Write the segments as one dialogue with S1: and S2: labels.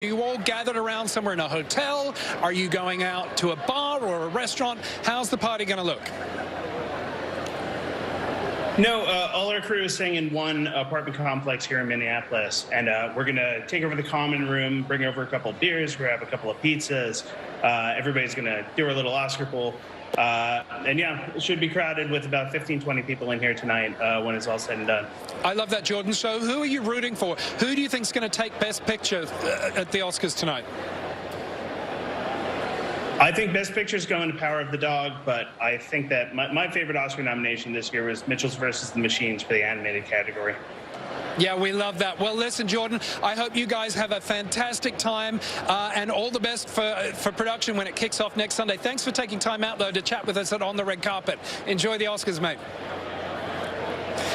S1: Are you all gathered around somewhere in a hotel? Are you going out to a bar or a restaurant? How's the party going to look?
S2: No, all our crew is staying in one apartment complex here in Minneapolis, and we're going to take over the common room, bring over a couple of beers, grab a couple of pizzas. Everybody's going to do our little Oscar pool. And yeah, it should be crowded with about 15, 20 people in here tonight when it's all said and done.
S1: I love that, Jordan. So who are you rooting for? Who do you think is going to take Best Picture at the Oscars tonight?
S2: I think Best Picture is going to Power of the Dog, but I think that my favorite Oscar nomination this year was Mitchell's vs. the Machines for the animated category.
S1: Yeah, we love that. Well, listen, Jordan, I hope you guys have a fantastic time and all the best for production when it kicks off next Sunday. Thanks for taking time out, though, to chat with us On the Red Carpet. Enjoy the Oscars, mate.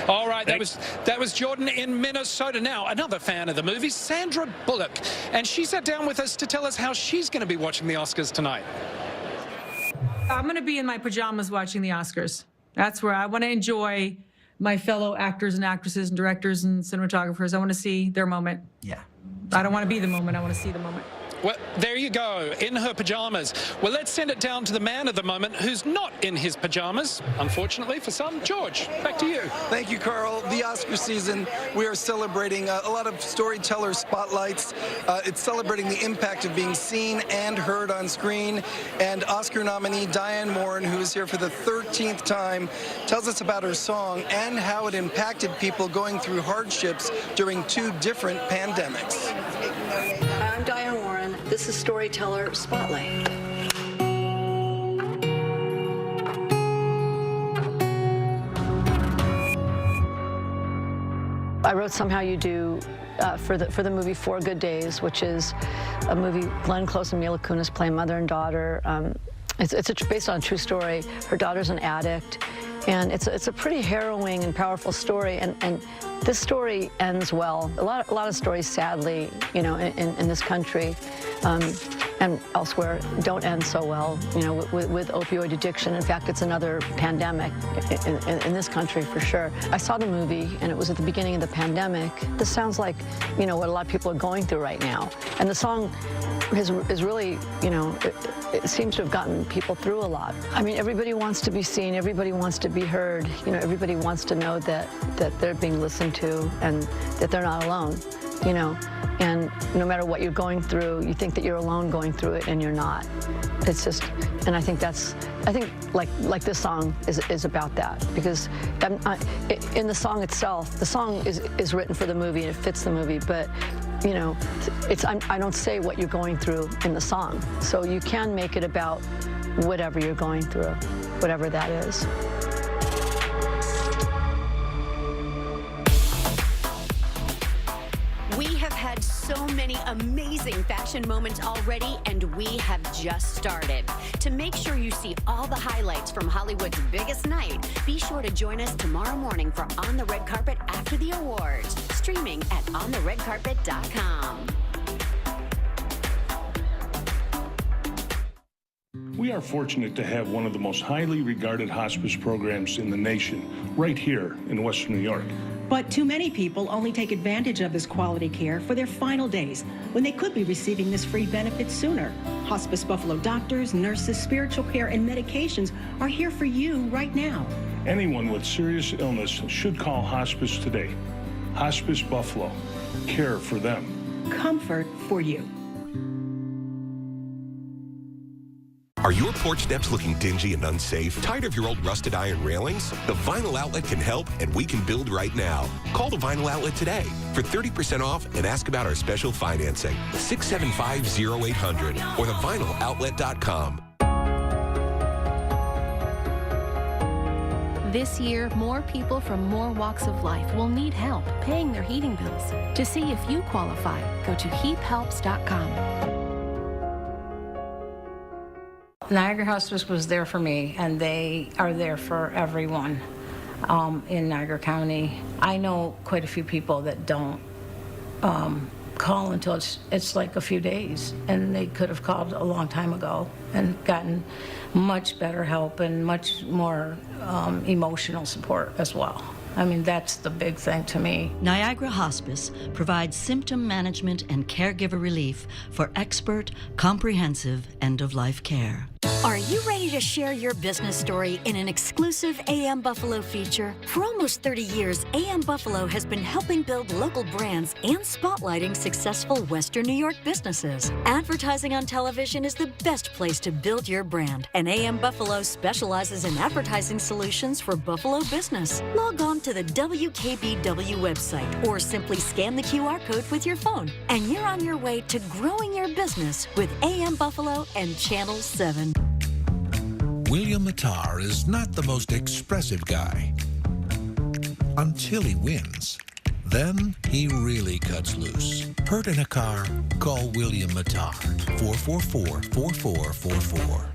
S1: All right, that was Jordan in Minnesota. Now, another fan of the movie, Sandra Bullock. And she sat down with us to tell us how she's going to be watching the Oscars tonight.
S3: I'm going to be in my pajamas watching the Oscars. That's where I want to enjoy my fellow actors and actresses and directors and cinematographers. I want to see their moment.
S4: Yeah.
S3: I don't want to be the moment. I want to see the moment.
S1: Well, there you go, in her pajamas. Well, let's send it down to the man of the moment who's not in his pajamas, unfortunately for some. George, back to you.
S4: Thank you, Carl. The Oscar season, we are celebrating a lot of storyteller spotlights. It's celebrating the impact of being seen and heard on screen. And Oscar nominee Diane Warren, who is here for the 13th time, tells us about her song and how it impacted people going through hardships during two different pandemics.
S5: I'm Diane Warren. This is Storyteller Spotlight. I wrote Somehow You Do for the movie 4 Good Days, which is a movie Glenn Close and Mila Kunis play mother and daughter. It's based on a true story. Her daughter's an addict, and it's a pretty harrowing and powerful story. And this story ends well. A lot of stories, sadly, you know, in this country and elsewhere, don't end so well. You know, with opioid addiction. In fact, it's another pandemic in this country for sure. I saw the movie, and it was at the beginning of the pandemic. This sounds like, you know, what a lot of people are going through right now. And the song is really, you know, it seems to have gotten people through a lot. I mean, everybody wants to be seen, everybody wants to be heard, you know, everybody wants to know that they're being listened to and that they're not alone, you know. And no matter what you're going through, you think that you're alone going through it, and you're not. It's just, and I think like this song is about that, because in the song itself, the song is written for the movie and it fits the movie, but you know, I don't say what you're going through in the song, so you can make it about whatever you're going through, whatever that is.
S6: We have had so many amazing fashion moments already, and we have just started. To make sure you see all the highlights from Hollywood's biggest night, be sure to join us tomorrow morning for On the Red Carpet after the awards, streaming at ontheredcarpet.com.
S7: We are fortunate to have one of the most highly regarded hospice programs in the nation, right here in Western New York.
S8: But too many people only take advantage of this quality care for their final days, when they could be receiving this free benefit sooner. Hospice Buffalo doctors, nurses, spiritual care, and medications are here for you right now.
S7: Anyone with serious illness should call Hospice today. Hospice Buffalo. Care for them.
S8: Comfort for you.
S9: Are your porch steps looking dingy and unsafe? Tired of your old rusted iron railings? The Vinyl Outlet can help, and we can build right now. Call the Vinyl Outlet today for 30% off and ask about our special financing. 675-0800 or thevinyloutlet.com.
S10: This year, more people from more walks of life will need help paying their heating bills. To see if you qualify, go to heaphelps.com.
S11: Niagara Hospice was there for me, and they are there for everyone in Niagara County. I know quite a few people that don't call until it's like a few days, and they could have called a long time ago and gotten much better help and much more emotional support as well. I mean, that's the big thing to me.
S12: Niagara Hospice provides symptom management and caregiver relief for expert, comprehensive end-of-life care.
S6: Are you ready to share your business story in an exclusive AM Buffalo feature? For almost 30 years, AM Buffalo has been helping build local brands and spotlighting successful Western New York businesses. Advertising on television is the best place to build your brand, and AM Buffalo specializes in advertising solutions for Buffalo business. Log on to the WKBW website or simply scan the QR code with your phone, and you're on your way to growing your business with AM Buffalo and Channel 7.
S13: William Mattar is not the most expressive guy until he wins. Then he really cuts loose. Hurt in a car? Call William Mattar. 444-4444.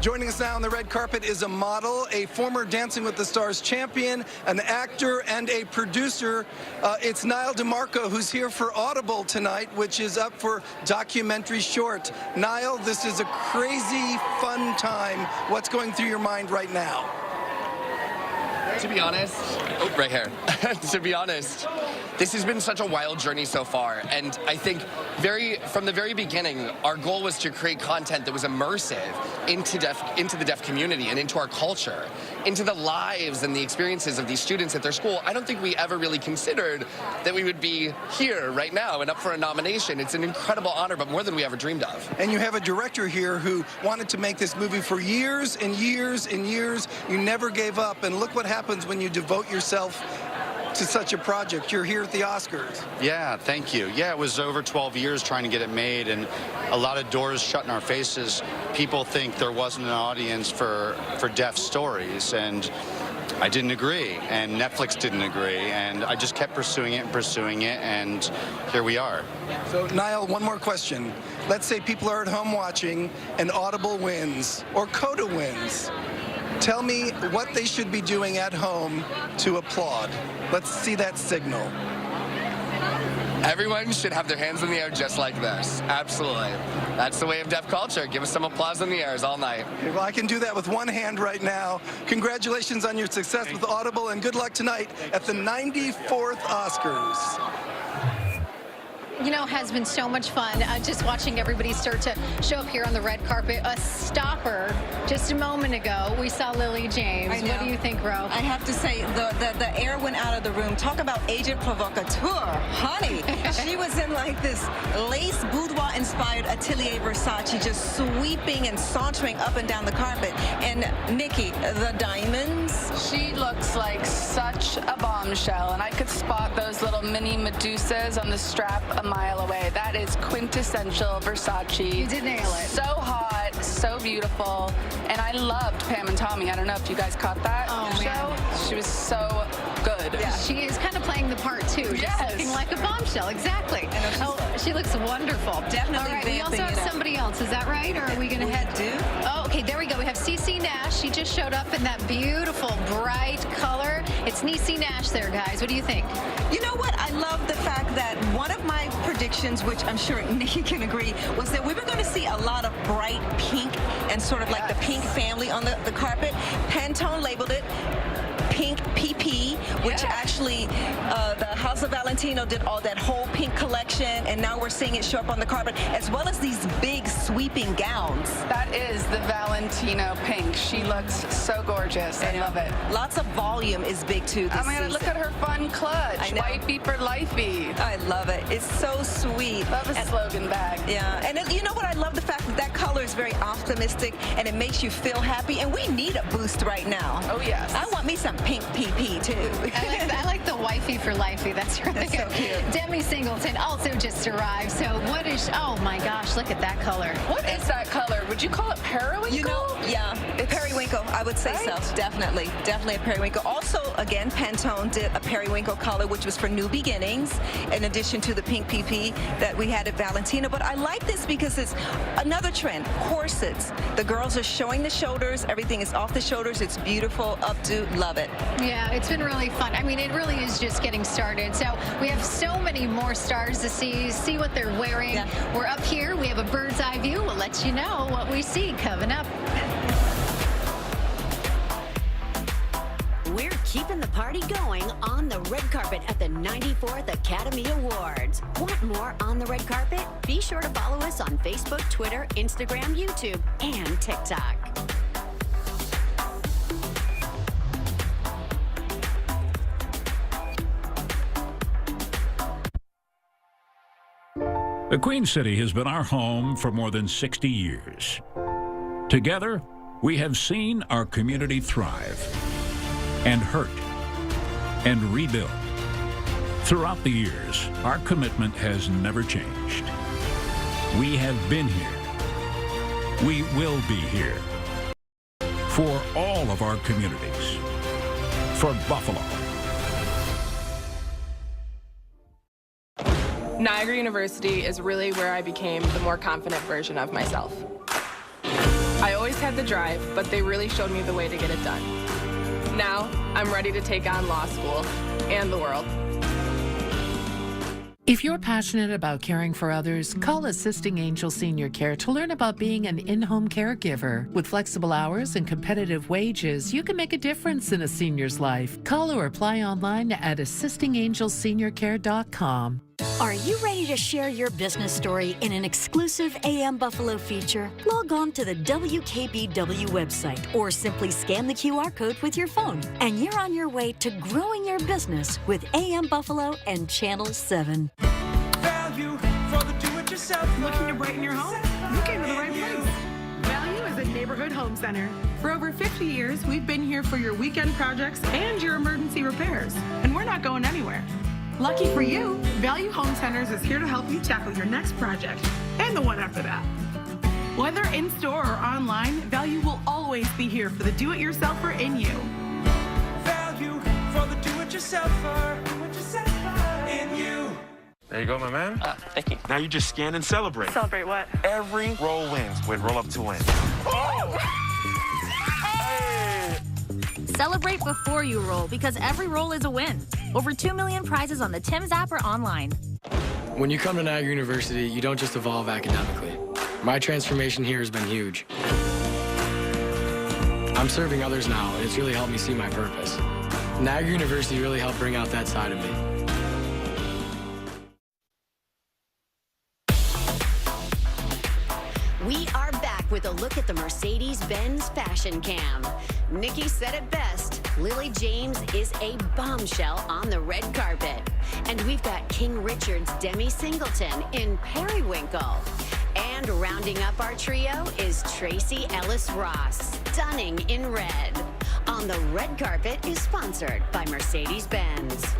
S4: Joining us now on the red carpet is a model, a former Dancing with the Stars champion, an actor, and a producer. It's Nyle DeMarco, who's here for Audible tonight, which is up for documentary short. Nyle, this is a crazy, fun time. What's going through your mind right now?
S14: To be honest, right here. To be honest, this has been such a wild journey so far, and I think from the very beginning, our goal was to create content that was immersive into the deaf community and into our culture, into the lives and the experiences of these students at their school. I don't think we ever really considered that we would be here right now and up for a nomination. It's an incredible honor, but more than we ever dreamed of.
S4: And you have a director here who wanted to make this movie for years and years and years. You never gave up, and look what happens when you devote yourself to such a project. You're here at the Oscars.
S15: Yeah, thank you. Yeah, it was over 12 years trying to get it made, and a lot of doors shut in our faces. People think there wasn't an audience for deaf stories, and I didn't agree, and Netflix didn't agree, and I just kept pursuing it, and here we are.
S4: So, Nyle, one more question. Let's say people are at home watching and Audible wins, or Coda wins. Tell me what they should be doing at home to applaud. Let's see that signal.
S14: Everyone should have their hands in the air just like this. Absolutely. That's the way of deaf culture. Give us some applause in the airs all night.
S4: Okay, well, I can do that with one hand right now. Congratulations on your success with Audible, and good luck tonight at the 94th Oscars.
S16: You know, it has been so much fun just watching everybody start to show up here on the red carpet. A stopper just a moment ago. We saw Lily James. What do you think, Ro?
S17: I have to say, the air went out of the room. Talk about agent provocateur. Honey, she was in like this lace boudoir-inspired Atelier Versace, just sweeping and sauntering up and down the carpet. And Nikki, the diamonds.
S18: She looks like such a bombshell, and I could spot those little mini Medusas on the strap a mile away. That is quintessential Versace.
S16: You did nail it.
S18: So hot, so beautiful, and I loved Pam and Tommy. I don't know if you guys caught that show. She was so good.
S16: Yeah. She is kind of playing the part too, just looking like a bombshell. Exactly. She looks wonderful.
S17: Definitely.
S16: All right, we also have somebody else. Is that right, or are we going to head? Oh, okay. There we go. We have Cece Nash. She just showed up in that beautiful bright color. It's Niecy Nash there, guys. What do you think?
S17: You know what? I love the fact that one of my predictions, which I'm sure Nikki can agree, was that we were going to see a lot of bright pink and sort of like the pink family on the carpet. Pantone labeled it Pink PP, which actually the House of Valentino did all that whole pink collection, and now we're seeing it show up on the carpet, as well as these big sweeping gowns.
S18: That is the Valentino pink. She looks so gorgeous. I love it.
S17: Lots of volume is big too this season.
S18: Look at her fun clutch. Wifey for lifey.
S17: I love it. It's so sweet.
S18: Love a slogan bag.
S17: Yeah, and you know what? I love the fact that that color is very optimistic, and it makes you feel happy, and we need a boost right now.
S18: Oh, yes.
S17: I want me some pink PP too.
S16: I like the wifey for lifey. That's really good.
S17: So cute.
S16: Demi Singleton also just arrived. So what is? Oh my gosh! Look at that color.
S18: What is that color? Would you call it periwinkle?
S17: You know, yeah, periwinkle. I would say so. Definitely a periwinkle. Also, again, Pantone did a periwinkle color, which was for New Beginnings, in addition to the pink PP that we had at Valentino. But I like this because it's another trend. Corsets. The girls are showing the shoulders. Everything is off the shoulders. It's beautiful. Updo. Love it.
S16: Yeah, it's been really fun. I mean, it really is just getting started. So we have so many more stars to see what they're wearing. Yeah. We're up here. We have a bird's eye view. We'll let you know what we see coming up.
S6: We're keeping the party going on the red carpet at the 94th Academy Awards. Want more on the red carpet? Be sure to follow us on Facebook, Twitter, Instagram, YouTube, and TikTok.
S19: The Queen City has been our home for more than 60 years. Together, we have seen our community thrive and hurt and rebuild. Throughout the years, our commitment has never changed. We have been here. We will be here. For all of our communities. For Buffalo.
S20: Niagara University is really where I became the more confident version of myself. I always had the drive, but they really showed me the way to get it done. Now, I'm ready to take on law school and the world.
S21: If you're passionate about caring for others, call Assisting Angel Senior Care to learn about being an in-home caregiver. With flexible hours and competitive wages, you can make a difference in a senior's life. Call or apply online at assistingangelseniorcare.com.
S12: Are you ready to share your business story in an exclusive AM Buffalo feature? Log on to the WKBW website or simply scan the QR code with your phone, and you're on your way to growing your business with AM Buffalo and Channel 7.
S22: Value for the do-it-yourself.
S23: Looking to brighten your home? You came to the right place. Value is a neighborhood home center. For over 50 years, we've been here for your weekend projects and your emergency repairs, and we're not going anywhere. Lucky for you, Value Home Centers is here to help you tackle your next project and the one after that. Whether in-store or online, Value will always be here for the do-it-yourselfer in you.
S22: Value for the do-it-yourselfer in you.
S24: There you go, my man.
S25: Thank you.
S24: Now you just scan and celebrate.
S23: Celebrate what?
S24: Every roll wins with Roll Up to Win. Oh! Hey!
S26: Celebrate before you roll, because every roll is a win. Over 2 million prizes on the Tim's app or online.
S27: When you come to Niagara University, you don't just evolve academically. My transformation here has been huge. I'm serving others now, and it's really helped me see my purpose. Niagara University really helped bring out that side of me.
S6: We are back with a look at the Mercedes-Benz Fashion Cam. Nikki said it best, Lily James is a bombshell on the red carpet. And we've got King Richard's Demi Singleton in Periwinkle. And rounding up our trio is Tracy Ellis Ross, stunning in red. On the red carpet is sponsored by Mercedes-Benz.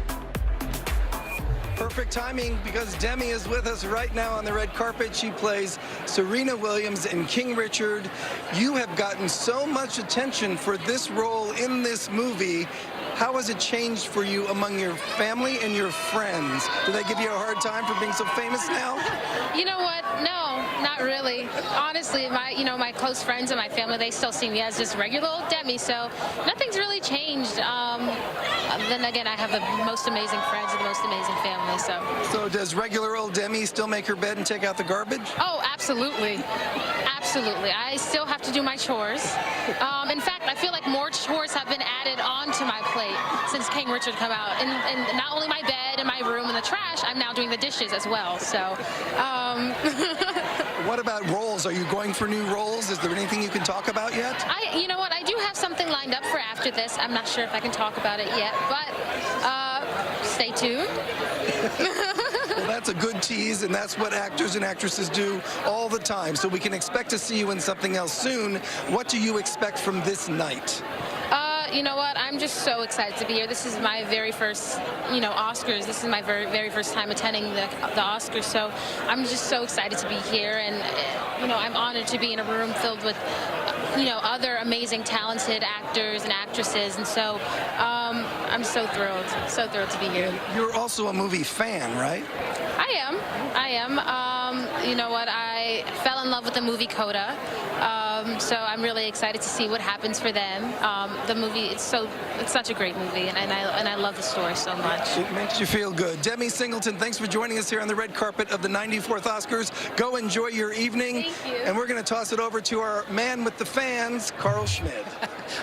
S4: Perfect timing because Demi is with us right now on the red carpet. She plays Serena Williams in King Richard. You have gotten so much attention for this role in this movie. How has it changed for you among your family and your friends? Do they give you a hard time for being so famous now?
S28: You know what? No, not really. Honestly, my close friends and my family, they still see me as just regular old Demi, so nothing's really changed. Then again, I have the most amazing friends and the most amazing family, so.
S4: So does regular old Demi still make her bed and take out the garbage?
S28: Oh, absolutely. Absolutely. I still have to do my chores. In fact, I feel like more chores have been added onto my plate since King Richard come out. And not only my bed and my room and the trash, I'm now doing the dishes as well, so.
S4: What about roles? Are you going for new roles? Is there anything you can talk about yet?
S28: You know what? I do have something lined up for after this. I'm not sure if I can talk about it yet, but stay tuned.
S4: Well, that's a good tease, and that's what actors and actresses do all the time. So we can expect to see you in something else soon. What do you expect from this night?
S28: You know what? I'm just so excited to be here. This is my very first, Oscars. This is my very first time attending the Oscars. So I'm just so excited to be here, and I'm honored to be in a room filled with, other amazing, talented actors and actresses. And so I'm so thrilled to be here.
S4: You're also a movie fan, right?
S28: I am. You know what? I fell in love with the movie Coda. So I'm really excited to see what happens for them. The movie, it's such a great movie, and I love the story so much.
S4: It makes you feel good. Demi Singleton, thanks for joining us here on the red carpet of the 94th Oscars. Go enjoy your evening.
S28: Thank you.
S4: And we're going to toss it over to our man with the fans, Carl Schmid.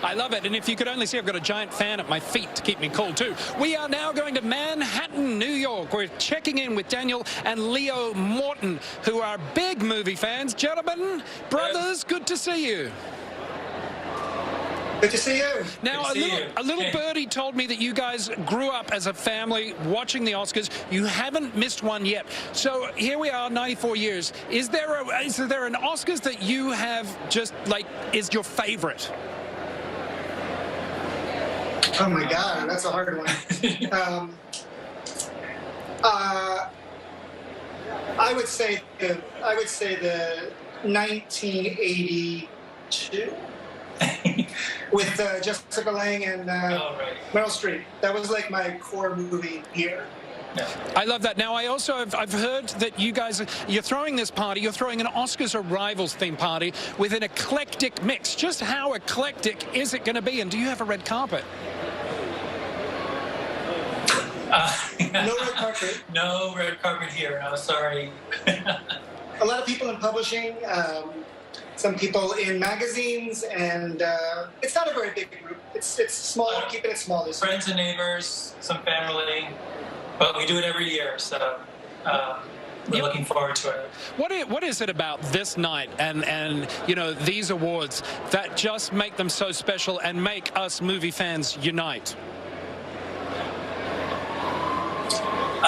S1: I love it, and if you could only see, I've got a giant fan at my feet to keep me cool too. We are now going to Manhattan, New York. We're checking in with Daniel and Leo Morton, who are big movie fans. Gentlemen, brothers, good to see you.
S2: Good to see you.
S1: Now, a little birdie told me that you guys grew up as a family watching the Oscars. You haven't missed one yet. So here we are, 94 years. Is there an Oscars that you have just, like, is your favorite?
S2: Oh my God, that's a hard one. I would say the 1982 with Jessica Lange and Meryl Streep. That was like my core movie here.
S1: I love that. Now, I've heard that you guys, you're throwing this party, you're throwing an Oscars or Rivals themed party with an eclectic mix. Just how eclectic is it going to be, and do you have a red carpet?
S2: No red carpet.
S3: No red carpet here. No, sorry.
S2: A lot of people in publishing, some people in magazines, and it's not a very big group. It's small. We're keeping it small this year.
S3: Friends and neighbors, some family, but we do it every year, so we're looking forward to it.
S1: What is it about this night and you know, these awards that just make them so special and make us movie fans unite?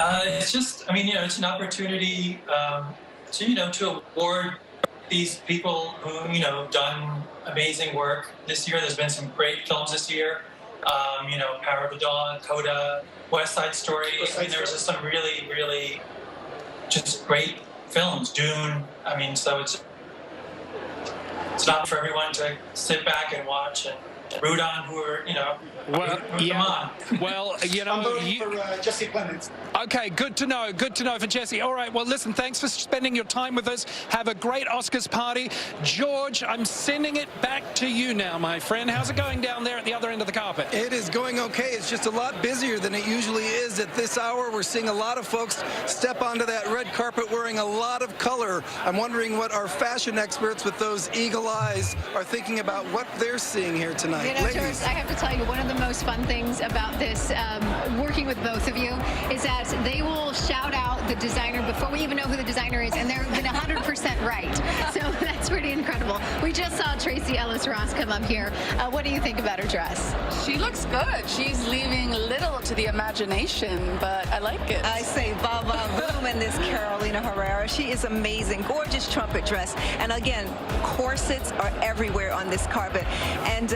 S3: It's just, I mean, you know, it's an opportunity to award these people who, you know, done amazing work this year. There's been some great films this year. You know, Power of the Dog, Coda, West Side Story. I mean, there was just some really, really just great films. Dune. I mean, so it's not for everyone to sit back and watch and root on who are, you know, root them on.
S1: Well, you know,
S2: I'm voting for Jesse Plemons.
S1: Okay, good to know. Good to know for Jesse. All right, well, listen, thanks for spending your time with us. Have a great Oscars party. George, I'm sending it back to you now, my friend. How's it going down there at the other end of the carpet?
S4: It is going okay. It's just a lot busier than it usually is at this hour. We're seeing a lot of folks step onto that red carpet wearing a lot of color. I'm wondering what our fashion experts with those eagle eyes are thinking about what they're seeing here tonight.
S16: You know, George, I have to tell you, one of the most fun things about this, working with both of you, is that they will shout out the designer before we even know who the designer is, and they're 100% right. So that's pretty incredible. We just saw Tracy Ellis Ross come up here. What do you think about her dress?
S18: She looks good. She's leaving little to the imagination, but I like it.
S17: I say va va boom in this Carolina Herrera. She is amazing. Gorgeous trumpet dress. And again, corsets are everywhere on this carpet. And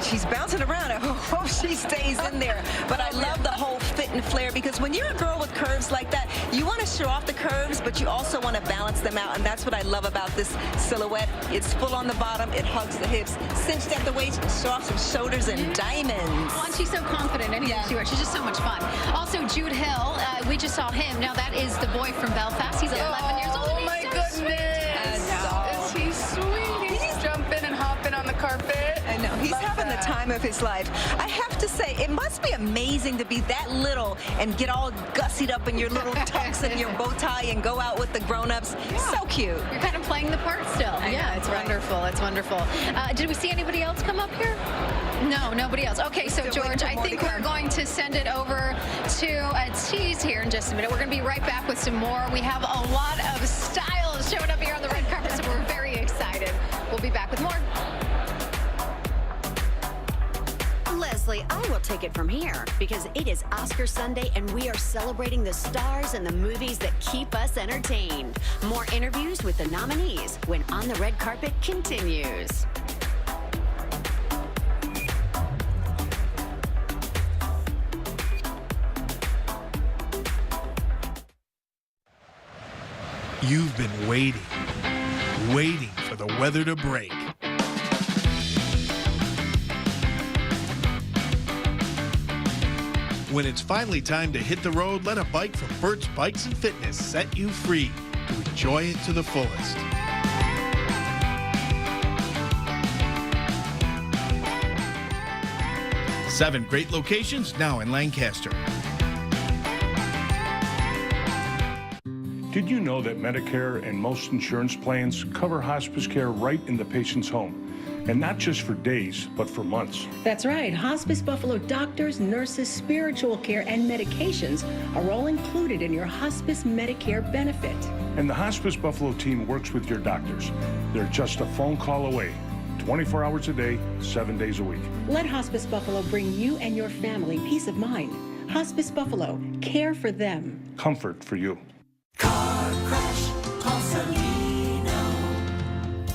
S17: she's bouncing around. I hope she stays in there. But I love the whole fit and flare, because when you're a girl with curves like that, you want to show off the curves, but you also want to balance them out. And that's what I love about this silhouette. It's full on the bottom. It hugs the hips. Cinched at the waist. Show off some shoulders and diamonds.
S16: Well, and she's so confident anything she wears. She's just so much fun. Also, Jude Hill, we just saw him. Now, that is the boy from Belfast. He's 11 years old.
S18: Oh, my goodness. Is he sweet? He's jumping and hopping on the carpet.
S17: I know. He's having the time of his life. I have to say, it must be amazing to be that little and get all gussied up in your little tux and your bow tie and go out with the grown-ups. So cute.
S16: You're kind of playing the part still. Yeah, it's wonderful. It's wonderful. Did we see anybody else come up here? No, nobody else. Okay, so George, I think we're going to send it over to Tease here in just a minute. We're going to be right back with some more. We have a lot of styles showing up here on the red carpet, so we're very excited. We'll be back with more.
S6: Leslie, I will take it from here because it is Oscar Sunday and we are celebrating the stars and the movies that keep us entertained. More interviews with the nominees when On the Red Carpet continues.
S5: You've been waiting for the weather to break. When it's finally time to hit the road, let a bike from Burt's Bikes and Fitness set you free to enjoy it to the fullest. 7 great locations now in Lancaster.
S7: Did you know that Medicare and most insurance plans cover hospice care right in the patient's home? And not just for days, but for months.
S8: That's right. Hospice Buffalo doctors, nurses, spiritual care, and medications are all included in your Hospice Medicare benefit.
S7: And the Hospice Buffalo team works with your doctors. They're just a phone call away, 24 hours a day, 7 days a week.
S8: Let Hospice Buffalo bring you and your family peace of mind. Hospice Buffalo, care for them.
S7: Comfort for you.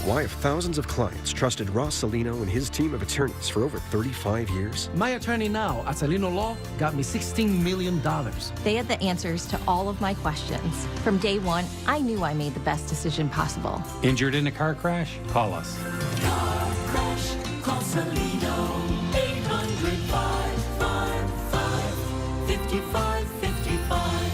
S9: Why have thousands of clients trusted Ross Salino and his team of attorneys for over 35 years?
S10: My attorney now at Salino Law got me $16 million.
S11: They had the answers to all of my questions. From day one, I knew I made the best decision possible.
S13: Injured in a car crash? Call us.
S22: Car crash, call Salino. 800-555-5555.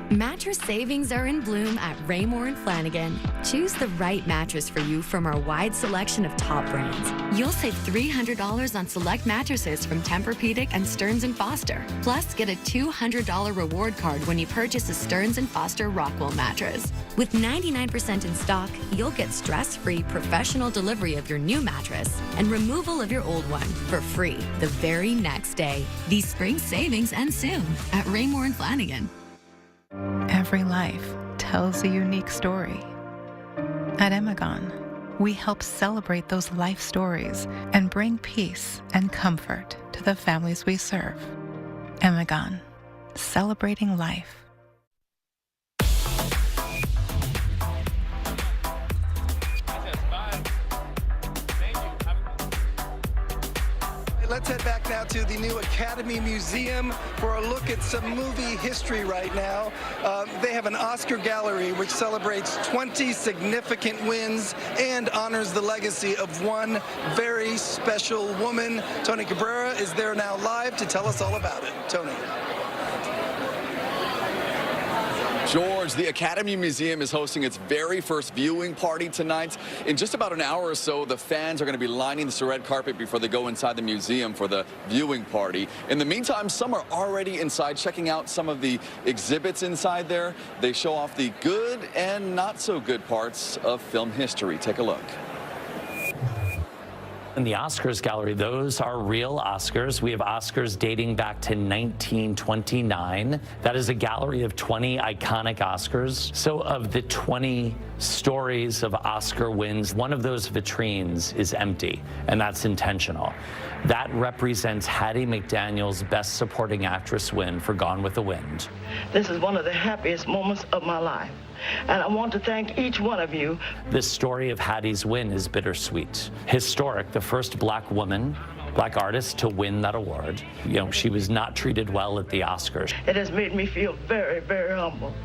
S15: Mattress savings are in bloom at Raymore & Flanigan. Choose the right mattress for you from our wide selection of top brands. You'll save $300 on select mattresses from Tempur-Pedic and Stearns & Foster. Plus, get a $200 reward card when you purchase a Stearns & Foster Rockwell mattress. With 99% in stock, you'll get stress-free professional delivery of your new mattress and removal of your old one for free the very next day. These spring savings end soon at Raymore & Flanigan.
S25: Every life tells a unique story. At Emagon, we help celebrate those life stories and bring peace and comfort to the families we serve. Emagon, celebrating life.
S4: Let's head back now to the new Academy Museum for a look at some movie history right now. They have an Oscar gallery which celebrates 20 significant wins and honors the legacy of one very special woman. Tony Cabrera is there now live to tell us all about it. Tony.
S29: George, the Academy Museum is hosting its very first viewing party tonight. In just about an hour or so, the fans are going to be lining the red carpet before they go inside the museum for the viewing party. In the meantime, some are already inside checking out some of the exhibits inside there. They show off the good and not so good parts of film history. Take a look.
S30: In the Oscars gallery, those are real Oscars. We have Oscars dating back to 1929. That is a gallery of 20 iconic Oscars. So of the 20 stories of Oscar wins, one of those vitrines is empty, and that's intentional. That represents Hattie McDaniel's Best Supporting Actress win for Gone with the Wind.
S31: This is one of the happiest moments of my life. And I want to thank each one of you.
S30: The story of Hattie's win is bittersweet. Historic, the first black woman, black artist to win that award. You know, she was not treated well at the Oscars.
S31: It has made me feel very, very humble.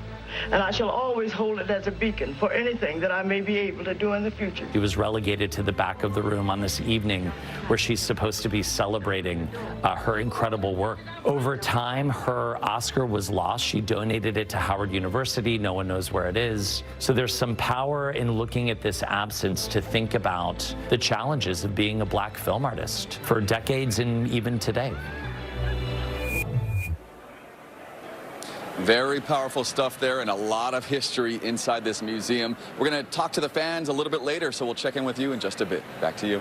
S31: And I shall always hold it as a beacon for anything that I may be able to do in the future.
S30: She was relegated to the back of the room on this evening where she's supposed to be celebrating her incredible work. Over time, her Oscar was lost. She donated it to Howard University. No one knows where it is. So there's some power in looking at this absence to think about the challenges of being a black film artist for decades and even today.
S29: Very powerful stuff there and a lot of history inside this museum. We're going to talk to the fans a little bit later, so we'll check in with you in just a bit. Back to you.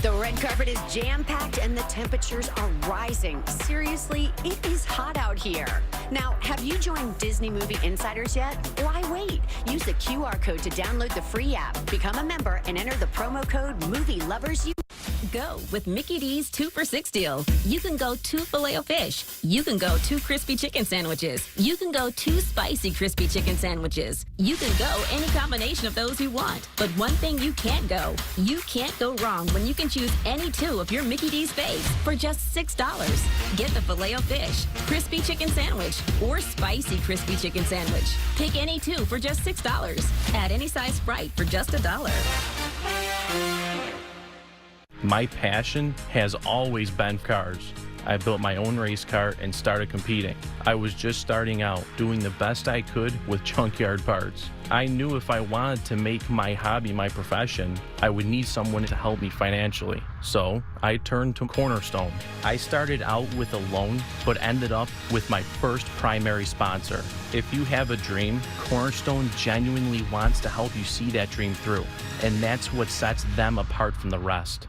S6: The red carpet is jam-packed and the temperatures are rising. Seriously, it is hot out here. Now, have you joined Disney Movie Insiders yet? Why wait? Use the QR code to download the free app, become a member, and enter the promo code MovieLoversU.
S32: Go with Mickey D's 2 for $6 deal. You can go 2 Filet-O-Fish. You can go 2 crispy chicken sandwiches. You can go 2 spicy crispy chicken sandwiches. You can go any combination of those you want. But one thing you can't go. You can't go wrong when you can choose any 2 of your Mickey D's faves for just $6. Get the Filet-O-Fish, crispy chicken sandwich, or spicy crispy chicken sandwich. Pick any 2 for just $6. Add any size Sprite for just $1.
S33: My passion has always been cars. I built my own race car and started competing. I was just starting out, doing the best I could with junkyard parts. I knew if I wanted to make my hobby my profession, I would need someone to help me financially. So I turned to Cornerstone. I started out with a loan, but ended up with my first primary sponsor. If you have a dream, Cornerstone genuinely wants to help you see that dream through. And that's what sets them apart from the rest.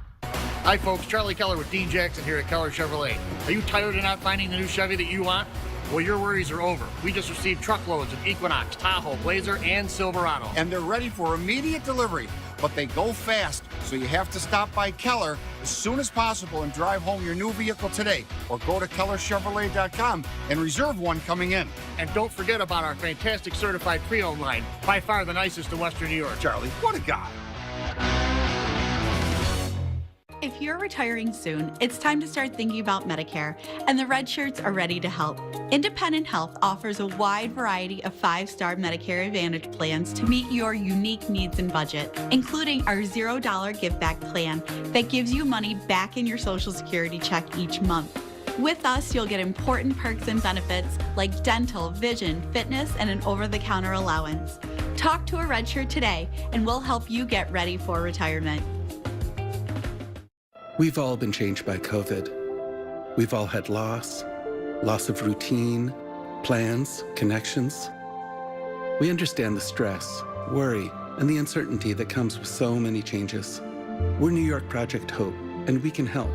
S1: Hi folks, Charlie Keller with Dean Jackson here at Keller Chevrolet. Are you tired of not finding the new Chevy that you want? Well, your worries are over. We just received truckloads of Equinox, Tahoe, Blazer, and Silverado.
S2: And they're ready for immediate delivery, but they go fast, so you have to stop by Keller as soon as possible and drive home your new vehicle today, or go to KellerChevrolet.com and reserve one coming in.
S1: And don't forget about our fantastic certified pre-owned line, by far the nicest in Western New York.
S2: Charlie, what a guy.
S3: If you're retiring soon, it's time to start thinking about Medicare, and the Red Shirts are ready to help. Independent Health offers a wide variety of 5-star Medicare Advantage plans to meet your unique needs and budget, including our $0 give back plan that gives you money back in your Social Security check each month. With us, you'll get important perks and benefits like dental, vision, fitness, and an over-the-counter allowance. Talk to a Red Shirt today, and we'll help you get ready for retirement.
S12: We've all been changed by COVID. We've all had loss of routine, plans, connections. We understand the stress, worry, and the uncertainty that comes with so many changes. We're New York Project Hope, and we can help.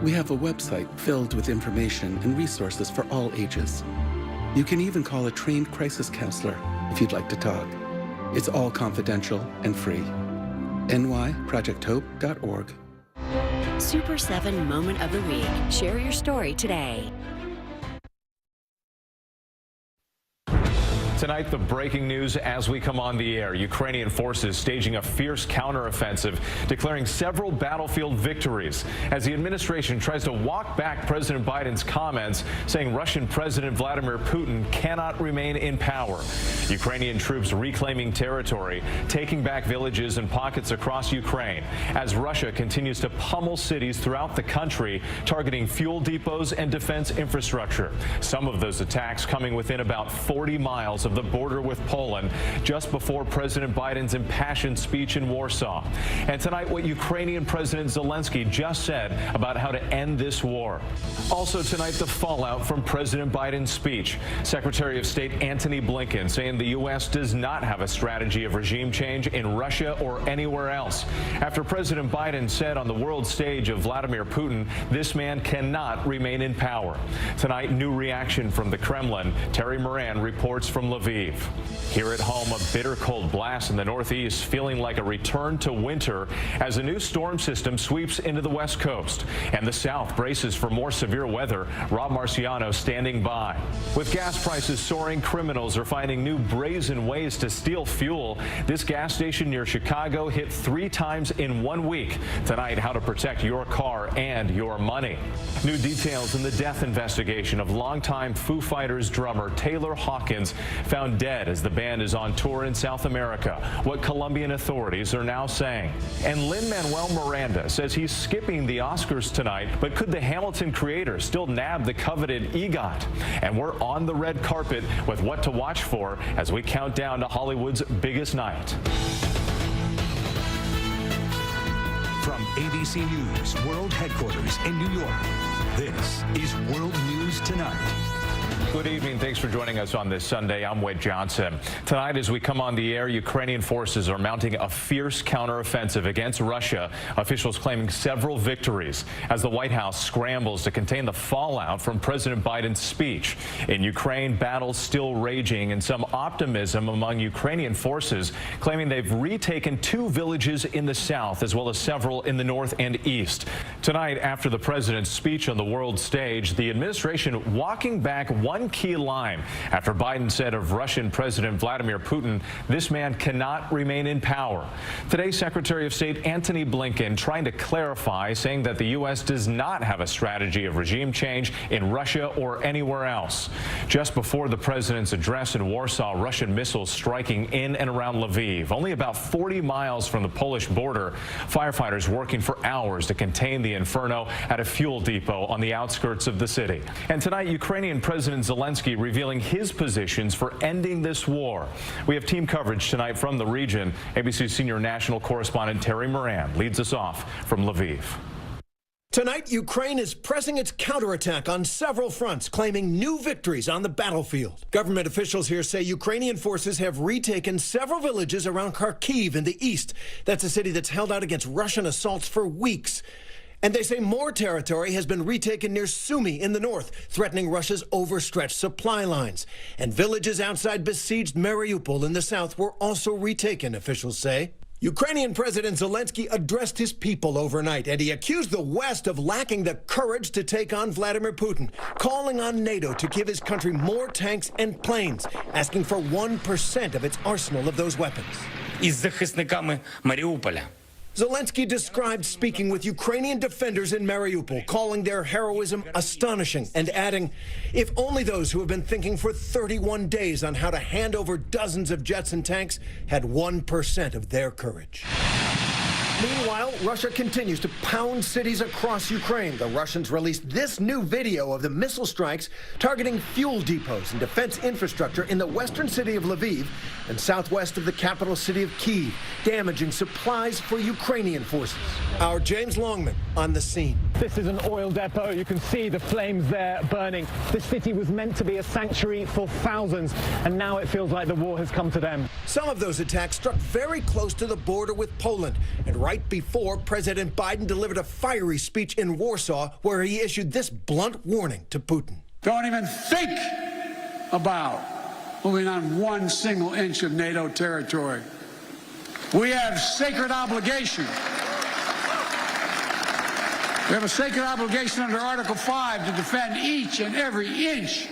S12: We have a website filled with information and resources for all ages. You can even call a trained crisis counselor if you'd like to talk. It's all confidential and free. nyprojecthope.org.
S6: Super 7 Moment of the Week. Share your story today.
S14: Tonight, the breaking news as we come on the air. Ukrainian forces staging a fierce counteroffensive, declaring several battlefield victories as the administration tries to walk back President Biden's comments, saying Russian President Vladimir Putin cannot remain in power. Ukrainian troops reclaiming territory, taking back villages and pockets across Ukraine, as Russia continues to pummel cities throughout the country, targeting fuel depots and defense infrastructure. Some of those attacks coming within about 40 miles of the border with Poland, just before President Biden's impassioned speech in Warsaw. And tonight, what Ukrainian President Zelensky just said about how to end this war. Also tonight, the fallout from President Biden's speech. Secretary of State Antony Blinken saying the U.S. does not have a strategy of regime change in Russia or anywhere else. After President Biden said on the world stage of Vladimir Putin, this man cannot remain in power. Tonight, new reaction from the Kremlin. Terry Moran reports from Lviv. Here at home, a bitter cold blast in the northeast, feeling like a return to winter as a new storm system sweeps into the west coast. And the south braces for more severe weather. Rob Marciano standing by. With gas prices soaring, criminals are finding new brazen ways to steal fuel. This gas station near Chicago hit 3 times in 1 week. Tonight, how to protect your car and your money. New details in the death investigation of longtime Foo Fighters drummer Taylor Hawkins, found dead as the band is on tour in South America, what Colombian authorities are now saying. And Lin-Manuel Miranda says he's skipping the Oscars tonight, but could the Hamilton creator still nab the coveted EGOT? And we're on the red carpet with what to watch for as we count down to Hollywood's biggest night.
S19: From ABC News World Headquarters in New York, this is World News Tonight.
S14: Good evening. Thanks for joining us on this Sunday. I'm Wade Johnson. Tonight, as we come on the air, Ukrainian forces are mounting a fierce counteroffensive against Russia. Officials claiming several victories as the White House scrambles to contain the fallout from President Biden's speech. In Ukraine, battles still raging and some optimism among Ukrainian forces, claiming they've retaken 2 villages in the south as well as several in the north and east. Tonight, after the president's speech on the world stage, the administration walking back one key line after Biden said of Russian President Vladimir Putin, this man cannot remain in power. Today, Secretary of State Antony Blinken trying to clarify, saying that the U.S. does not have a strategy of regime change in Russia or anywhere else. Just before the president's address in Warsaw, Russian missiles striking in and around Lviv, only about 40 miles from the Polish border. Firefighters working for hours to contain the inferno at a fuel depot on the outskirts of the city. And tonight, Ukrainian President President Zelensky revealing his positions for ending this war. We have team coverage tonight from the region. ABC senior national correspondent Terry Moran leads us off from Lviv.
S5: Tonight, Ukraine is pressing its counterattack on several fronts, claiming new victories on the battlefield. Government officials here say Ukrainian forces have retaken several villages around Kharkiv in the east. That's a city that's held out against Russian assaults for weeks. And they say more territory has been retaken near Sumy in the north, threatening Russia's overstretched supply lines. And villages outside besieged Mariupol in the south were also retaken, officials say. Ukrainian President Zelensky addressed his people overnight, and he accused the West of lacking the courage to take on Vladimir Putin, calling on NATO to give his country more tanks and planes, asking for 1% of its arsenal of those weapons.
S7: Із захисниками Маріуполя.
S5: Zelensky described speaking with Ukrainian defenders in Mariupol, calling their heroism astonishing, and adding, if only those who have been thinking for 31 days on how to hand over dozens of jets and tanks had 1% of their courage. Meanwhile, Russia continues to pound cities across Ukraine. The Russians released this new video of the missile strikes targeting fuel depots and defense infrastructure in the western city of Lviv and southwest of the capital city of Kyiv, damaging supplies for Ukrainian forces. Our James Longman on the scene.
S8: This is an oil depot. You can see the flames there burning. This city was meant to be a sanctuary for thousands, and now it feels like the war has come to them.
S5: Some of those attacks struck very close to the border with Poland, and right before President Biden delivered a fiery speech in Warsaw where he issued this blunt warning to Putin.
S16: Don't even think about moving on one single inch of NATO territory. We have sacred obligation. We have a sacred obligation under Article 5 to defend each and every inch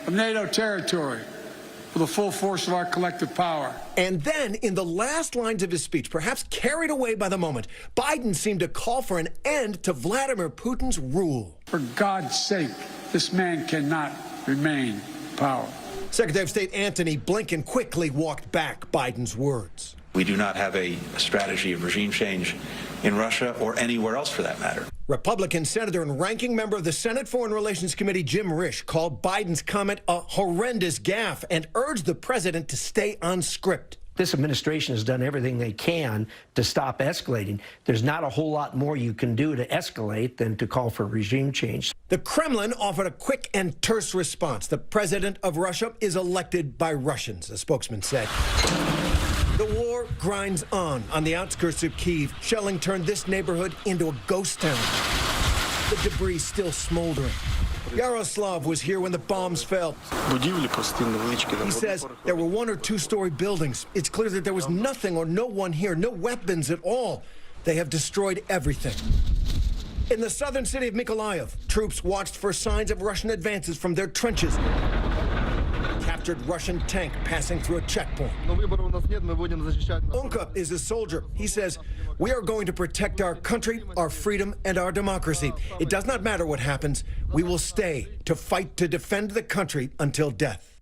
S16: of NATO territory with the full force of our collective power.
S5: And then, in the last lines of his speech, perhaps carried away by the moment, Biden seemed to call for an end to Vladimir Putin's rule.
S16: For God's sake, this man cannot remain in power.
S5: Secretary of State Antony Blinken quickly walked back Biden's words.
S17: We do not have a strategy of regime change in Russia or anywhere else for that matter.
S5: Republican Senator and ranking member of the Senate Foreign Relations Committee Jim Risch called Biden's comment a horrendous gaffe and urged the president to stay on script.
S18: This administration has done everything they can to stop escalating. There's not a whole lot more you can do to escalate than to call for regime change.
S5: The Kremlin offered a quick and terse response. The president of Russia is elected by Russians, a spokesman said. The war grinds on the outskirts of Kyiv. Shelling turned this neighborhood into a ghost town. The debris still smoldering. Yaroslav was here when the bombs fell. He says there were 1- or 2-story buildings. It's clear that there was nothing or no one here, no weapons at all. They have destroyed everything. In the southern city of Mykolaiv, troops watched for signs of Russian advances from their trenches. Captured Russian tank passing through a checkpoint. Unka is a soldier. He says, we are going to protect our country, our freedom, and our democracy. It does not matter what happens. We will stay to fight to defend the country until death.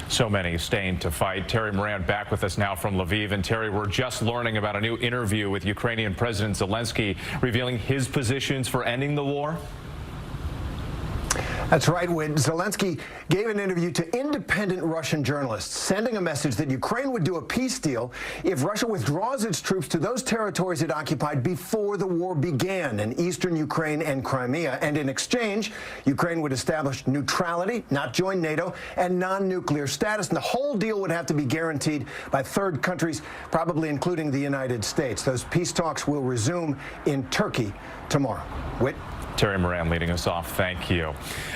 S14: So many staying to fight. Terry Moran back with us now from Lviv. And Terry, we're just learning about a new interview with Ukrainian President Zelensky revealing his positions for ending the war.
S5: That's right, Whit. Zelensky gave an interview to independent Russian journalists, sending a message that Ukraine would do a peace deal if Russia withdraws its troops to those territories it occupied before the war began in eastern Ukraine and Crimea. And in exchange, Ukraine would establish neutrality, not join NATO, and non-nuclear status. And the whole deal would have to be guaranteed by third countries, probably including the United States. Those peace talks will resume in Turkey tomorrow. Whit?
S14: Terry Moran leading us off. Thank you.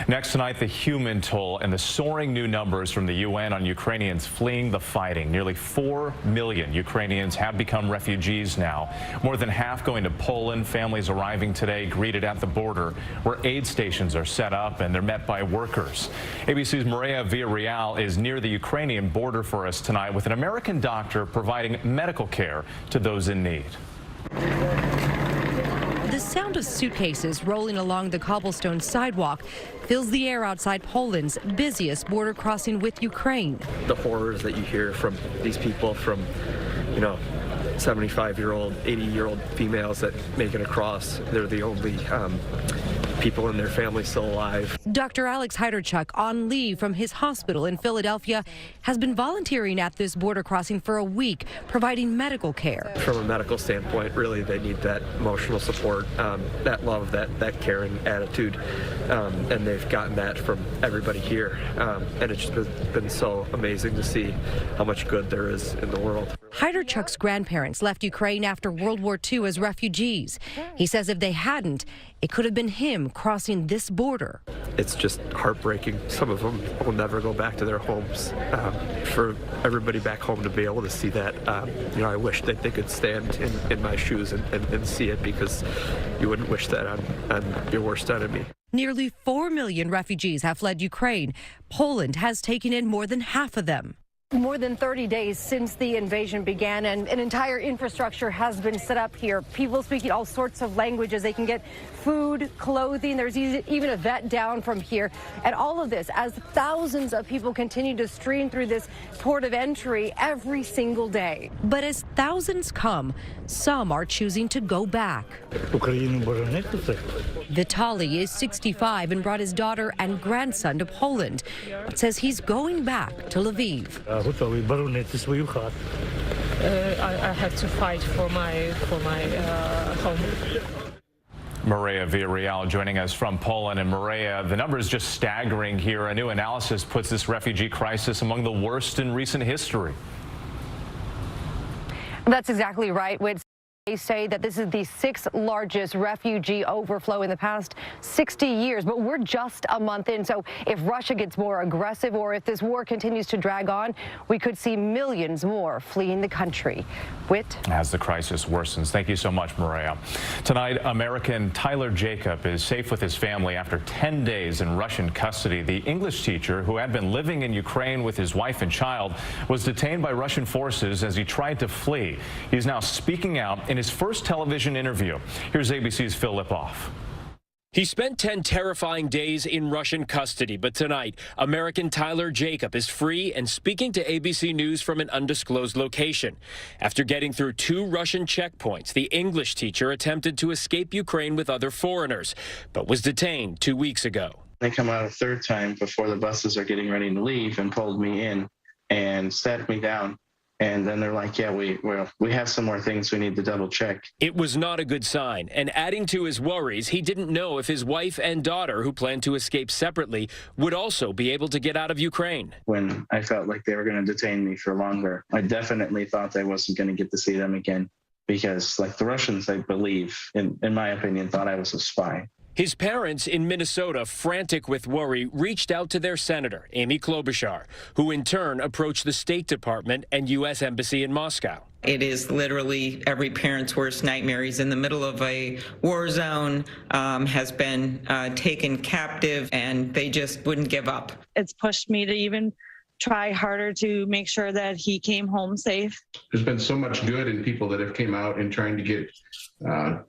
S14: Next tonight, the human toll and the soaring new numbers from the UN on Ukrainians fleeing the fighting. Nearly 4 million Ukrainians have become refugees now. More than half going to Poland. Families arriving today greeted at the border where aid stations are set up and they're met by workers. ABC's Maria Villarreal is near the Ukrainian border for us tonight with an American doctor providing medical care to those in need.
S20: The sound of suitcases rolling along the cobblestone sidewalk fills the air outside Poland's busiest border crossing with Ukraine.
S21: The horrors that you hear from these people, from, 75-year-old, 80-year-old females that make it across, they're the only people and their families still alive.
S20: Dr. Alex Heiderchuk, on leave from his hospital in Philadelphia, has been volunteering at this border crossing for a week, providing medical care.
S21: From a medical standpoint, really, they need that emotional support, that love, that caring attitude, and they've gotten that from everybody here. And it's just been so amazing to see how much good there is in the world.
S20: Heiderchuk's grandparents left Ukraine after World War II as refugees. He says if they hadn't, it could have been him crossing this border.
S21: It's just heartbreaking. Some of them will never go back to their homes. For everybody back home to be able to see that, I wish that they could stand in my shoes and see it, because you wouldn't wish that on your worst enemy.
S20: Nearly 4 million refugees have fled Ukraine. Poland has taken in more than half of them.
S4: More than 30 days since the invasion began, and an entire infrastructure has been set up here. People speaking all sorts of languages. They can get food, clothing. There's even a vet down from here. And all of this as thousands of people continue to stream through this port of entry every single day.
S20: But as thousands come, some are choosing to go back. Vitali is 65 and brought his daughter and grandson to Poland, but says he's going back to Lviv.
S9: I have to fight for my home.
S14: Maria Villarreal joining us from Poland. And Maria, the number is just staggering here. A new analysis puts this refugee crisis among the worst in recent history.
S4: That's exactly right, Whit. They say that this is the 6th largest refugee overflow in the past 60 years, but we're just a month in. So if Russia gets more aggressive, or if this war continues to drag on, we could see millions more fleeing the country. Whit.
S14: As the crisis worsens. Thank you so much, Maria. Tonight, American Tyler Jacob is safe with his family after 10 days in Russian custody. The English teacher, who had been living in Ukraine with his wife and child, was detained by Russian forces as he tried to flee. He's now speaking out in his first television interview. Here's ABC's Phil Lipoff.
S10: He spent 10 terrifying days in Russian custody, but tonight, American Tyler Jacob is free and speaking to ABC News from an undisclosed location. After getting through 2 Russian checkpoints, the English teacher attempted to escape Ukraine with other foreigners, but was detained 2 weeks ago.
S11: They come out a third time before the buses are getting ready to leave and pulled me in and sat me down. And then they're like, yeah, we have some more things we need to double check.
S10: It was not a good sign. And adding to his worries, he didn't know if his wife and daughter, who planned to escape separately, would also be able to get out of Ukraine.
S11: When I felt like they were going to detain me for longer, I definitely thought I wasn't going to get to see them again, because like the Russians, I believe, in my opinion, thought I was a spy.
S10: His parents in Minnesota, frantic with worry, reached out to their senator, Amy Klobuchar, who in turn approached the State Department and U.S. Embassy in Moscow.
S13: It is literally every parent's worst nightmare. He's in the middle of a war zone, has been taken captive, and they just wouldn't give up.
S15: It's pushed me to even try harder to make sure that he came home safe.
S22: There's been so much good in people that have came out and trying to get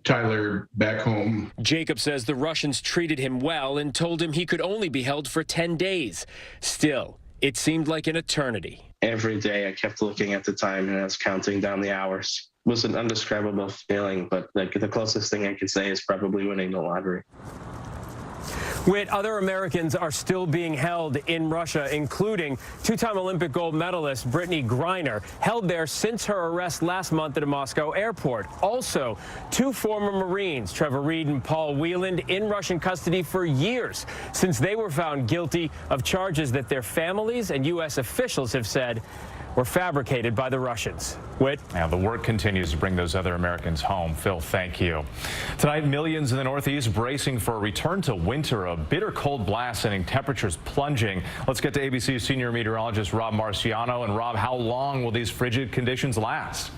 S22: Tyler back home.
S10: Jacob says the Russians treated him well and told him he could only be held for 10 days. Still, it seemed like an eternity.
S11: Every day I kept looking at the time and I was counting down the hours. It was an indescribable feeling, but like the closest thing I could say is probably winning the lottery.
S10: Whit, other Americans are still being held in Russia, including 2-time Olympic gold medalist Brittany Griner, held there since her arrest last month at a Moscow airport. Also, 2 former Marines, Trevor Reed and Paul Wieland, in Russian custody for years since they were found guilty of charges that their families and U.S. officials have said were fabricated by the Russians. Whit?
S14: Now the work continues to bring those other Americans home. Phil, thank you. Tonight, millions in the Northeast bracing for a return to winter. A bitter cold blast sending temperatures plunging. Let's get to ABC's senior meteorologist Rob Marciano. And Rob, how long will these frigid conditions last?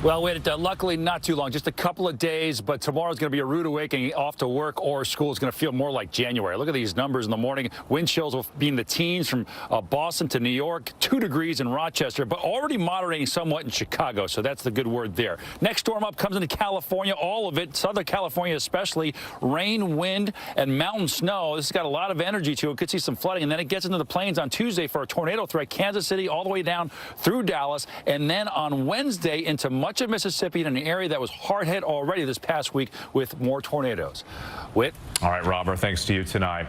S23: Well, luckily not too long, just a couple of days, but tomorrow's going to be a rude awakening. Off to work or school is going to feel more like January. Look at these numbers in the morning. Wind chills will be in the teens from Boston to New York, 2 degrees in Rochester, but already moderating somewhat in Chicago, so that's the good word there. Next storm up comes into California, all of it, Southern California especially, rain, wind, and mountain snow. This has got a lot of energy to it. Could see some flooding, and then it gets into the plains on Tuesday for a tornado threat, Kansas City all the way down through Dallas, and then on Wednesday into much of Mississippi in an area that was hard hit already this past week with more tornadoes. Whit?
S14: All right, Robert, thanks to you tonight.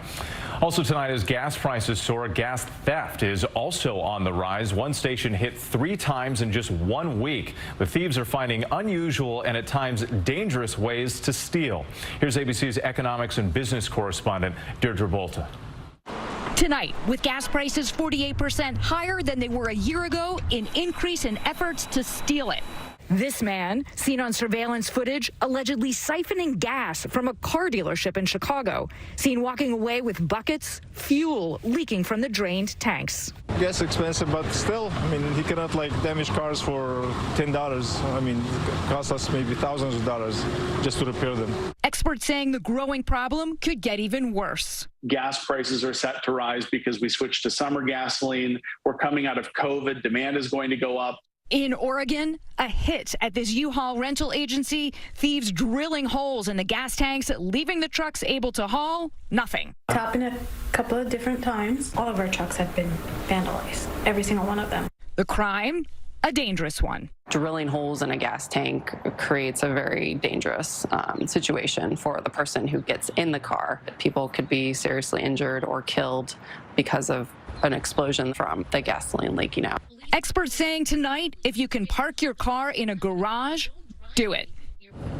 S14: Also tonight, as gas prices soar, gas theft is also on the rise. One station hit 3 times in just 1 week. The thieves are finding unusual and at times dangerous ways to steal. Here's ABC's economics and business correspondent, Deirdre Bolton.
S1: Tonight, with gas prices 48% higher than they were a year ago, an increase in efforts to steal it. This man, seen on surveillance footage, allegedly siphoning gas from a car dealership in Chicago, seen walking away with buckets, fuel leaking from the drained tanks.
S2: Gas expensive, but still, I mean, he cannot damage cars for $10. I mean, it costs us maybe thousands of dollars just to repair them.
S1: Experts saying the growing problem could get even worse.
S3: Gas prices are set to rise because we switched to summer gasoline. We're coming out of COVID. Demand is going to go up.
S1: In Oregon, a hit at this U-Haul rental agency, thieves drilling holes in the gas tanks, leaving the trucks able to haul nothing.
S24: It's happened a couple of different times. All of our trucks have been vandalized, every single one of them.
S1: The crime, a dangerous one.
S25: Drilling holes in a gas tank creates a very dangerous situation for the person who gets in the car. People could be seriously injured or killed because of an explosion from the gasoline leaking out.
S1: Experts saying tonight, if you can park your car in a garage, do it.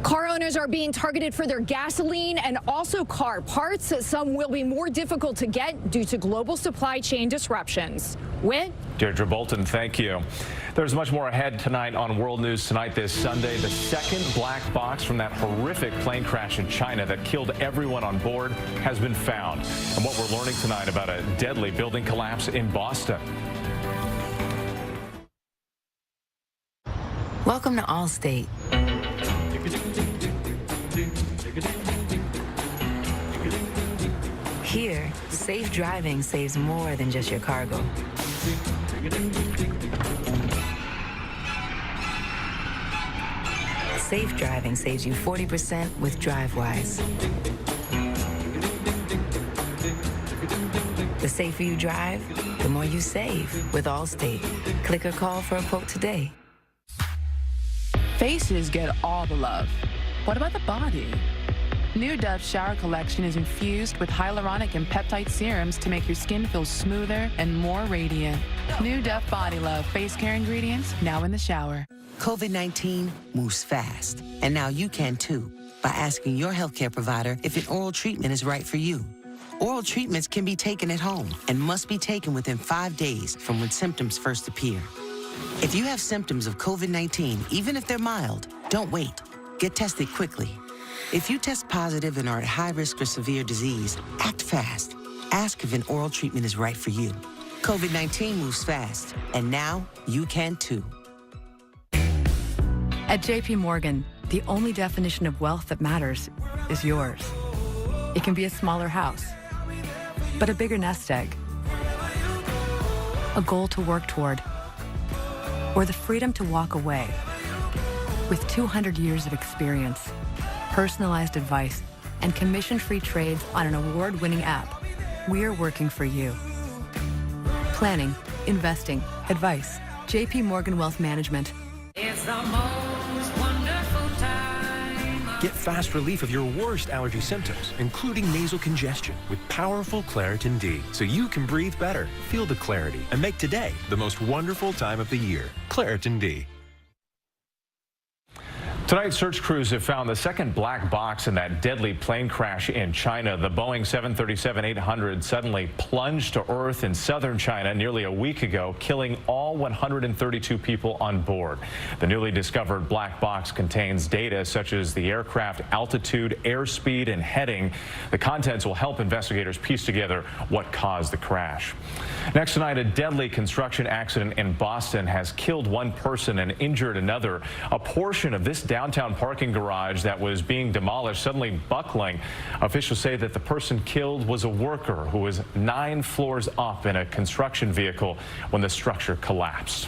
S4: Car owners are being targeted for their gasoline and also car parts. Some will be more difficult to get due to global supply chain disruptions. Whit?
S14: Deirdre Bolton, thank you. There's much more ahead tonight on World News Tonight this Sunday. The second black box from that horrific plane crash in China that killed everyone on board has been found. And what we're learning tonight about a deadly building collapse in Boston.
S26: Welcome to Allstate. Here, safe driving saves more than just your cargo. Safe driving saves you 40% with DriveWise. The safer you drive, the more you save with Allstate. Click or call for a quote today.
S27: Faces get all the love. What about the body? New Dove Shower Collection is infused with hyaluronic and peptide serums to make your skin feel smoother and more radiant. New Dove Body Love face care ingredients now in the shower.
S28: COVID-19 moves fast, and now you can too by asking your healthcare provider if an oral treatment is right for you. Oral treatments can be taken at home and must be taken within 5 days from when symptoms first appear. If you have symptoms of COVID-19, even if they're mild, don't wait. Get tested quickly. If you test positive and are at high risk for severe disease, act fast. Ask if an oral treatment is right for you. COVID-19 moves fast, and now you can too.
S29: At JP Morgan, the only definition of wealth that matters is yours. It can be a smaller house, but a bigger nest egg, a goal to work toward, or the freedom to walk away. With 200 years of experience, personalized advice, and commission-free trades on an award-winning app, we're working for you. Planning, investing, advice. JP Morgan Wealth Management.
S30: It's the most wonderful time.
S19: Get fast relief of your worst allergy symptoms, including nasal congestion, with powerful Claritin D, so you can breathe better, feel the clarity, and make today the most wonderful time of the year. Claritin D.
S14: Tonight, search crews have found the second black box in that deadly plane crash in China. The Boeing 737-800 suddenly plunged to Earth in southern China nearly a week ago, killing all 132 people on board. The newly discovered black box contains data such as the aircraft altitude, airspeed, and heading. The contents will help investigators piece together what caused the crash. Next tonight, a deadly construction accident in Boston has killed one person and injured another. A portion of this downtown parking garage that was being demolished suddenly buckling. Officials say that the person killed was a worker who was 9 floors up in a construction vehicle when the structure collapsed.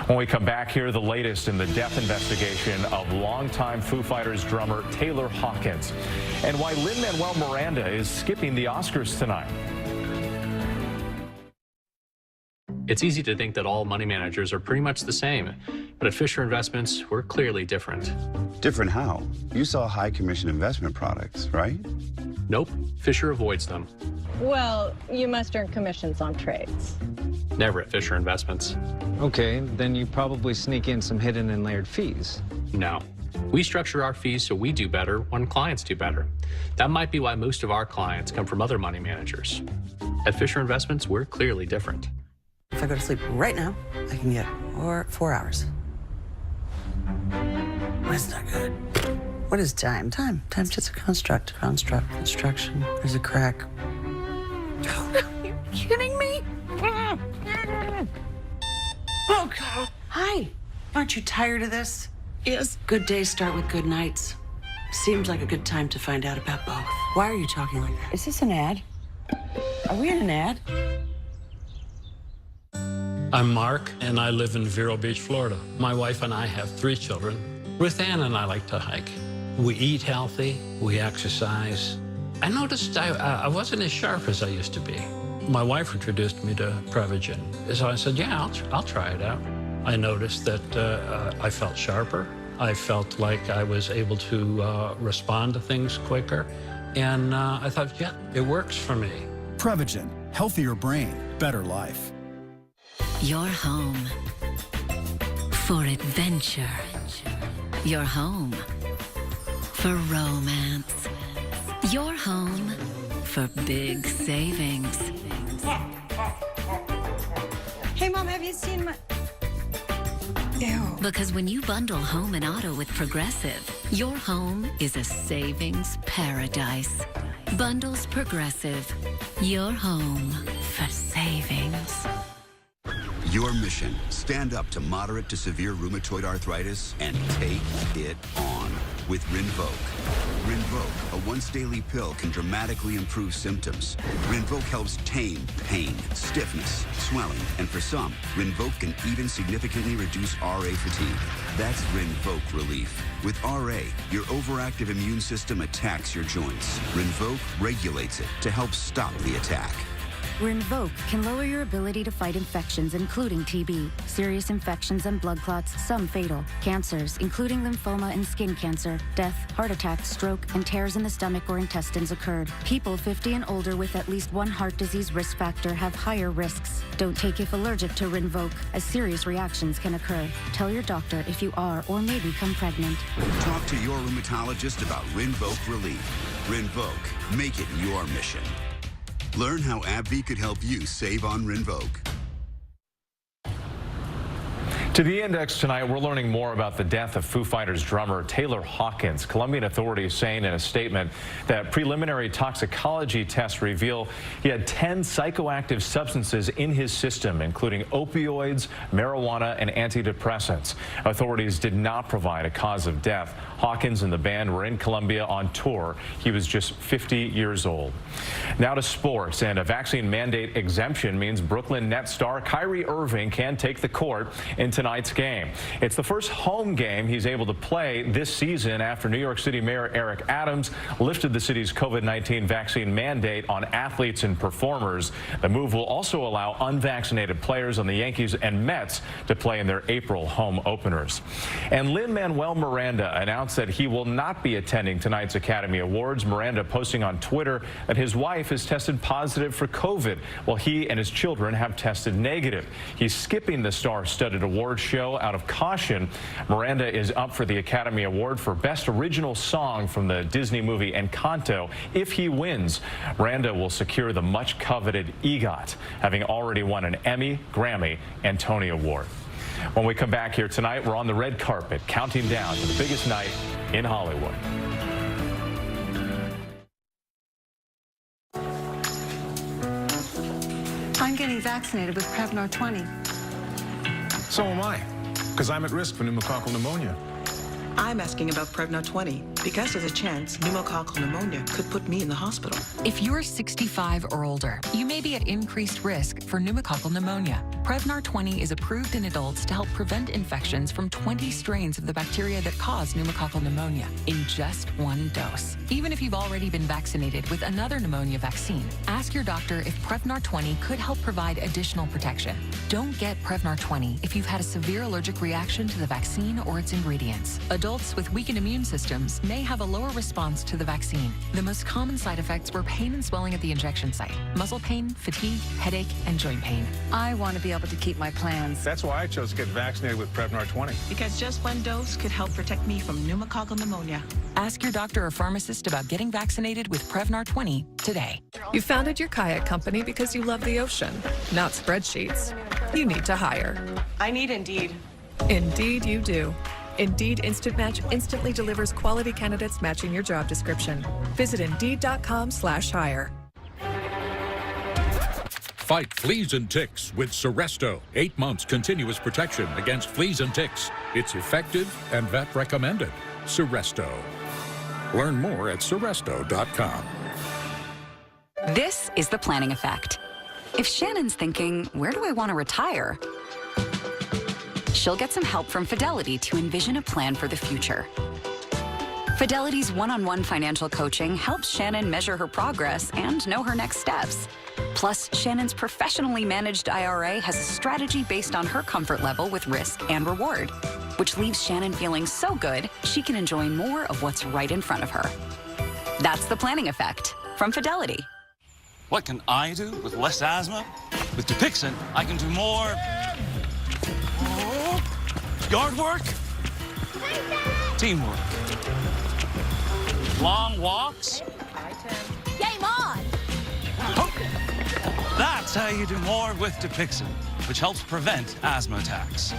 S14: When we come back here, the latest in the death investigation of longtime Foo Fighters drummer Taylor Hawkins, and why Lin-Manuel Miranda is skipping the Oscars tonight.
S5: It's easy to think that all money managers are pretty much the same, but at Fisher Investments, we're clearly different.
S6: Different how? You saw high commission investment products, right?
S5: Nope, Fisher avoids them.
S7: Well, you must earn commissions on trades.
S5: Never at Fisher Investments.
S8: Okay, then you probably sneak in some hidden and layered fees.
S5: No. We structure our fees so we do better when clients do better. That might be why most of our clients come from other money managers. At Fisher Investments, we're clearly different.
S12: If I go to sleep right now, I can get 4 hours. That's not good. What is time? Time's just a construct. Construction. There's a crack. Are you kidding me? Oh, God. Hi. Aren't you tired of this? Yes. Good days start with good nights. Seems like a good time to find out about both. Why are you talking like that? Is this an ad? Are we in an ad?
S16: I'm Mark, and I live in Vero Beach, Florida. My wife and I have 3 children. Ruth Ann and I like to hike. We eat healthy, we exercise. I noticed I wasn't as sharp as I used to be. My wife introduced me to Prevagen. So I said, yeah, I'll try it out. I noticed that I felt sharper. I felt like I was able to respond to things quicker. And I thought, yeah, it works for me.
S17: Prevagen, healthier brain, better life.
S18: Your home for adventure. Your home for romance. Your home for big savings.
S8: Hey, Mom, have you seen my... Ew.
S18: Because when you bundle home and auto with Progressive, your home is a savings paradise. Bundles Progressive. Your home for savings.
S20: Your mission, stand up to moderate to severe rheumatoid arthritis and take it on with Rinvoq. Rinvoq, a once-daily pill, can dramatically improve symptoms. Rinvoq helps tame pain, stiffness, swelling, and for some, Rinvoq can even significantly reduce RA fatigue. That's Rinvoq relief. With RA, your overactive immune system attacks your joints. Rinvoq regulates it to help stop the attack.
S21: Rinvoq can lower your ability to fight infections, including TB, serious infections and blood clots, some fatal, cancers, including lymphoma and skin cancer, death, heart attack, stroke, and tears in the stomach or intestines occurred. People 50 and older with at least one heart disease risk factor have higher risks. Don't take if allergic to Rinvoq, as serious reactions can occur. Tell your doctor if you are or may become pregnant.
S20: Talk to your rheumatologist about Rinvoq relief. Rinvoq, make it your mission. Learn how AbbVie could help you save on Rinvoq.
S14: To the Index tonight, we're learning more about the death of Foo Fighters drummer Taylor Hawkins. Colombian authorities saying in a statement that preliminary toxicology tests reveal he had 10 psychoactive substances in his system, including opioids, marijuana, and antidepressants. Authorities did not provide a cause of death. Hawkins and the band were in Colombia on tour. He was just 50 years old. Now to sports, and a vaccine mandate exemption means Brooklyn Nets star Kyrie Irving can take the court in tonight's game. It's the first home game he's able to play this season after New York City Mayor Eric Adams lifted the city's COVID-19 vaccine mandate on athletes and performers. The move will also allow unvaccinated players on the Yankees and Mets to play in their April home openers. And Lin-Manuel Miranda announced that he will not be attending tonight's Academy Awards. Miranda posting on Twitter that his wife has tested positive for COVID, while he and his children have tested negative. He's skipping the star-studded award show out of caution. Miranda is up for the Academy Award for Best Original Song from the Disney movie Encanto. If he wins, Miranda will secure the much-coveted EGOT, having already won an Emmy, Grammy, and Tony Award. When we come back here tonight, we're on the red carpet, counting down to the biggest night in Hollywood.
S12: I'm getting vaccinated with Prevnar 20.
S31: So am I, because I'm at risk for pneumococcal pneumonia.
S32: I'm asking about Prevnar 20.
S2: because there's a chance pneumococcal pneumonia could put me in the hospital.
S3: If you're 65 or older, you may be at increased risk for pneumococcal pneumonia. Prevnar 20 is approved in adults to help prevent infections from 20 strains of the bacteria that cause pneumococcal pneumonia in just one dose. Even if you've already been vaccinated with another pneumonia vaccine, ask your doctor if Prevnar 20 could help provide additional protection. Don't get Prevnar 20 if you've had a severe allergic reaction to the vaccine or its ingredients. Adults with weakened immune systems may have a lower response to the vaccine. The most common side effects were pain and swelling at the injection site, muscle pain, fatigue, headache, and joint pain.
S9: I want to be able to keep my plans.
S10: That's why I chose to get vaccinated with Prevnar 20.
S2: Because just one dose could help protect me from pneumococcal pneumonia.
S3: Ask your doctor or pharmacist about getting vaccinated with Prevnar 20 today.
S11: You founded your kayak company because you love the ocean, not spreadsheets. You need to hire.
S2: I need Indeed.
S11: Indeed you do. Indeed Instant Match instantly delivers quality candidates matching your job description. Visit Indeed.com/hire.
S13: Fight fleas and ticks with Seresto. 8 months continuous protection against fleas and ticks. It's effective and vet recommended. Seresto. Learn more at Seresto.com.
S15: This is the planning effect. If Shannon's thinking, where do I want to retire? She'll get some help from Fidelity to envision a plan for the future. Fidelity's one-on-one financial coaching helps Shannon measure her progress and know her next steps. Plus, Shannon's professionally managed IRA has a strategy based on her comfort level with risk and reward, which leaves Shannon feeling so good she can enjoy more of what's right in front of her. That's the planning effect from Fidelity.
S22: What can I do with less asthma? With Dupixent, I can do more yard work, teamwork, long walks.
S18: Game on!
S22: That's how you do more with Dupixent, which helps prevent asthma attacks.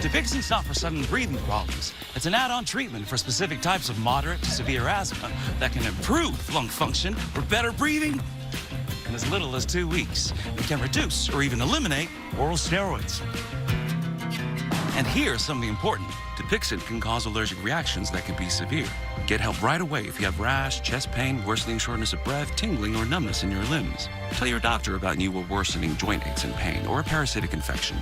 S22: Dupixent's not for sudden breathing problems. It's an add-on treatment for specific types of moderate to severe asthma that can improve lung function or better breathing in as little as 2 weeks. It can reduce or even eliminate oral steroids. And here's something important. Dupixent can cause allergic reactions that can be severe. Get help right away if you have rash, chest pain, worsening shortness of breath, tingling, or numbness in your limbs. Tell your doctor about new or worsening joint aches and pain or a parasitic infection.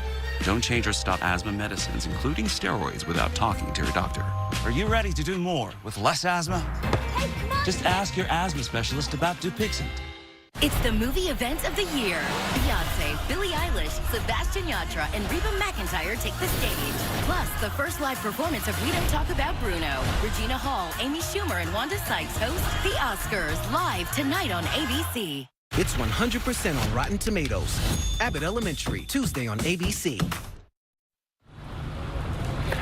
S22: Don't change or stop asthma medicines, including steroids, without talking to your doctor. Are you ready to do more with less asthma? Just ask your asthma specialist about Dupixent.
S18: It's the movie event of the year. Beyonce, Billie Eilish, Sebastian Yatra, and Reba McEntire take the stage. Plus, the first live performance of We Don't Talk About Bruno. Regina Hall, Amy Schumer, and Wanda Sykes host the Oscars live tonight on ABC.
S23: It's 100% on Rotten Tomatoes. Abbott Elementary, Tuesday on ABC.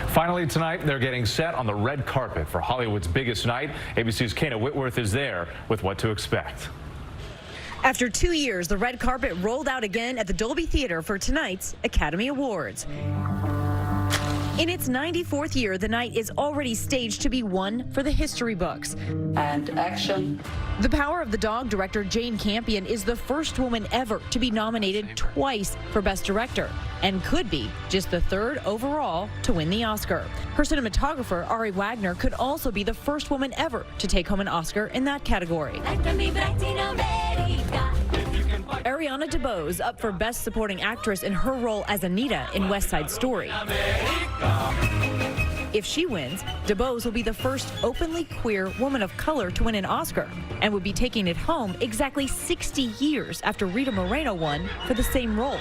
S14: Finally tonight, they're getting set on the red carpet for Hollywood's biggest night. ABC's Kana Whitworth is there with what to expect.
S24: After 2 years, the red carpet rolled out again at the Dolby Theater for tonight's Academy Awards. In its 94th year, the night is already staged to be one for the history books.
S3: And action.
S24: The Power of the Dog director Jane Campion is the first woman ever to be nominated twice for Best Director and could be just the third overall to win the Oscar. Her cinematographer, Ari Wagner, could also be the first woman ever to take home an Oscar in that category. Ariana DeBose up for Best Supporting Actress in her role as Anita in West Side Story. If she wins, DeBose will be the first openly queer woman of color to win an Oscar and would be taking it home exactly 60 years after Rita Moreno won for the same role.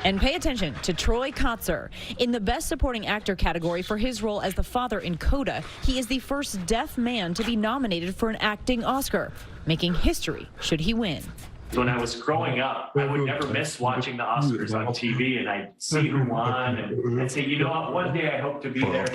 S24: And pay attention to Troy Kotsur. In the Best Supporting Actor category for his role as the father in Coda, he is the first deaf man to be nominated for an acting Oscar, making history should he win.
S31: When I was growing up, I would never miss watching the Oscars on TV, and I'd see who won and I'd say, you know what, one day I hope to be there.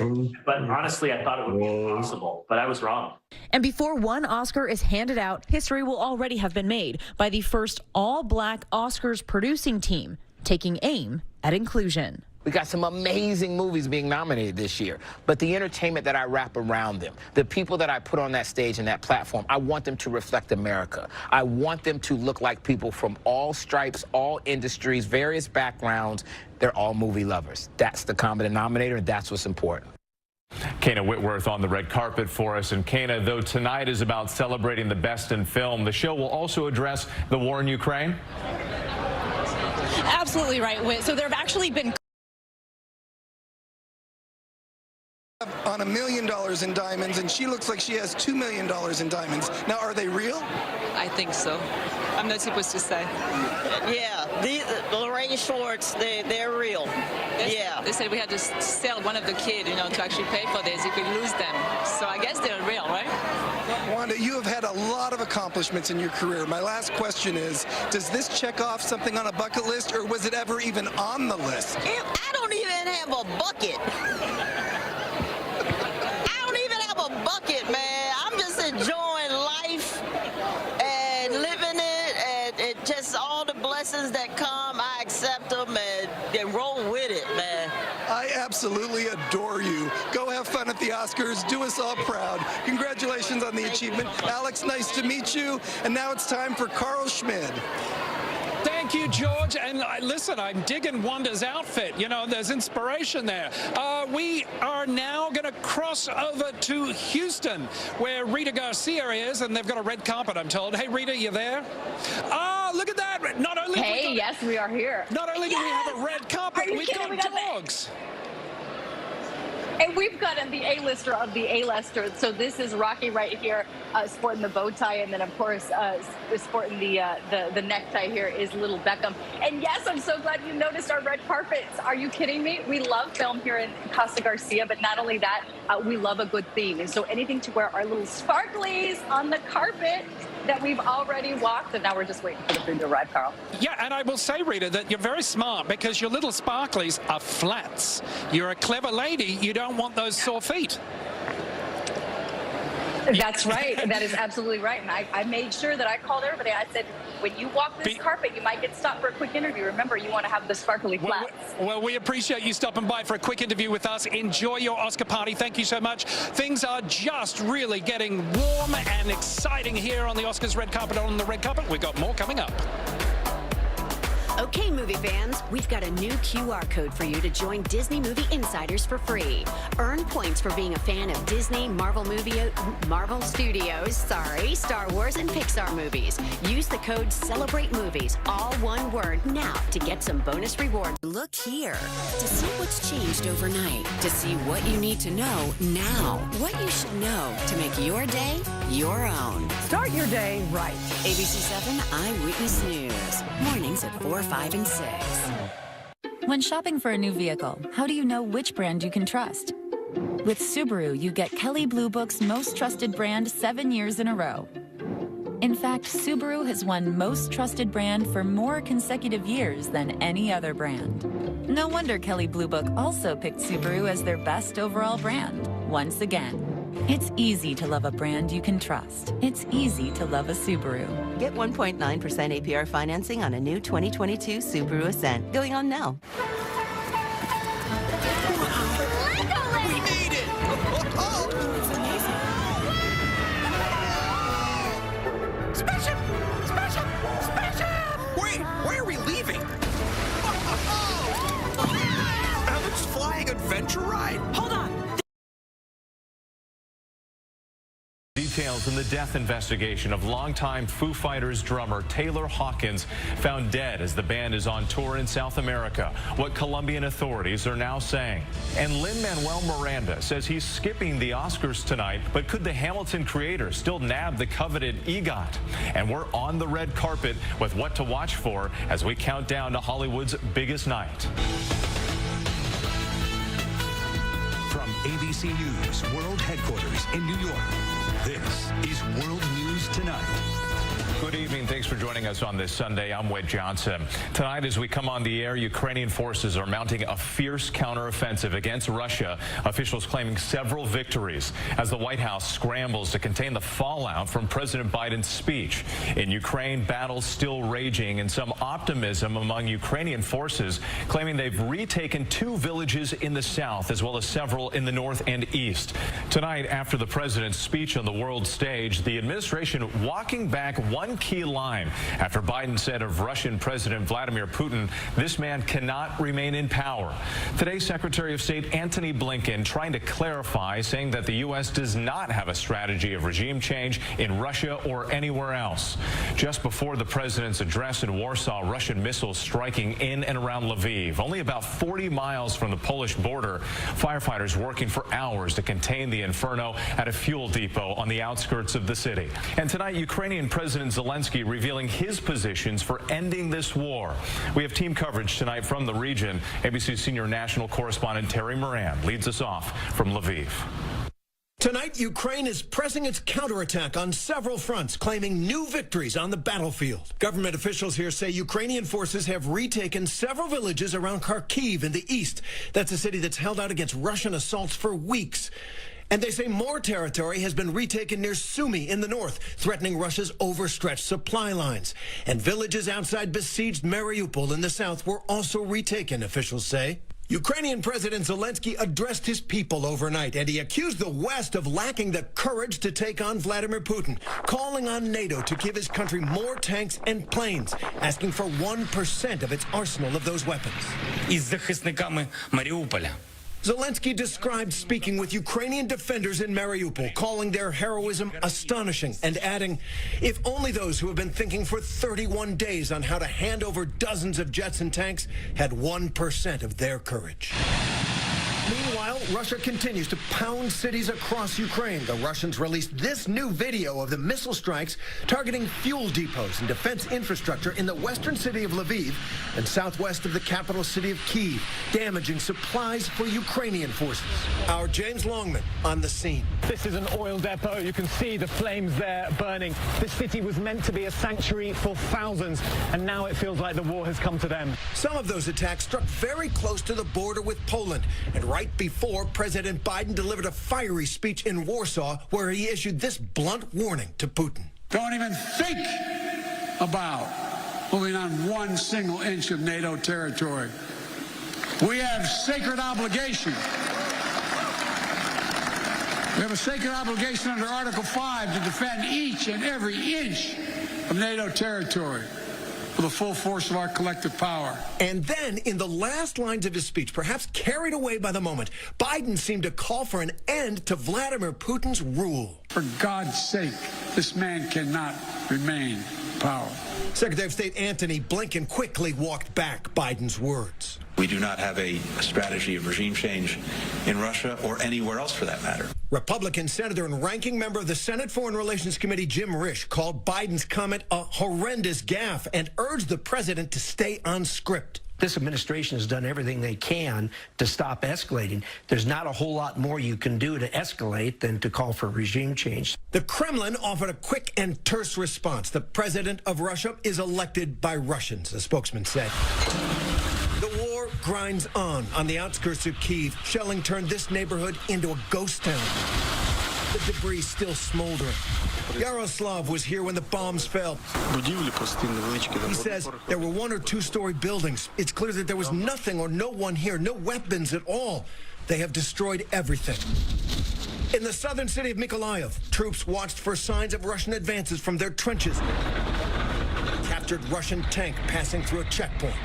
S31: But honestly, I thought it would be impossible, but I was wrong.
S24: And before one Oscar is handed out, history will already have been made by the first all-black Oscars producing team, taking aim at inclusion.
S32: We got some amazing movies being nominated this year, but the entertainment that I wrap around them, the people that I put on that stage and that platform, I want them to reflect America. I want them to look like people from all stripes, all industries, various backgrounds. They're all movie lovers. That's the common denominator, and that's what's important.
S14: Kana Whitworth on the red carpet for us. And Kana, though tonight is about celebrating the best in film, the show will also address the war in Ukraine?
S1: Absolutely right, Whit. So there have actually been
S4: on $1 million in diamonds, and she looks like she has $2 million in diamonds. Now, are they real?
S5: I think so. I'm not supposed to say.
S6: Yeah, Lorraine Schwartz, they're real.
S5: They said we had to sell one of the kids, to actually pay for this if we lose them. So I guess they're real, right?
S4: Wanda, you have had a lot of accomplishments in your career. My last question is, does this check off something on a bucket list, or was it ever even on the list?
S6: I don't even have a bucket. Bucket, man. I'm just enjoying life and living it, and it just all the blessings that come, I accept them and roll with it, man.
S4: I absolutely adore you. Go have fun at the Oscars. Do us all proud. Congratulations on the achievement. Alex, nice to meet you. And now it's time for Carl Schmid.
S7: Thank you, George. And listen, I'm digging Wanda's outfit. There's inspiration there. We are now going to cross over to Houston, where Rita Garcia is, and they've got a red carpet, I'm told. Hey, Rita, you there? Look at that. Not only
S19: yes, we are here.
S7: Not only do we have a red carpet, we've got dogs.
S19: And we've got the A-lister of the A-lister. So this is Rocky right here, sporting the bow tie, and then of course sporting the necktie here is little Beckham. And yes, I'm so glad you noticed our red carpets. Are you kidding me? We love film here in Costa Garcia, but not only that, we love a good theme. And so anything to wear our little sparklies on the carpet that we've already walked, and now we're just waiting for the food to arrive, Carl.
S7: Yeah, and I will say, Rita, that you're very smart because your little sparklies are flats. You're a clever lady. You don't want those sore feet.
S19: That's right. That is absolutely right. And I made sure that I called everybody. I said, when you walk this carpet, you might get stopped for a quick interview. Remember, you want to have the sparkly flats.
S7: Well, we appreciate you stopping by for a quick interview with us. Enjoy your Oscar party. Thank you so much. Things are just really getting warm and exciting here on the Oscars red carpet. On the red carpet, we've got more coming up.
S25: Okay, movie fans, we've got a new QR code for you to join Disney Movie Insiders for free. Earn points for being a fan of Disney, Marvel Studios, Star Wars, and Pixar movies. Use the code CELEBRATEMOVIES, all one word, now to get some bonus rewards. Look here to see what's changed overnight, to see what you need to know now, what you should know to make your day your own.
S9: Start your day right.
S25: ABC 7 Eyewitness News. Mornings at 4, 5, and 6.
S21: When shopping for a new vehicle, how do you know which brand you can trust? With Subaru, you get Kelley Blue Book's most trusted brand 7 years in a row. In fact, Subaru has won most trusted brand for more consecutive years than any other brand. No wonder Kelley Blue Book also picked Subaru as their best overall brand, once again. It's easy to love a brand you can trust. It's easy to love a Subaru.
S26: Get 1.9% APR financing on a new 2022 Subaru Ascent. Going on now.
S4: We made it! It's amazing. Spaceship! Spaceship! Spaceship! Wait, why are we leaving? Alex flying adventure ride? Hold on!
S14: Details in the death investigation of longtime Foo Fighters drummer Taylor Hawkins, found dead as the band is on tour in South America. What Colombian authorities are now saying. And Lin-Manuel Miranda says he's skipping the Oscars tonight, but could the Hamilton creator still nab the coveted EGOT? And we're on the red carpet with what to watch for as we count down to Hollywood's biggest night.
S27: From ABC News World Headquarters in New York, this is World News Tonight.
S14: Good evening. Thanks for joining us on this Sunday. I'm Whit Johnson. Tonight, as we come on the air, Ukrainian forces are mounting a fierce counteroffensive against Russia, officials claiming several victories as the White House scrambles to contain the fallout from President Biden's speech. In Ukraine, battles still raging and some optimism among Ukrainian forces, claiming they've retaken 2 villages in the south as well as several in the north and east. Tonight, after the president's speech on the world stage, the administration walking back one key line after Biden said of Russian President Vladimir Putin, this man cannot remain in power. Today, Secretary of State Antony Blinken trying to clarify, saying that the U.S. does not have a strategy of regime change in Russia or anywhere else. Just before the president's address in Warsaw, Russian missiles striking in and around Lviv, only about 40 miles from the Polish border. Firefighters working for hours to contain the inferno at a fuel depot on the outskirts of the city. And tonight, Ukrainian President Zelensky revealing his positions for ending this war. We have team coverage tonight from the region. ABC senior national correspondent Terry Moran leads us off from Lviv.
S2: Tonight, Ukraine is pressing its counterattack on several fronts, claiming new victories on the battlefield. Government officials here say Ukrainian forces have retaken several villages around Kharkiv in the east. That's a city that's held out against Russian assaults for weeks. And they say more territory has been retaken near Sumy in the north, threatening Russia's overstretched supply lines. And villages outside besieged Mariupol in the south were also retaken, officials say. Ukrainian President Zelensky addressed his people overnight, and he accused the West of lacking the courage to take on Vladimir Putin, calling on NATO to give his country more tanks and planes, asking for 1% of its arsenal of those weapons.
S8: Із захисниками Маріуполя.
S2: Zelensky described speaking with Ukrainian defenders in Mariupol, calling their heroism astonishing, and adding, if only those who have been thinking for 31 days on how to hand over dozens of jets and tanks had 1% of their courage. Meanwhile, Russia continues to pound cities across Ukraine. The Russians released this new video of the missile strikes targeting fuel depots and defense infrastructure in the western city of Lviv and southwest of the capital city of Kyiv, damaging supplies for Ukrainian forces. Our James Longman on the scene.
S10: This is an oil depot. You can see the flames there burning. This city was meant to be a sanctuary for thousands, and now it feels like the war has come to them.
S2: Some of those attacks struck very close to the border with Poland, and right before President Biden delivered a fiery speech in Warsaw where he issued this blunt warning to Putin.
S11: Don't even think about moving on one single inch of NATO territory. We have sacred obligation. We have a sacred obligation under Article 5 to defend each and every inch of NATO territory with the full force of our collective power.
S2: And then, in the last lines of his speech, perhaps carried away by the moment, Biden seemed to call for an end to Vladimir Putin's rule.
S11: For God's sake, this man cannot remain in power.
S2: Secretary of State Antony Blinken quickly walked back Biden's words.
S12: We do not have a strategy of regime change in Russia or anywhere else for that matter.
S2: Republican Senator and ranking member of the Senate Foreign Relations Committee Jim Risch called Biden's comment a horrendous gaffe and urged the president to stay on script.
S13: This administration has done everything they can to stop escalating. There's not a whole lot more you can do to escalate than to call for regime change.
S2: The Kremlin offered a quick and terse response. The president of Russia is elected by Russians, a spokesman said. The war grinds on the outskirts of Kyiv. Shelling turned this neighborhood into a ghost town. The debris still smoldering. Yaroslav was here when the bombs fell. He says there were 1 or 2 story buildings. It's clear that there was nothing or no one here, no weapons at all. They have destroyed everything. In the southern city of Mykolaiv, troops watched for signs of Russian advances from their trenches. Captured Russian tank passing through a checkpoint.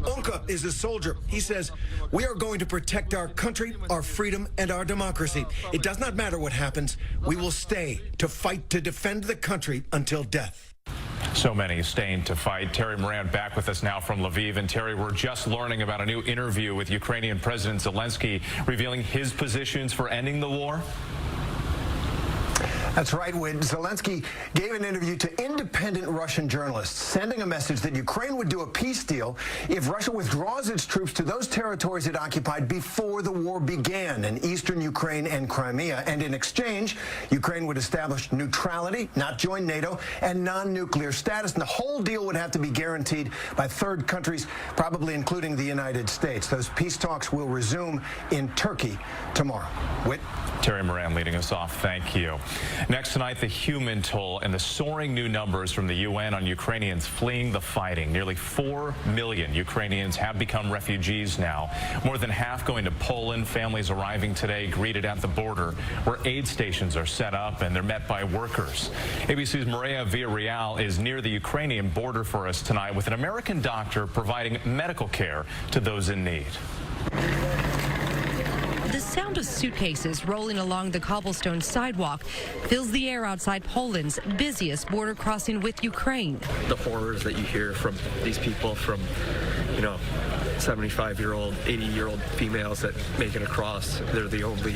S2: Onka is a soldier. He says, we are going to protect our country, our freedom, and our democracy. It does not matter what happens. We will stay to fight to defend the country until death.
S14: So many staying to fight. Terry Moran back with us now from Lviv. And Terry, we're just learning about a new interview with Ukrainian President Zelensky revealing his positions for ending the war.
S16: That's right, Whit. Zelensky gave an interview to independent Russian journalists, sending a message that Ukraine would do a peace deal if Russia withdraws its troops to those territories it occupied before the war began in eastern Ukraine and Crimea. And in exchange, Ukraine would establish neutrality, not join NATO, and non-nuclear status. And the whole deal would have to be guaranteed by third countries, probably including the United States. Those peace talks will resume in Turkey tomorrow. Whit?
S14: Terry Moran leading us off. Thank you. Next tonight, the human toll and the soaring new numbers from the UN on Ukrainians fleeing the fighting. Nearly 4 million Ukrainians have become refugees now. More than half going to Poland. Families arriving today greeted at the border where aid stations are set up and they're met by workers. ABC's Maria Villarreal is near the Ukrainian border for us tonight with an American doctor providing medical care to those in need.
S3: The sound of suitcases rolling along the cobblestone sidewalk fills the air outside Poland's busiest border crossing with Ukraine.
S15: The horrors that you hear from these people, from, 75-year-old, 80-year-old females that make it across. They're the only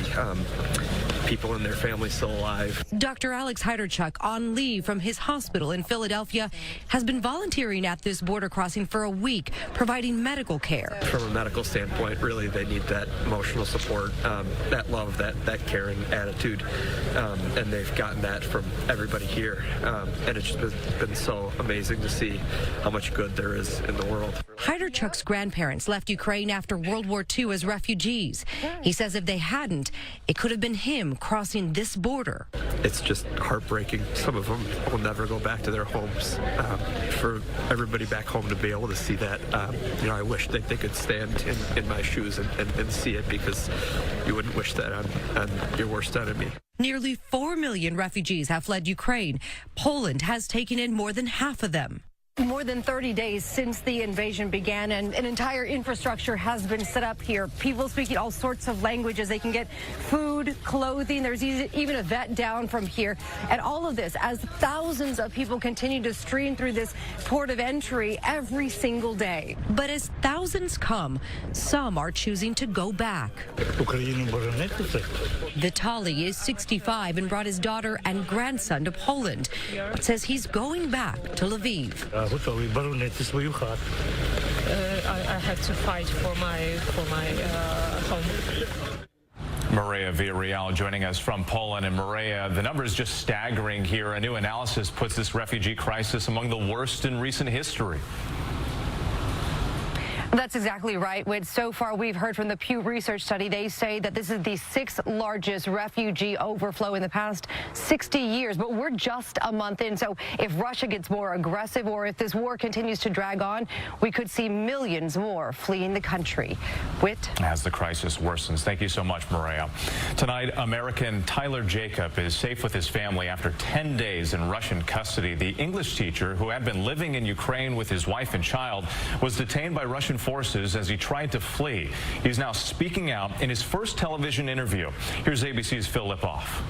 S15: people in their family still alive.
S3: Dr. Alex Heiderchuk, on leave from his hospital in Philadelphia, has been volunteering at this border crossing for a week, providing medical care.
S15: From a medical standpoint, really, they need that emotional support, that love, that caring attitude, and they've gotten that from everybody here. And it's just been so amazing to see how much good there is in the world.
S3: Heiderchuk's grandparents left Ukraine after World War II as refugees. He says if they hadn't, it could have been him crossing this border.
S15: It's just heartbreaking. Some of them will never go back to their homes. For everybody back home to be able to see that, I wish that they could stand in my shoes and see it, because you wouldn't wish that on your worst enemy.
S3: Nearly 4 million refugees have fled Ukraine. Poland has taken in more than half of them. More than 30 days since the invasion began, and an entire infrastructure has been set up here. People speaking all sorts of languages. They can get food, clothing. There's even a vet down from here. And all of this as thousands of people continue to stream through this port of entry every single day. But as thousands come, some are choosing to go back. Vitaly is 65 and brought his daughter and grandson to Poland, but says he's going back to Lviv.
S17: I had to fight for my home.
S14: Maria Villarreal joining us from Poland. And Maria, the number is just staggering here. A new analysis puts this refugee crisis among the worst in recent history.
S3: That's exactly right, Whit. So far, we've heard from the Pew Research study. They say that this is the 6th largest refugee overflow in the past 60 years. But we're just a month in. So if Russia gets more aggressive, or if this war continues to drag on, we could see millions more fleeing the country. Whit?
S14: As the crisis worsens. Thank you so much, Maria. Tonight, American Tyler Jacob is safe with his family after 10 days in Russian custody. The English teacher, who had been living in Ukraine with his wife and child, was detained by Russian forces as he tried to flee. He's now speaking out in his first television interview. Here's ABC's Phil Lipoff.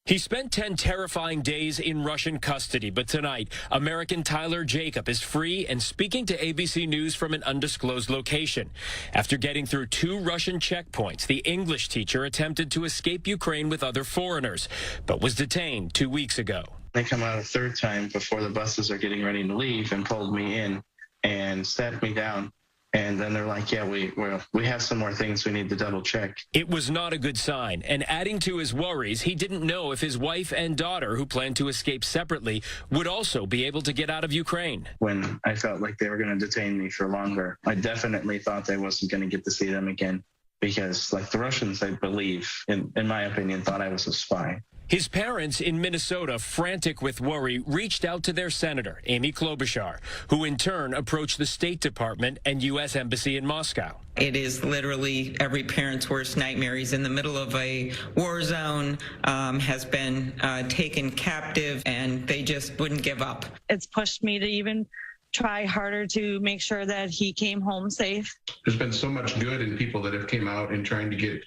S18: He spent 10 terrifying days in Russian custody, but tonight, American Tyler Jacob is free and speaking to ABC News from an undisclosed location. After getting through 2 Russian checkpoints, the English teacher attempted to escape Ukraine with other foreigners, but was detained 2 weeks ago.
S20: They come out a third time before the buses are getting ready to leave and pulled me in and sat me down. And then they're like, yeah, we have some more things we need to double check.
S18: It was not a good sign. And adding to his worries, he didn't know if his wife and daughter, who planned to escape separately, would also be able to get out of Ukraine.
S20: When I felt like they were going to detain me for longer, I definitely thought I wasn't going to get to see them again. Because, like the Russians, I believe, in my opinion, thought I was a spy.
S18: His parents in Minnesota, frantic with worry, reached out to their senator, Amy Klobuchar, who in turn approached the State Department and U.S. Embassy in Moscow.
S22: It is literally every parent's worst nightmare. He's in the middle of a war zone, has been taken captive, and they just wouldn't give up.
S23: It's pushed me to even try harder to make sure that he came home safe.
S24: There's been so much good in people that have came out and trying to get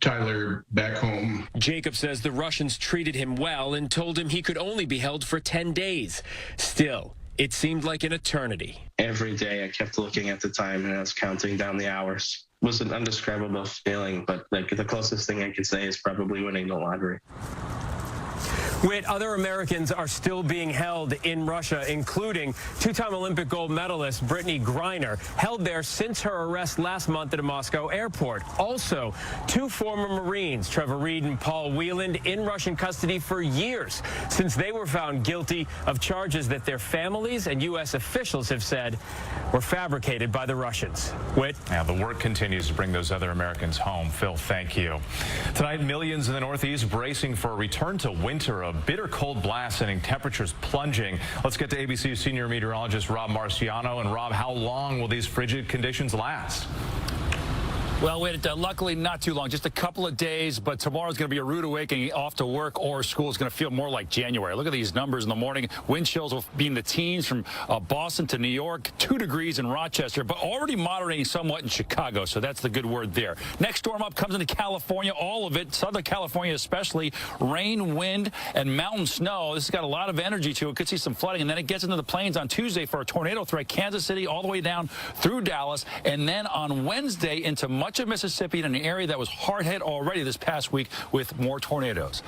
S24: Tyler back home.
S18: Jacob says the Russians treated him well and told him he could only be held for 10 days. Still, it seemed like an eternity.
S20: Every day I kept looking at the time and I was counting down the hours. It was an indescribable feeling, but like the closest thing I could say is probably winning the lottery.
S18: Whit, other Americans are still being held in Russia, including two-time Olympic gold medalist Brittany Griner, held there since her arrest last month at a Moscow airport. Also, two former Marines, Trevor Reed and Paul Wieland, in Russian custody for years since they were found guilty of charges that their families and U.S. officials have said were fabricated by the Russians. Whit?
S14: Now, the work continues to bring those other Americans home. Phil, thank you. Tonight, millions in the Northeast bracing for a return to winter. A bitter cold blast sending temperatures plunging. Let's get to ABC's senior meteorologist Rob Marciano. And Rob, how long will these frigid conditions last?
S1: Well, luckily not too long, just a couple of days, but tomorrow's going to be a rude awakening. Off to work or school is going to feel more like January. Look at these numbers in the morning. Wind chills will be in the teens from Boston to New York, 2 degrees in Rochester, but already moderating somewhat in Chicago, so that's the good word there. Next storm up comes into California, all of it, Southern California especially, rain, wind, and mountain snow. This has got a lot of energy to it. Could see some flooding, and then it gets into the plains on Tuesday for a tornado threat, Kansas City all the way down through Dallas, and then on Wednesday into much of Mississippi in an area that was hard hit already this past week with more tornadoes.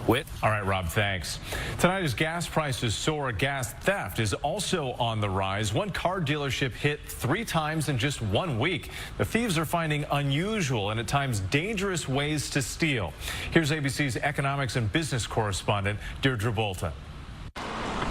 S1: Whit?
S14: All right, Rob, thanks. Tonight, as gas prices soar, gas theft is also on the rise. One car dealership hit 3 times in just 1 week. The thieves are finding unusual and at times dangerous ways to steal. Here's ABC's economics and business correspondent, Deirdre Bolton.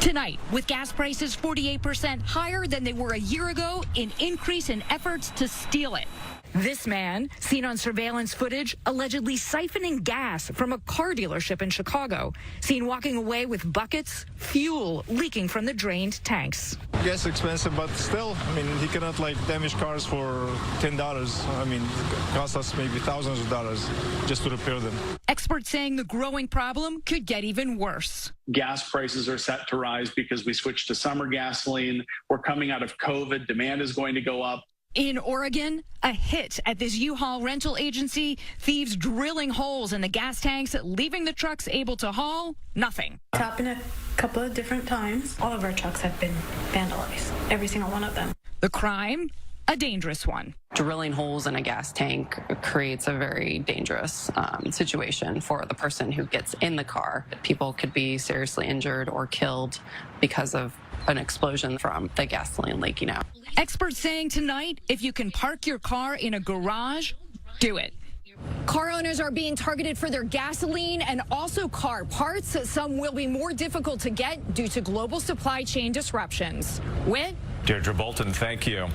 S5: Tonight, with gas prices 48% higher than they were a year ago, an increase in efforts to steal it. This man, seen on surveillance footage, allegedly siphoning gas from a car dealership in Chicago, seen walking away with buckets, fuel leaking from the drained tanks.
S6: Gas expensive, but still, I mean, he cannot damage cars for $10. I mean, it costs us maybe thousands of dollars just to repair them.
S5: Experts saying the growing problem could get even worse.
S7: Gas prices are set to rise because we switched to summer gasoline. We're coming out of COVID. Demand is going to go up.
S5: In Oregon, a hit at this U-Haul rental agency. Thieves drilling holes in the gas tanks, leaving the trucks able to haul nothing.
S9: It's happened a couple of different times. All of our trucks have been vandalized, every single one of them.
S5: The crime, a dangerous one.
S19: Drilling holes in a gas tank creates a very dangerous situation for the person who gets in the car. People could be seriously injured or killed because of an explosion from the gasoline leaking out.
S5: Experts saying tonight, if you can park your car in a garage, do it.
S25: Car owners are being targeted for their gasoline and also car parts. Some will be more difficult to get due to global supply chain disruptions. Whit?
S14: Deirdre Bolton, thank you.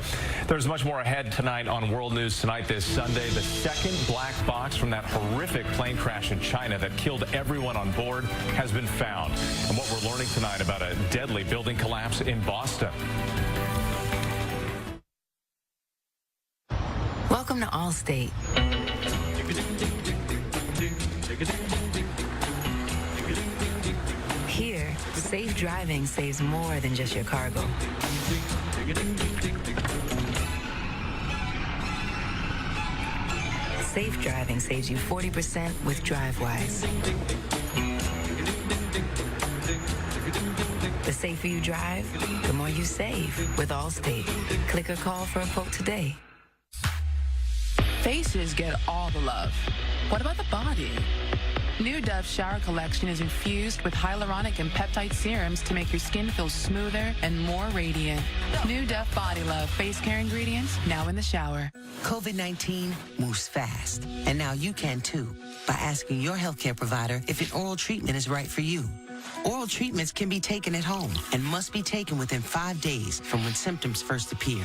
S14: There's much more ahead tonight on World News Tonight this Sunday. The second black box from that horrific plane crash in China that killed everyone on board has been found. And what we're learning tonight about a deadly building collapse in Boston.
S28: Welcome to Allstate. Here, safe driving saves more than just your cargo. Safe driving saves you 40% with DriveWise. The safer you drive, the more you save with Allstate. Click or call for a quote today.
S29: Faces get all the love. What about the body? New Dove Shower Collection is infused with hyaluronic and peptide serums to make your skin feel smoother and more radiant. New Dove Body Love face care ingredients now in the shower.
S28: COVID-19 moves fast, and now you can too by asking your healthcare provider if an oral treatment is right for you. Oral treatments can be taken at home and must be taken within 5 days from when symptoms first appear.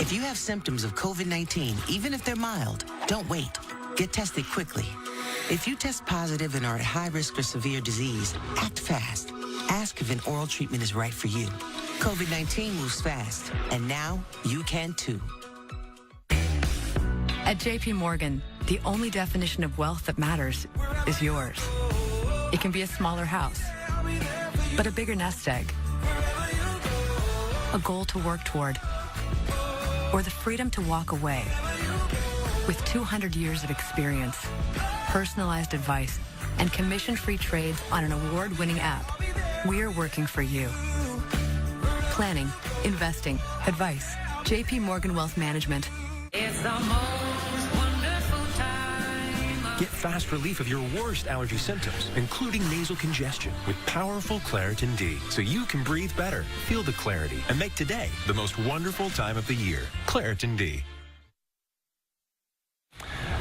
S28: If you have symptoms of COVID-19, even if they're mild, don't wait. Get tested quickly. If you test positive and are at high risk for severe disease, act fast. Ask if an oral treatment is right for you. COVID-19 moves fast, and now you can too.
S3: At JP Morgan, the only definition of wealth that matters is yours. It can be a smaller house, but a bigger nest egg, a goal to work toward, or the freedom to walk away. With 200 years of experience, personalized advice, and commission-free trades on an award-winning app, we're working for you. Planning, investing, advice. JP Morgan Wealth Management.
S30: It's the most wonderful time
S4: Get fast relief of your worst allergy symptoms, including nasal congestion, with powerful Claritin D, so you can breathe better, feel the clarity, and make today the most wonderful time of the year. Claritin D.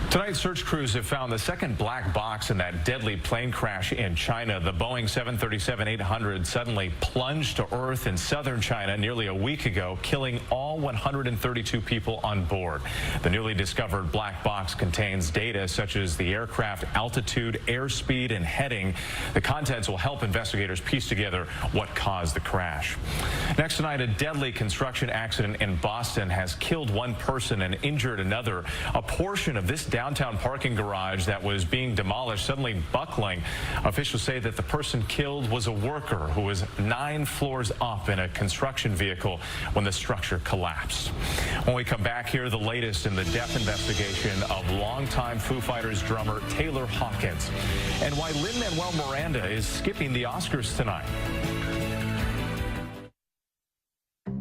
S14: Tonight, search crews have found the second black box in that deadly plane crash in China. The Boeing 737-800 suddenly plunged to Earth in southern China nearly a week ago, killing all 132 people on board. The newly discovered black box contains data such as the aircraft altitude, airspeed, and heading. The contents will help investigators piece together what caused the crash. Next tonight, a deadly construction accident in Boston has killed one person and injured another. A portion of this downtown parking garage that was being demolished suddenly buckling. Officials say that the person killed was a worker who was 9 floors up in a construction vehicle when the structure collapsed. When we come back here, the latest in the death investigation of longtime Foo Fighters drummer Taylor Hawkins, and why Lin-Manuel Miranda is skipping the Oscars tonight.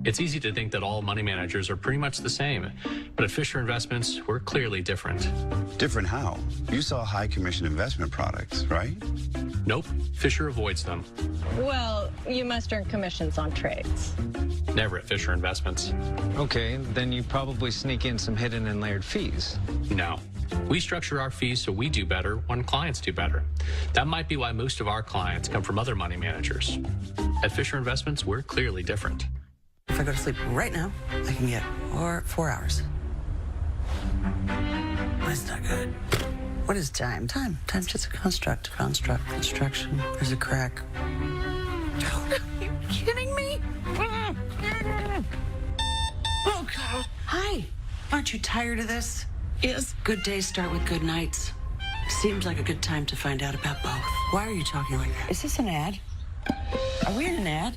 S8: It's easy to think that all money managers are pretty much the same, but at Fisher Investments, we're clearly different.
S10: Different how? You saw high commission investment products, right?
S8: Nope, Fisher avoids them.
S11: Well, you must earn commissions on trades.
S8: Never at Fisher Investments.
S12: Okay, then you probably sneak in some hidden and layered fees.
S8: No. We structure our fees so we do better when clients do better. That might be why most of our clients come from other money managers. At Fisher Investments, we're clearly different.
S13: If I go to sleep right now, I can get 4 hours. That's not good. What is time? Time's just a construct. Construction. There's a crack. Are you kidding me? Oh, God. Hi. Aren't you tired of this? Yes. Good days start with good nights. Seems like a good time to find out about both. Why are you talking like that? Is this an ad? Are we in an ad?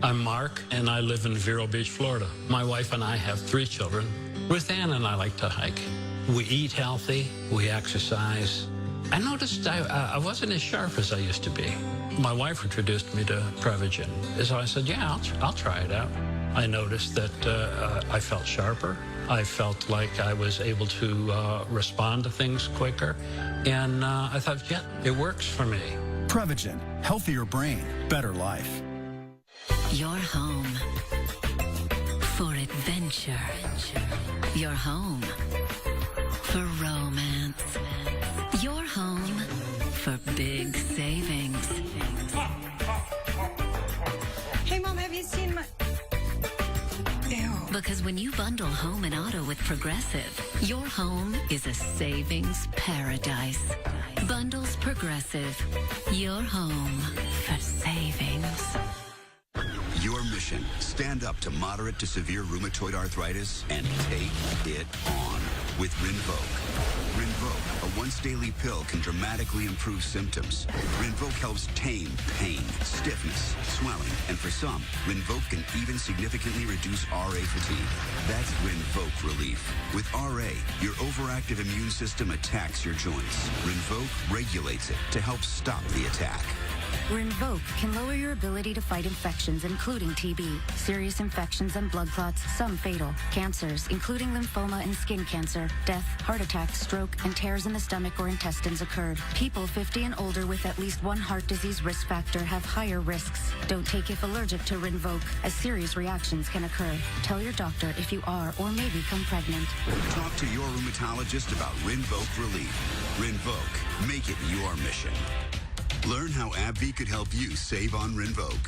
S21: I'm Mark, and I live in Vero Beach, Florida. My wife and I have 3 children. Ruth Ann and I like to hike. We eat healthy, we exercise. I noticed I wasn't as sharp as I used to be. My wife introduced me to Prevagen, so I said, yeah, I'll try it out. I noticed that I felt sharper. I felt like I was able to respond to things quicker. And I thought, yeah, it works for me.
S26: Prevagen, healthier brain, better life.
S27: Your home for adventure. Your home for romance. Your home for big savings.
S13: Hey, Mom, have you seen my... Ew.
S27: Because when you bundle home and auto with Progressive, your home is a savings paradise. Bundles Progressive. Your home for savings.
S30: Your mission, stand up to moderate to severe rheumatoid arthritis and take it on with Rinvoq. Rinvoq, a once-daily pill, can dramatically improve symptoms. Rinvoq helps tame pain, stiffness, swelling, and for some, Rinvoq can even significantly reduce RA fatigue. That's Rinvoq relief. With RA, your overactive immune system attacks your joints. Rinvoq regulates it to help stop the attack.
S31: Rinvoq can lower your ability to fight infections, including TB, serious infections and blood clots, some fatal, cancers, including lymphoma and skin cancer, death, heart attack, stroke, and tears in the stomach or intestines occurred. People 50 and older with at least one heart disease risk factor have higher risks. Don't take if allergic to Rinvoq, as serious reactions can occur. Tell your doctor if you are or may become pregnant.
S30: Talk to your rheumatologist about Rinvoq relief. Rinvoq, make it your mission. Learn how AbbVie could help you save on Rinvoq.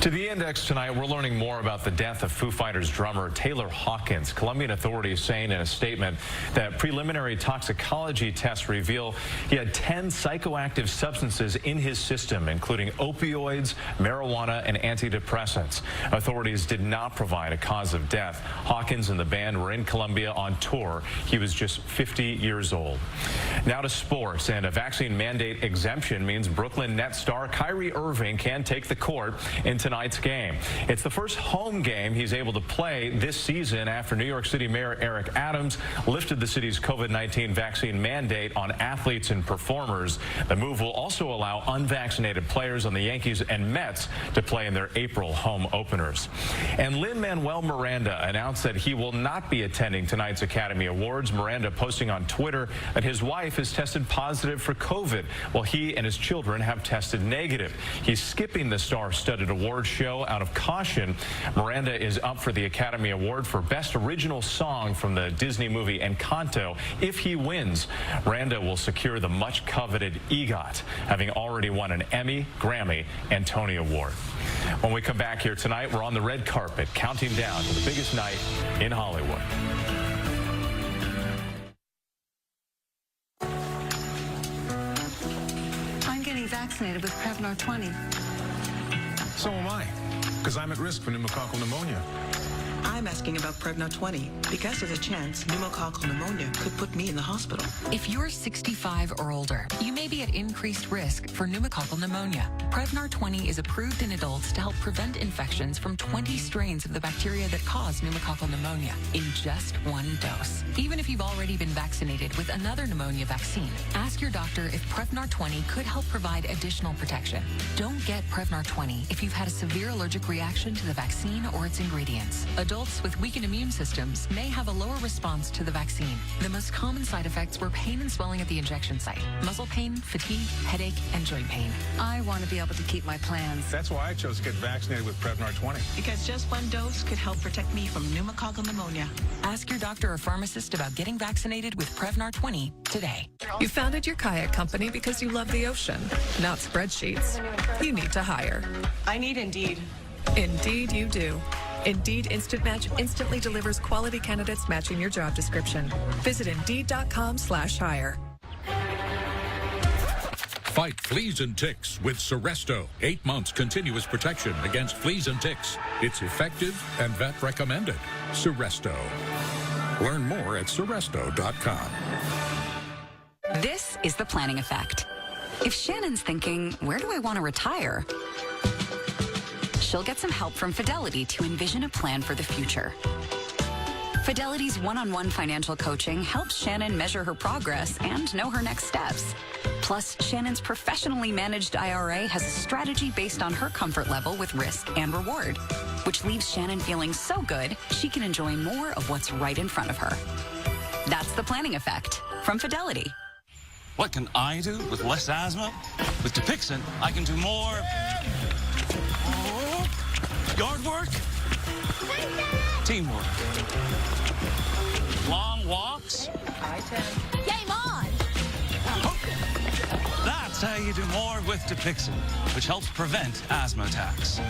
S14: To the Index tonight, we're learning more about the death of Foo Fighters drummer Taylor Hawkins. Colombian authorities saying in a statement that preliminary toxicology tests reveal he had 10 psychoactive substances in his system, including opioids, marijuana, and antidepressants. Authorities did not provide a cause of death. Hawkins and the band were in Colombia on tour. He was just 50 years old. Now to sports, and a vaccine mandate exemption means Brooklyn Nets star Kyrie Irving can take the court in tonight's tonight's game. It's the first home game he's able to play this season after New York City Mayor Eric Adams lifted the city's COVID-19 vaccine mandate on athletes and performers. The move will also allow unvaccinated players on the Yankees and Mets to play in their April home openers. And Lin-Manuel Miranda announced that he will not be attending tonight's Academy Awards. Miranda posting on Twitter that his wife has tested positive for COVID, while he and his children have tested negative. He's skipping the star-studded awards show out of caution. Miranda is up for the Academy Award for Best Original Song from the Disney movie Encanto. If he wins, Miranda will secure the much-coveted EGOT, having already won an Emmy, Grammy, and Tony Award. When we come back here tonight, we're on the red carpet, counting down to the biggest night in Hollywood.
S13: I'm getting vaccinated with Prevnar 20.
S1: So am I, because I'm at risk for pneumococcal pneumonia.
S2: I'm asking about Prevnar 20 because there's a chance pneumococcal pneumonia could put me in the hospital.
S6: If you're 65 or older, you may be at increased risk for pneumococcal pneumonia. Prevnar 20 is approved in adults to help prevent infections from 20 strains of the bacteria that cause pneumococcal pneumonia in just one dose. Even if you've already been vaccinated with another pneumonia vaccine, ask your doctor if Prevnar 20 could help provide additional protection. Don't get Prevnar 20 if you've had a severe allergic reaction to the vaccine or its ingredients. Adults with weakened immune systems may have a lower response to the vaccine. The most common side effects were pain and swelling at the injection site, muscle pain, fatigue, headache, and joint pain.
S2: I want to be able to keep my plans.
S1: That's why I chose to get vaccinated with Prevnar 20.
S2: Because just one dose could help protect me from pneumococcal pneumonia.
S6: Ask your doctor or pharmacist about getting vaccinated with Prevnar 20 today.
S15: You founded your kayak company because you love the ocean, not spreadsheets. You need to hire.
S2: I need Indeed.
S15: Indeed you do. Indeed Instant Match instantly delivers quality candidates matching your job description. Visit Indeed.com/hire.
S16: Fight fleas and ticks with Seresto. 8 months continuous protection against fleas and ticks. It's effective and vet recommended. Seresto. Learn more at Seresto.com.
S17: This is the planning effect. If Shannon's thinking, where do I want to retire? She'll get some help from Fidelity to envision a plan for the future. Fidelity's one-on-one financial coaching helps Shannon measure her progress and know her next steps. Plus, Shannon's professionally managed IRA has a strategy based on her comfort level with risk and reward, which leaves Shannon feeling so good she can enjoy more of what's right in front of her. That's the planning effect from Fidelity.
S18: What can I do with less asthma? With Dupixent, I can do more yard work, teamwork, long walks.
S20: Game on!
S18: That's how you do more with Dupixent, which helps prevent asthma attacks.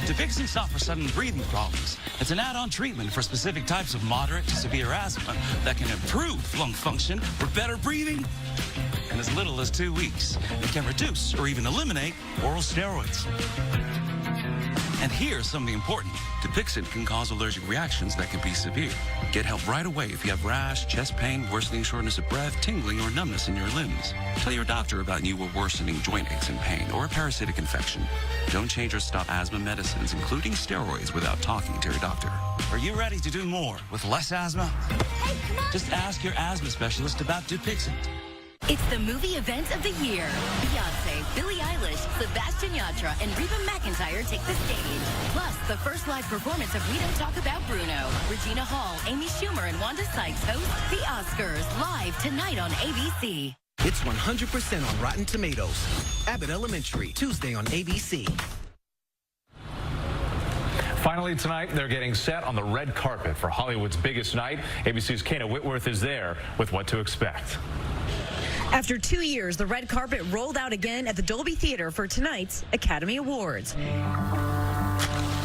S18: Dupixent stops for sudden breathing problems. It's an add-on treatment for specific types of moderate to severe asthma that can improve lung function for better breathing in as little as 2 weeks. It can reduce or even eliminate oral steroids. And here's something important. Dupixent can cause allergic reactions that can be severe. Get help right away if you have rash, chest pain, worsening shortness of breath, tingling, or numbness in your limbs. Tell your doctor about new or worsening joint aches and pain or a parasitic infection. Don't change or stop asthma medicines, including steroids, without talking to your doctor. Are you ready to do more with less asthma?
S20: Hey, come on!
S18: Just ask your asthma specialist about Dupixent.
S20: It's the movie event of the year. Beyonce, Billie Eilish, Sebastian Yatra, and Reba McEntire take the stage. Plus, the first live performance of We Don't Talk About Bruno. Regina Hall, Amy Schumer, and Wanda Sykes host the Oscars live tonight on ABC.
S22: It's 100% on Rotten Tomatoes. Abbott Elementary, Tuesday on ABC.
S14: Finally tonight, they're getting set on the red carpet for Hollywood's biggest night. ABC's Kana Whitworth is there with what to expect.
S23: After 2 years, the red carpet rolled out again at the Dolby Theater for tonight's Academy Awards.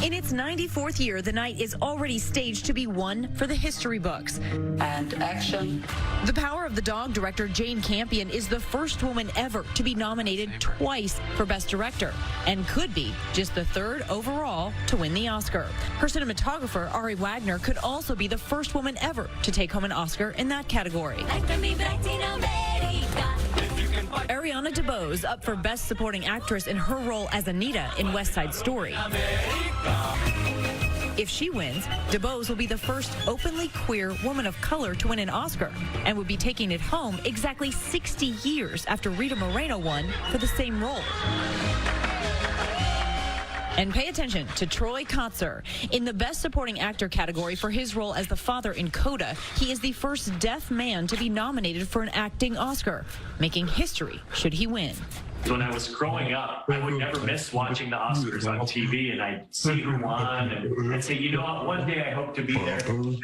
S23: In its 94th year, the night is already staged to be one for the history books.
S13: And action.
S23: The Power of the Dog director Jane Campion is the first woman ever to be nominated twice for Best Director and could be just the third overall to win the Oscar. Her cinematographer, Ari Wagner, could also be the first woman ever to take home an Oscar in that category. Ariel Adriana DeBose up for Best Supporting Actress in her role as Anita in West Side Story. If she wins, DeBose will be the first openly queer woman of color to win an Oscar and would be taking it home exactly 60 years after Rita Moreno won for the same role. And pay attention to Troy Kotsur. In the Best Supporting Actor category for his role as the father in Coda, he is the first deaf man to be nominated for an acting Oscar, making history should he win.
S3: When I was growing up, I would never miss watching the Oscars on TV, and I'd see who won, and I'd say, you know what, one day I hope to be there.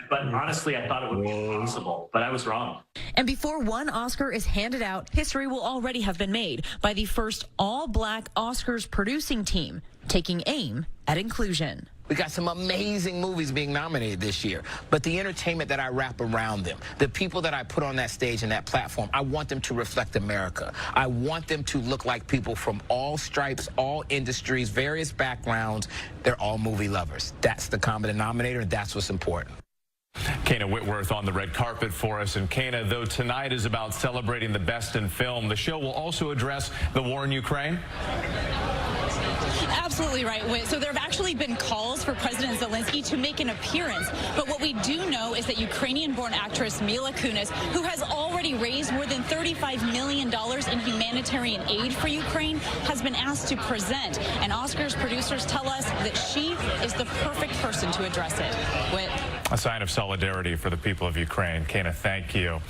S3: But honestly, I thought it would be impossible, but I was wrong.
S23: And before one Oscar is handed out, history will already have been made by the first all-black Oscars producing team, taking aim at inclusion.
S4: We got some amazing movies being nominated this year, but the entertainment that I wrap around them, the people that I put on that stage and that platform, I want them to reflect America. I want them to look like people from all stripes, all industries, various backgrounds. They're all movie lovers. That's the common denominator, and that's what's important.
S14: Kana Whitworth on the red carpet for us. And Kana, though tonight is about celebrating the best in film, the show will also address the war in Ukraine.
S5: Absolutely right, Whit. So there have actually been calls for President Zelensky to make an appearance. But what we do know is that Ukrainian-born actress Mila Kunis, who has already raised more than $35 million in humanitarian aid for Ukraine, has been asked to present. And Oscars producers tell us that she is the perfect person to address it. Whit.
S14: A sign of solidarity for the people of Ukraine. Kana, thank you.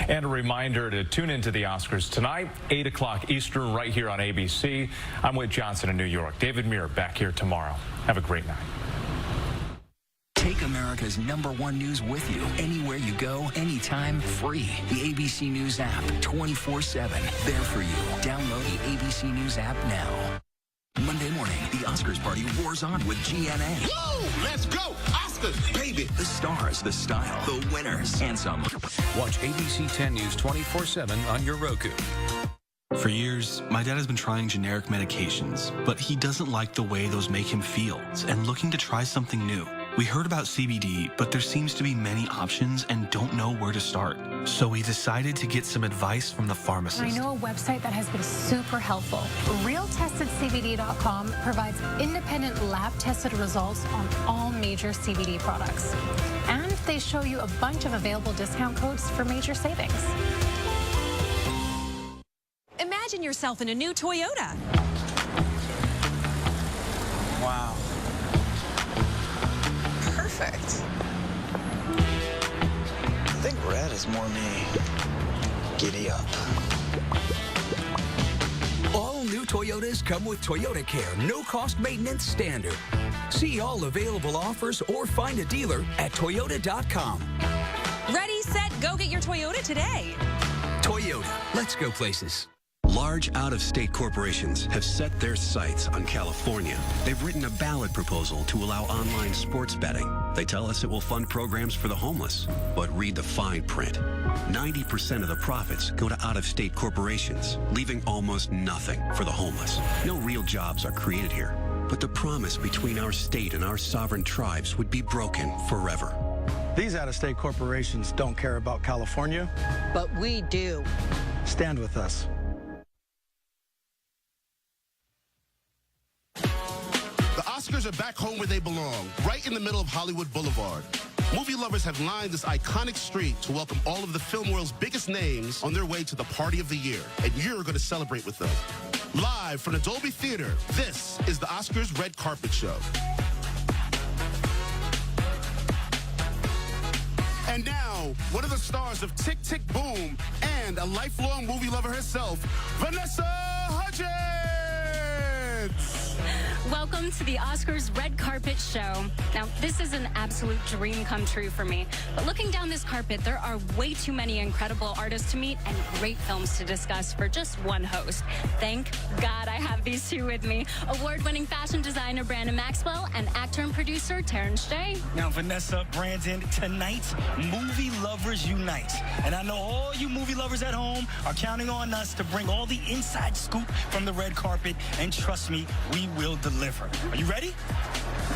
S14: And a reminder to tune into the Oscars tonight, 8 o'clock Eastern, right here on ABC. I'm Whit Johnson in New York. David Muir back here tomorrow. Have a great night.
S7: Take America's #1 news with you anywhere you go, anytime, free. The ABC News app, 24/7, there for you. Download the ABC News app now. Monday morning, the Oscars party roars on with GNA.
S9: Woo! Let's go! Oscars, baby!
S7: The stars, the style, the winners, and some.
S10: Watch ABC 10 News 24/7 on your Roku.
S19: For years, my dad has been trying generic medications, but he doesn't like the way those make him feel and looking to try something new. We heard about CBD, but there seems to be many options and don't know where to start. So we decided to get some advice from the pharmacist.
S24: I know a website that has been super helpful. RealTestedCBD.com provides independent lab-tested results on all major CBD products. And they show you a bunch of available discount codes for major savings.
S25: Imagine yourself in a new Toyota.
S28: Wow.
S25: Perfect.
S28: I think red is more me. Giddy up.
S7: All new Toyotas come with Toyota Care no-cost maintenance standard. See all available offers or find a dealer at Toyota.com.
S25: Ready, set, go get your Toyota today.
S7: Toyota, let's go places.
S29: Large out-of-state corporations have set their sights on California. They've written a ballot proposal to allow online sports betting. They tell us it will fund programs for the homeless. But read the fine print. 90% of the profits go to out-of-state corporations, leaving almost nothing for the homeless. No real jobs are created here. But the promise between our state and our sovereign tribes would be broken forever.
S32: These out-of-state corporations don't care about California.
S33: But we do.
S32: Stand with us.
S9: The Oscars are back home where they belong, right in the middle of Hollywood Boulevard. Movie lovers have lined this iconic street to welcome all of the film world's biggest names on their way to the party of the year, and you're going to celebrate with them. Live from the Dolby Theater, this is the Oscars Red Carpet Show. And now, one of the stars of Tick, Tick, Boom and a lifelong movie lover herself, Vanessa Hudgens!
S34: Welcome to the Oscars Red Carpet Show. Now, this is an absolute dream come true for me. But looking down this carpet, there are way too many incredible artists to meet and great films to discuss for just one host. Thank God I have these two with me. Award-winning fashion designer Brandon Maxwell and actor and producer Terrence J.
S28: Now, Vanessa, Brandon, tonight, movie lovers unite. And I know all you movie lovers at home are counting on us to bring all the inside scoop from the red carpet. And trust me, we will deliver. deliver. Are you ready?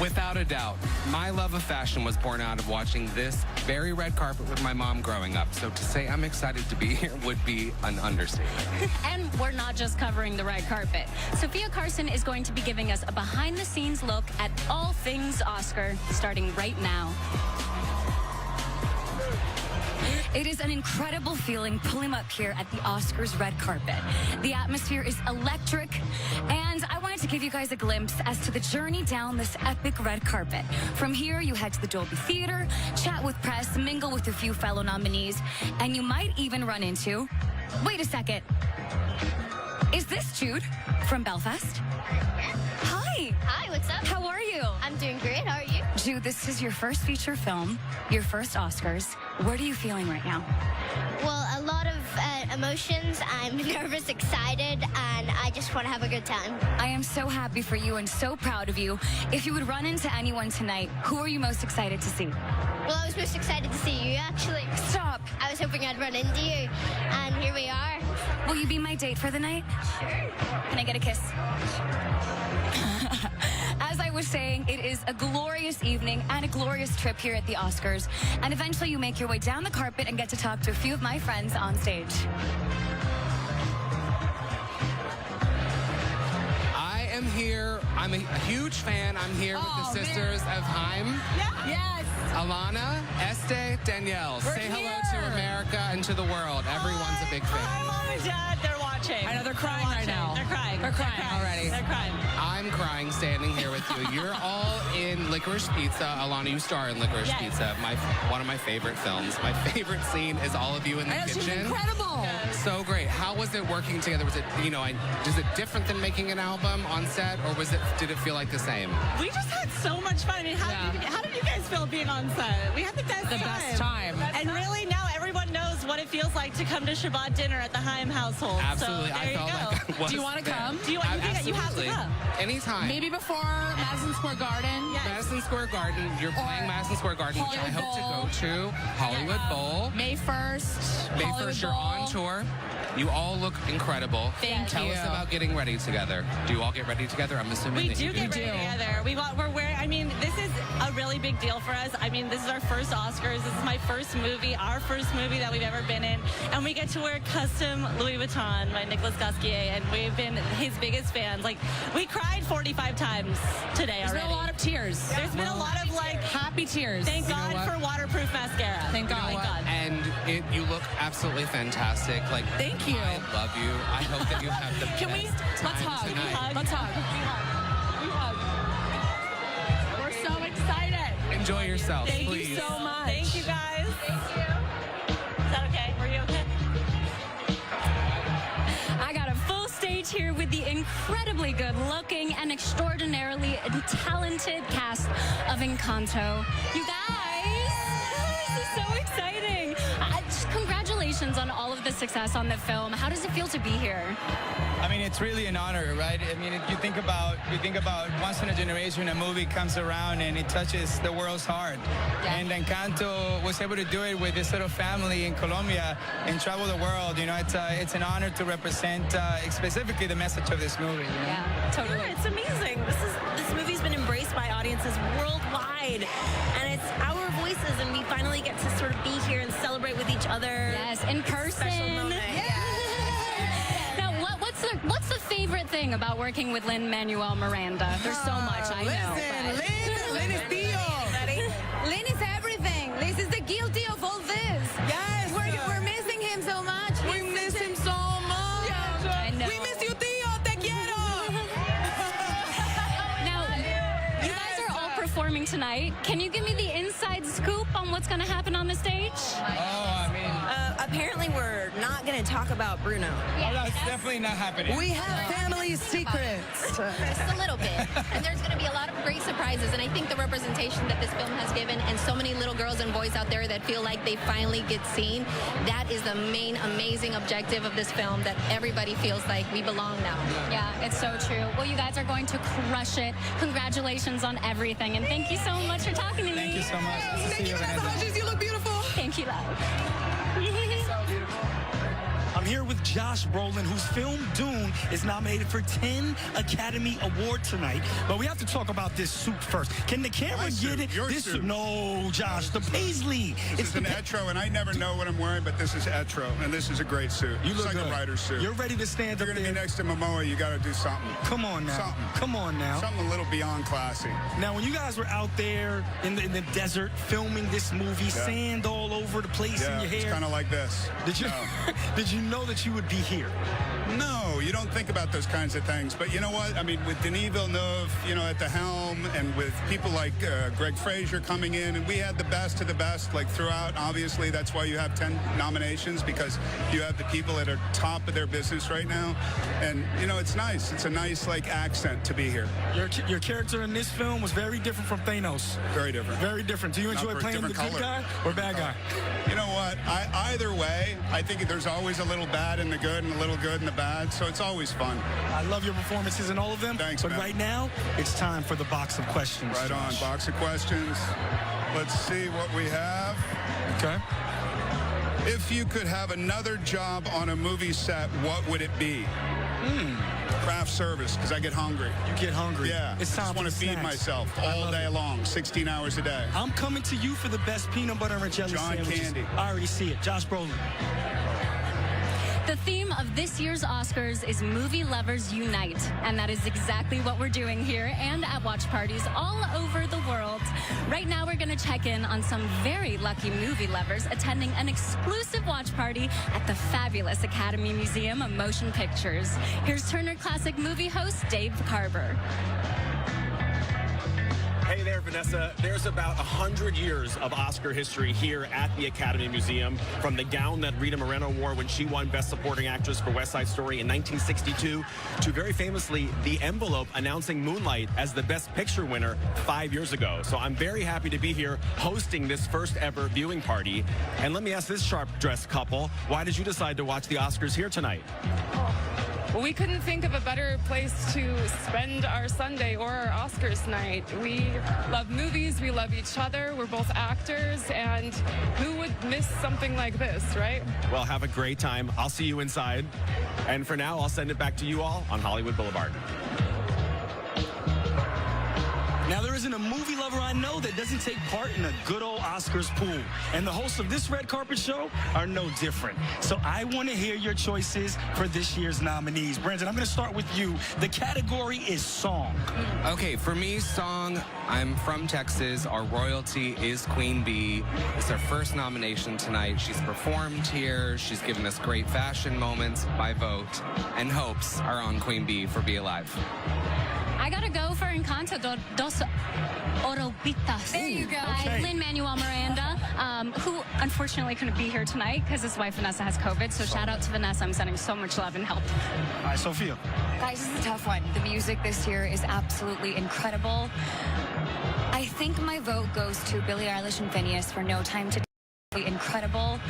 S1: Without a doubt, my love of fashion was born out of watching this very red carpet with my mom growing up. So to say I'm excited to be here would be an understatement.
S34: And we're not just covering the red carpet. Sophia Carson is going to be giving us a behind-the-scenes look at all things Oscar, starting right now. It is an incredible feeling pulling up here at the Oscars red carpet. The atmosphere is electric, and I wanted to give you guys a glimpse as to the journey down this epic red carpet. From here, you head to the Dolby Theater, chat with press, mingle with a few fellow nominees, and you might even run into... Wait a second. Is this Jude from Belfast? Hi.
S2: Hi, what's up?
S34: How are you?
S2: I'm doing great. How are you?
S34: Jude, this is your first feature film, your first Oscars. What are you feeling right now?
S2: Well, a lot of emotions. I'm nervous, excited, and I just want to have a good time.
S34: I am so happy for you and so proud of you. If you would run into anyone tonight, who are you most excited to see?
S2: Well, I was most excited to see you, actually.
S34: Stop.
S2: I was hoping I'd run into you, and here we are.
S34: Will you be my date for the night?
S2: Sure.
S34: Can I get a kiss? As I was saying, it is a glorious evening and a glorious trip here at the Oscars. And eventually you make your way down the carpet and get to talk to a few of my friends on stage.
S1: I am here. I'm a huge fan. I'm here with the sisters of Haim.
S23: Yes.
S1: Alana, Este, Danielle. Say hello to America and to the world. Everyone's a big fan.
S6: Hi, Mom and Dad. They're watching.
S23: I know they're crying right now.
S6: They're crying.
S23: They're crying already.
S6: They're crying.
S1: I'm crying standing here with you. You're all in Licorice Pizza. Alana, you star in Licorice Pizza. One of my favorite films. My favorite scene is all of you in the kitchen.
S23: She's incredible.
S1: So great. How was it working together? Was it, is it different than making an album on set, or did it feel like the same?
S6: We just had so much fun. I mean, how did you guys feel being on set? We had the best time. And really now everyone knows what it feels like to come to Shabbat dinner at the Haim household.
S1: Absolutely.
S6: So there you go.
S23: Do you want to come?
S6: You have to come.
S1: Anytime.
S23: Maybe before Madison Square Garden.
S6: Yes.
S1: Madison Square Garden. You're playing Madison Square Garden, which I hope to go to. Hollywood Bowl.
S23: May 1st.
S1: May 1st, you're on tour. You all look incredible.
S23: Tell
S1: us about getting ready together. Do you all get ready together? I'm assuming that you do.
S6: We do get ready together. We're wearing, I mean, this is a really big deal for us. I mean, this is our first Oscars. This is my first movie, our first movie that we've ever been in. And we get to wear custom Louis Vuitton by Nicolas Gasquier. And we've been his biggest fans. Like, we cried 45 times today already.
S23: There's been a lot of tears.
S6: There's been a lot of, like,
S23: happy tears.
S6: Thank God for waterproof mascara.
S23: Thank God.
S1: You know what? And you look absolutely fantastic. Like,
S23: thank you.
S1: I love you. I hope that you have the
S23: Can we? Let's hug. Let's hug. We're so excited.
S1: Enjoy yourself,
S6: Thank
S1: please.
S6: you so much. Thank you, guys. Thank you. Is that okay? Were you okay?
S34: I got a full stage here with the incredibly good-looking and extraordinarily talented cast of Encanto. You guys, this is so exciting. Just congratulations on all of the success on the film. How does it feel to be here?
S8: I mean, it's really an honor, right? I mean, you think about once in a generation a movie comes around and it touches the world's heart. Yeah. And Encanto was able to do it with this little family in Colombia and travel the world. You know, it's an honor to represent specifically the message of this movie. You know?
S6: Yeah, totally. Yeah, it's amazing. This movie's been embraced by audiences worldwide, and it's our voices, and we finally get to sort of be here and celebrate with each other.
S34: Yes, in person. What's the favorite thing about working with Lin-Manuel Miranda? There's so much, I know.
S23: Lin is Dio. Lin is everything. This is the guilty of all this. Yes. We're missing him so much. We miss him so much.
S34: I know.
S23: We miss you, Dio. Te quiero.
S34: Now, you guys are all performing tonight. Can you give me the inside scoop on what's going to happen on the stage?
S8: Oh, I mean...
S11: apparently we're not going to talk about Bruno.
S8: Oh, that's definitely not happening.
S11: We have family secrets.
S2: Just a little bit. And there's going to be a lot of great surprises. And I think the representation that this film has given, and so many little girls and boys out there that feel like they finally get seen, that is the main amazing objective of this film, that everybody feels like we belong now.
S34: Yeah, it's so true. Well, you guys are going to crush it. Congratulations on everything. And thank you so much for talking to me.
S8: Thank you so much.
S23: Thank you, Vanessa Hodges. You look beautiful.
S34: Thank you, love.
S8: So beautiful.
S3: I'm
S28: I'm here with Josh Brolin, whose film Dune is nominated for 10 Academy Awards tonight. But we have to talk about this suit first. Can the camera get it?
S12: Your
S28: this
S12: suit.
S28: No, Josh, the Paisley.
S12: This is an Etro, and I never know what I'm wearing, but this is Etro, and this is a great suit.
S28: You look
S12: it's like
S28: good.
S12: a writer's suit.
S28: You're ready to stand up there.
S12: You're going to be next to Momoa, you got to do something.
S28: Come on now.
S12: Something.
S28: Come on now.
S12: Something a little beyond classy.
S28: Now, when you guys were out there in the desert filming this movie, sand all over the place in your hair.
S12: It's kind of like this.
S28: Did you did you know that you would be here?
S12: No, you don't think about those kinds of things. But you know what? I mean, with Denis Villeneuve, at the helm, and with people like Greg Fraser coming in, and we had the best of the best, like throughout. Obviously, that's why you have 10 nominations, because you have the people that are top of their business right now. And, it's nice. It's a nice, accent to be here.
S28: Your character in this film was very different from Thanos.
S12: Very different.
S28: Very different. Do you enjoy playing the good guy or bad guy?
S12: You know what? Either way, I think there's always a little bad in the good and a little good in the bad, so it's always fun.
S28: I love your performances in all of them.
S12: Thanks,
S28: but
S12: man.
S28: Right now, it's time for the box of questions.
S12: Right on, box of questions. Let's see what we have.
S28: Okay.
S12: If you could have another job on a movie set, what would it be? Craft service, because I get hungry.
S28: You get hungry.
S12: Yeah.
S28: It's time
S12: I just want to feed myself all day long, 16 hours a day.
S28: I'm coming to you for the best peanut butter and jelly
S12: John
S28: sandwiches.
S12: Candy.
S28: I already see it. Josh Brolin.
S34: The theme of this year's Oscars is Movie Lovers Unite, and that is exactly what we're doing here and at watch parties all over the world. Right now, we're going to check in on some very lucky movie lovers attending an exclusive watch party at the fabulous Academy Museum of Motion Pictures. Here's Turner Classic Movie host Dave Carver.
S13: Hey there, Vanessa. There's about 100 years of Oscar history here at the Academy Museum, from the gown that Rita Moreno wore when she won Best Supporting Actress for West Side Story in 1962, to very famously the envelope announcing Moonlight as the Best Picture winner 5 years ago. So I'm very happy to be here hosting this first ever viewing party. And let me ask this sharp-dressed couple, why did you decide to watch the Oscars here tonight?
S15: Well, we couldn't think of a better place to spend our Sunday or our Oscars night. We love movies, we love each other, we're both actors, and who would miss something like this, right?
S13: Well, have a great time. I'll see you inside. And for now, I'll send it back to you all on Hollywood Boulevard.
S28: Now, there isn't a movie lover I know that doesn't take part in a good old Oscars pool. And the hosts of this red carpet show are no different. So I want to hear your choices for this year's nominees. Brandon, I'm going to start with you. The category is song.
S1: Okay, for me, song, I'm from Texas. Our royalty is Queen Bee. It's her first nomination tonight. She's performed here. She's given us great fashion moments. My vote and hopes are on Queen Bee for Be Alive.
S34: I gotta go for Encanto dos Oropitas. There you go.
S28: Okay.
S34: Lin-Manuel Miranda, who unfortunately couldn't be here tonight because his wife Vanessa has COVID. So shout out to Vanessa. I'm sending so much love and help.
S28: All right, Sophia.
S16: Guys, this is a tough one. The music this year is absolutely incredible. I think my vote goes to Billie Eilish and Phineas for No Time to Die. Incredible.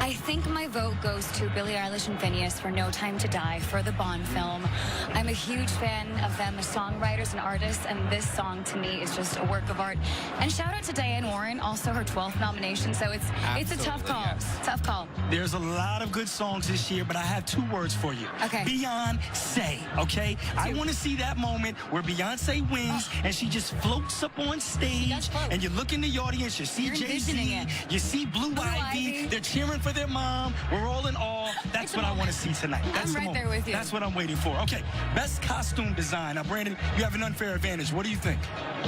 S16: I think my vote goes to Billie Eilish and Phineas for No Time to Die for the Bond film. I'm a huge fan of them as songwriters and artists, and this song to me is just a work of art. And shout out to Diane Warren, also her 12th nomination, so it's a tough call.
S1: Yes.
S16: Tough call.
S28: There's a lot of good songs this year, but I have 2 words for you.
S16: Okay.
S28: Beyonce, okay? I want to see that moment where Beyonce wins and she just floats up on stage, and you look in the audience, you see
S16: You're
S28: Jay-Z,
S16: envisioning it.
S28: you see Blue Ivy, they're cheering for their mom. We're all in awe. That's what I want to see tonight. That's
S16: I'm
S28: the
S16: right
S28: moment.
S16: there with you.
S28: That's what I'm waiting for. Okay, best costume design. Now, Brandon, you have an unfair advantage. What do you think?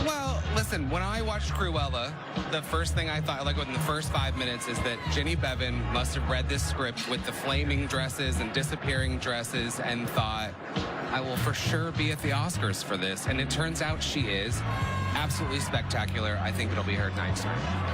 S1: Well, listen, when I watched Cruella, the first thing I thought, within the first 5 minutes, is that Ginny Bevan must have read this script with the flaming dresses and disappearing dresses and thought, I will for sure be at the Oscars for this. And it turns out she is. Absolutely spectacular. I think it'll be her tonight.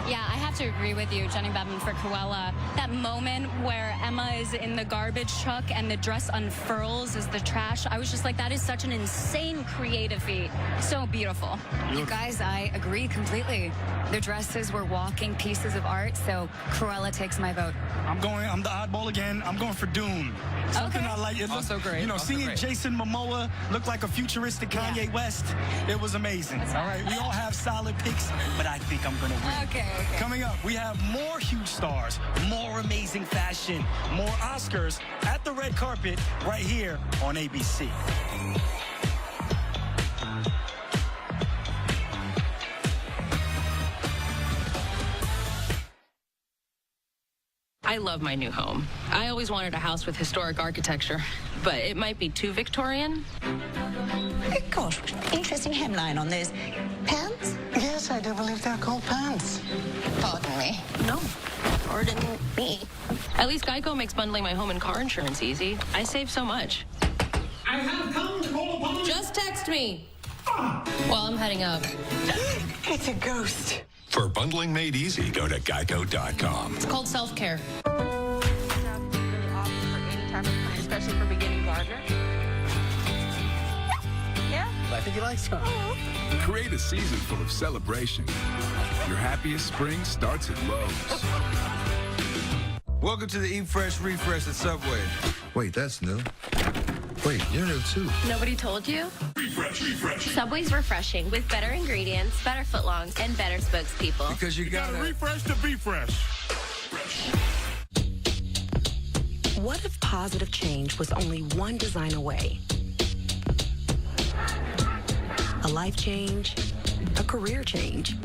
S34: Yeah, I have to agree with you, Jenny Bevan, for Cruella. That moment where Emma is in the garbage truck and the dress unfurls as the trash, I was just like, that is such an insane creative feat. So beautiful.
S16: You guys, I agree completely. The dresses were walking pieces of art, so Cruella takes my vote.
S28: I'm the oddball again. I'm going for Dune. Something I like. It
S1: Also great.
S28: You know,
S1: Also
S28: seeing
S1: great.
S28: Jason Momoa look like a futuristic Kanye West, it was amazing. All right, We all have solid picks, but I think I'm going to win.
S11: Okay.
S28: Coming up, we have more huge stars, more amazing fashion, more Oscars at the red carpet right here on ABC.
S4: I love my new home. I always wanted a house with historic architecture, but it might be too Victorian.
S5: Gosh, interesting hemline on those pants.
S10: Yes, I do believe they're called pants.
S5: Pardon me.
S4: No, pardon me. At least Geico makes bundling my home and car insurance easy. I save so much.
S14: I have come to call upon...
S4: Just text me. While I'm heading up.
S10: It's a ghost.
S17: For bundling made easy, go to geico.com.
S4: It's called self-care.
S11: Especially for beginning gardeners. Yeah?
S18: I think he likes her.
S20: Create a season full of celebration. Your happiest spring starts at Lowe's.
S21: Welcome to the Eat Fresh Refresh at Subway.
S22: Wait, that's new. Wait, you're new too.
S4: Nobody told you?
S20: Refresh.
S4: Subway's refreshing with better ingredients, better footlongs, and better spokespeople.
S21: Because you gotta
S20: refresh to be fresh.
S11: What if positive change was only one design away? A life change, a career change,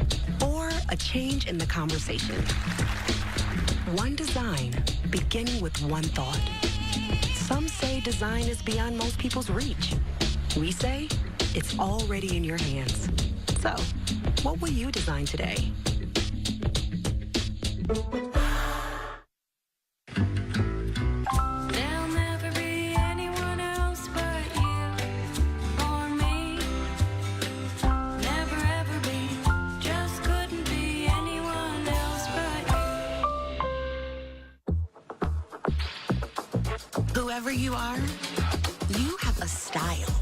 S11: or a change in the conversation. One design beginning with one thought. Some say design is beyond most people's reach. We say it's already in your hands. So, what will you design today?
S4: There'll never be anyone else but you or me. Never ever be, just couldn't be anyone else but you.
S11: Whoever you are, you have a style.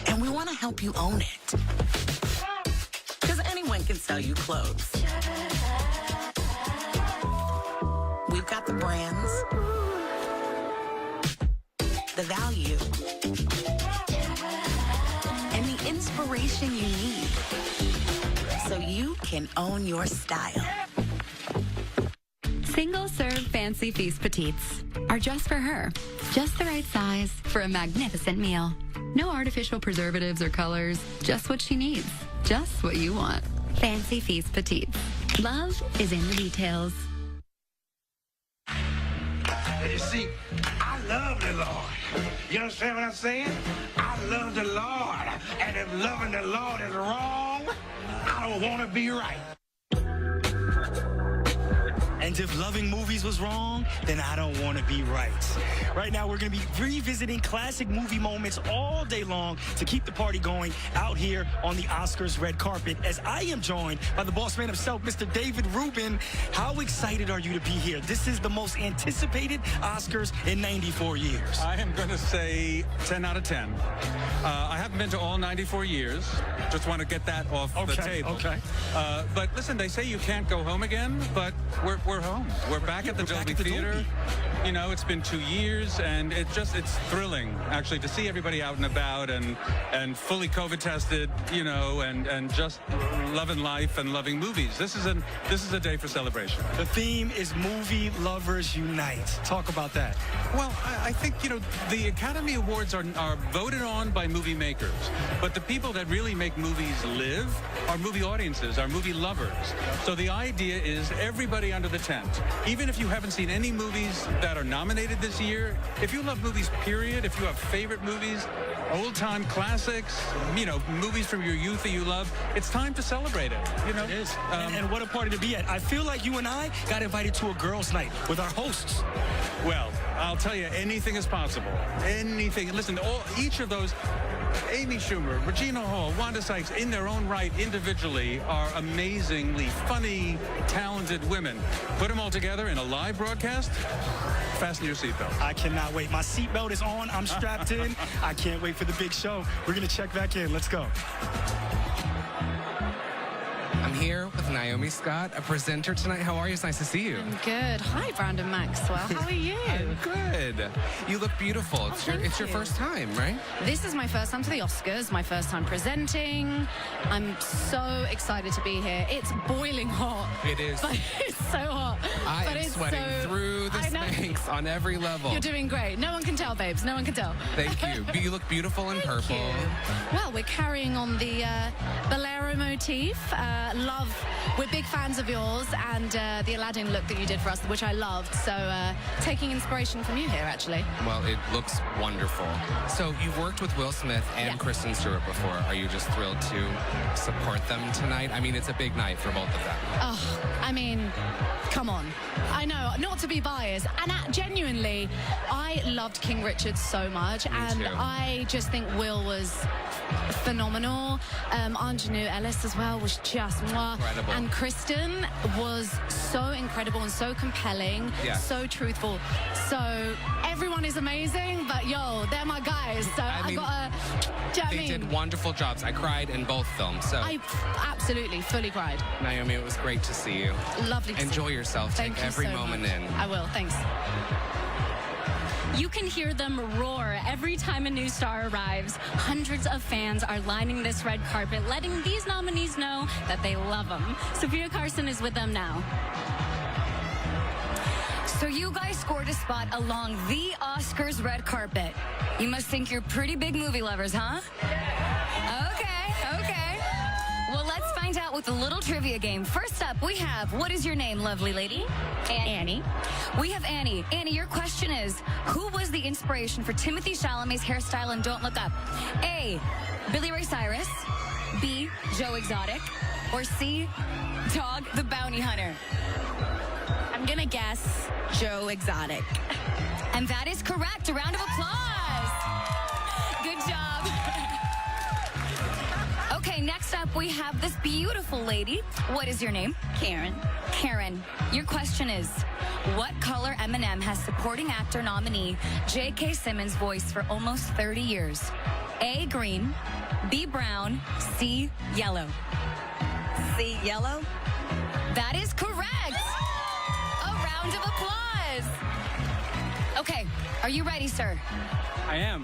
S11: And we want to help you own it. Because anyone can sell you clothes. We've got the brands, the value, and the inspiration you need so you can own your style.
S16: Single-serve Fancy Feast Petites are just for her. Just the right size for a magnificent meal. No artificial preservatives or colors. Just what she needs. Just what you want. Fancy Feast Petites. Love is in the details.
S14: You see, I love the Lord. You understand what I'm saying? I love the Lord. And if loving the Lord is wrong, I don't want to be right.
S28: And if loving movies was wrong, then I don't want to be right. Right now, we're going to be revisiting classic movie moments all day long to keep the party going out here on the Oscars red carpet, as I am joined by the boss man himself, Mr. David Rubin. How excited are you to be here? This is the most anticipated Oscars in 94 years.
S21: I am going to say 10 out of 10. I haven't been to all 94 years. Just want to get that off the table.
S28: Okay.
S21: But listen, they say you can't go home again, but we're home. We're back at the Dolby Theater. You know, it's been 2 years, and it's thrilling, actually, to see everybody out and about and fully COVID tested, you know, and just loving life and loving movies. This is a day for celebration.
S28: The theme is Movie Lovers Unite. Talk about that.
S21: Well, I think, you know, the Academy Awards are voted on by movie makers, but the people that really make movies live are movie audiences, are movie lovers. So the idea is everybody under the tent, even if you haven't seen any movies that are nominated this year, if you love movies, period, if you have favorite movies, old-time classics, you know, movies from your youth that you love, it's time to celebrate it, you know?
S28: It is. And what a party to be at. I feel like you and I got invited to a girls' night with our hosts.
S21: Well, I'll tell you, anything is possible. Anything. Listen, each of those, Amy Schumer, Regina Hall, Wanda Sykes, in their own right, individually, are amazingly funny, talented women. Put them all together in a live broadcast, fasten your seatbelt.
S28: I cannot wait. My seatbelt is on. I'm strapped in. I can't wait for the big show. We're going to check back in. Let's go.
S1: I'm here with Naomi Scott, a presenter tonight. How are you? It's nice to see you.
S6: I'm good. Hi, Brandon Maxwell. How are you?
S1: I'm good. You look beautiful. It's your first time, right?
S6: This is my first time to the Oscars, my first time presenting. I'm so excited to be here. It's boiling hot.
S1: It is.
S6: But it's so hot.
S1: I
S6: but
S1: am
S6: it's
S1: sweating
S6: so...
S1: through the Spanx on every level.
S6: You're doing great. No one can tell, babes. No one can tell.
S1: Thank you. But you look beautiful in purple.
S6: You. Well, we're carrying on the Bolero motif. We're big fans of yours and the Aladdin look that you did for us, which I loved. So taking inspiration from you here, actually.
S1: Well, it looks wonderful. So you've worked with Will Smith and Kristen Stewart before. Are you just thrilled to support them tonight? I mean, it's a big night for both of them.
S6: Oh, I mean, come on. I know, not to be biased. And genuinely, I loved King Richard so much. And
S1: too.
S6: I just think Will was phenomenal. Anjanou Ellis as well was just
S1: incredible.
S6: And Kristen was so incredible and so compelling, so truthful. So everyone is amazing, but yo, they're my guys. So I gotta, do you know what I
S1: They
S6: mean?
S1: did wonderful jobs. I cried in both films. So
S6: I absolutely fully cried.
S1: Naomi, it was great to see you.
S6: Lovely to see
S1: Enjoy
S6: you.
S1: yourself.
S6: Thank
S1: Take
S6: you
S1: every
S6: so
S1: moment
S6: much.
S1: in.
S6: I will. Thanks.
S34: You can hear them roar every time a new star arrives. Hundreds of fans are lining this red carpet, letting these nominees know that they love them. Sophia Carson is with them now.
S16: So you guys scored a spot along the Oscars red carpet. You must think you're pretty big movie lovers, huh? Okay. Well, let's find out with a little trivia game. First up, we have, what is your name, lovely lady?
S6: Annie.
S16: We have Annie. Annie, your question is, who was the inspiration for Timothée Chalamet's hairstyle in Don't Look Up? A, Billy Ray Cyrus, B, Joe Exotic, or C, Dog the Bounty Hunter?
S6: I'm gonna guess Joe Exotic.
S16: And that is correct. A round of applause. Good job. Okay, next up we have this beautiful lady. What is your name?
S6: Karen.
S16: Karen, your question is, what color Eminem has supporting actor nominee J.K. Simmons voiced for almost 30 years? A, green, B, brown, C, yellow.
S6: C, yellow.
S16: That is correct. A round of applause. Okay, are you ready, sir?
S8: I am.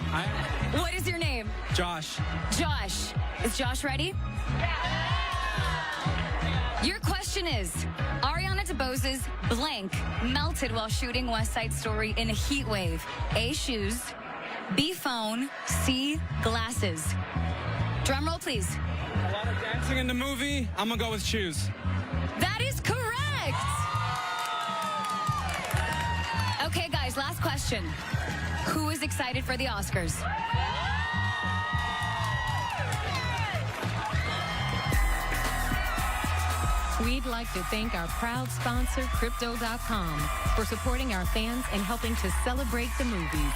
S16: What is your name?
S8: Josh.
S16: Josh. Is Josh ready? Your question is, Ariana DeBose's blank melted while shooting West Side Story in a heat wave. A, shoes, B, phone, C, glasses. Drum roll, please.
S8: A lot of dancing in the movie. I'm gonna go with shoes.
S16: That is correct. Okay, guys, last question. Who is excited for the Oscars?
S7: We'd like to thank our proud sponsor, Crypto.com, for supporting our fans and helping to celebrate the movies.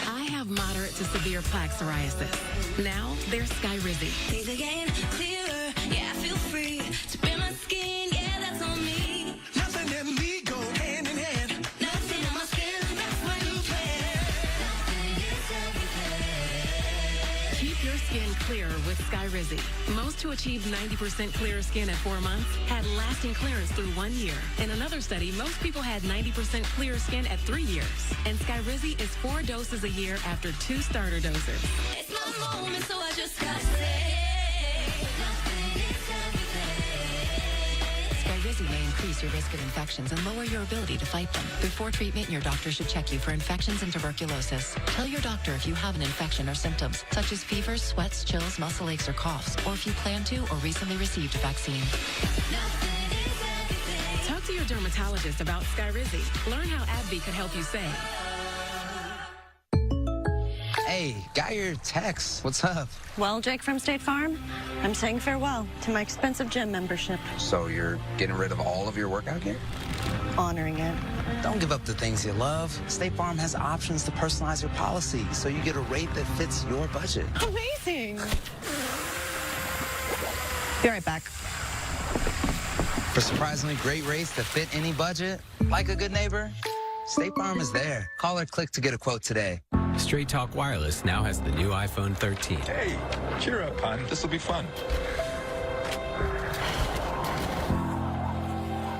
S7: I have moderate to severe plaque psoriasis. Now there's Skyrizi.
S4: Things are getting clearer. Yeah, I feel free to bare my skin. Yeah, that's on me. Nothing and me go hand in hand. Nothing on my skin. That's my new plan. Nothing is everything.
S7: Keep your skin clearer with Skyrizi. Most who achieved 90% clearer skin at 4 months had lasting clearance through 1 year. In another study, most people had 90% clearer skin at 3 years. And Skyrizi is 4 doses a year after 2 starter doses.
S4: It's my moment, so I just gotta say. Nothing is everything.
S9: Skyrizi may increase your risk of infections and lower your ability to fight them. Before treatment, your doctor should check you for infections and tuberculosis. Tell your doctor if you have an infection or symptoms, such as fevers, sweats, chills, muscle aches, or coughs, or if you plan to or recently received a vaccine.
S7: Talk to your dermatologist about Skyrizi. Learn how AbbVie could help you save.
S18: Hey, got your text. What's up?
S19: Well, Jake from State Farm, I'm saying farewell to my expensive gym membership.
S18: So you're getting rid of all of your workout gear?
S19: Honoring it.
S18: Don't give up the things you love. State Farm has options to personalize your policy, so you get a rate that fits your budget.
S19: Amazing. Be right back.
S18: For surprisingly great rates that fit any budget, like a good neighbor, State Farm is there. Call or click to get a quote today.
S2: Straight Talk Wireless now has the new iPhone 13.
S22: Hey, cheer up, hon. This will be fun.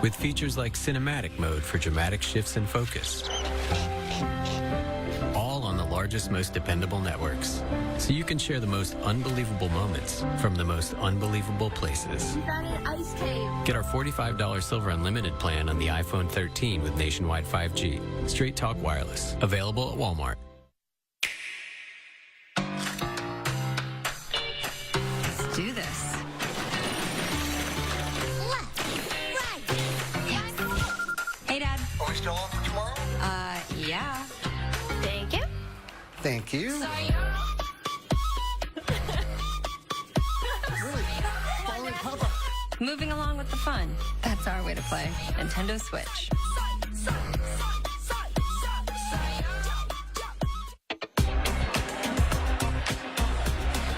S2: With features like cinematic mode for dramatic shifts in focus. All on the largest, most dependable networks. So you can share the most unbelievable moments from the most unbelievable places.
S34: We found an ice cave.
S2: Get our $45 Silver Unlimited plan on the iPhone 13 with nationwide 5G. Straight Talk Wireless. Available at Walmart.
S3: Let's do this. Hey, Dad.
S10: Are we still on for tomorrow?
S3: Yeah. Thank you.
S10: Thank you.
S3: Moving along with the fun. That's our way to play. Nintendo Switch.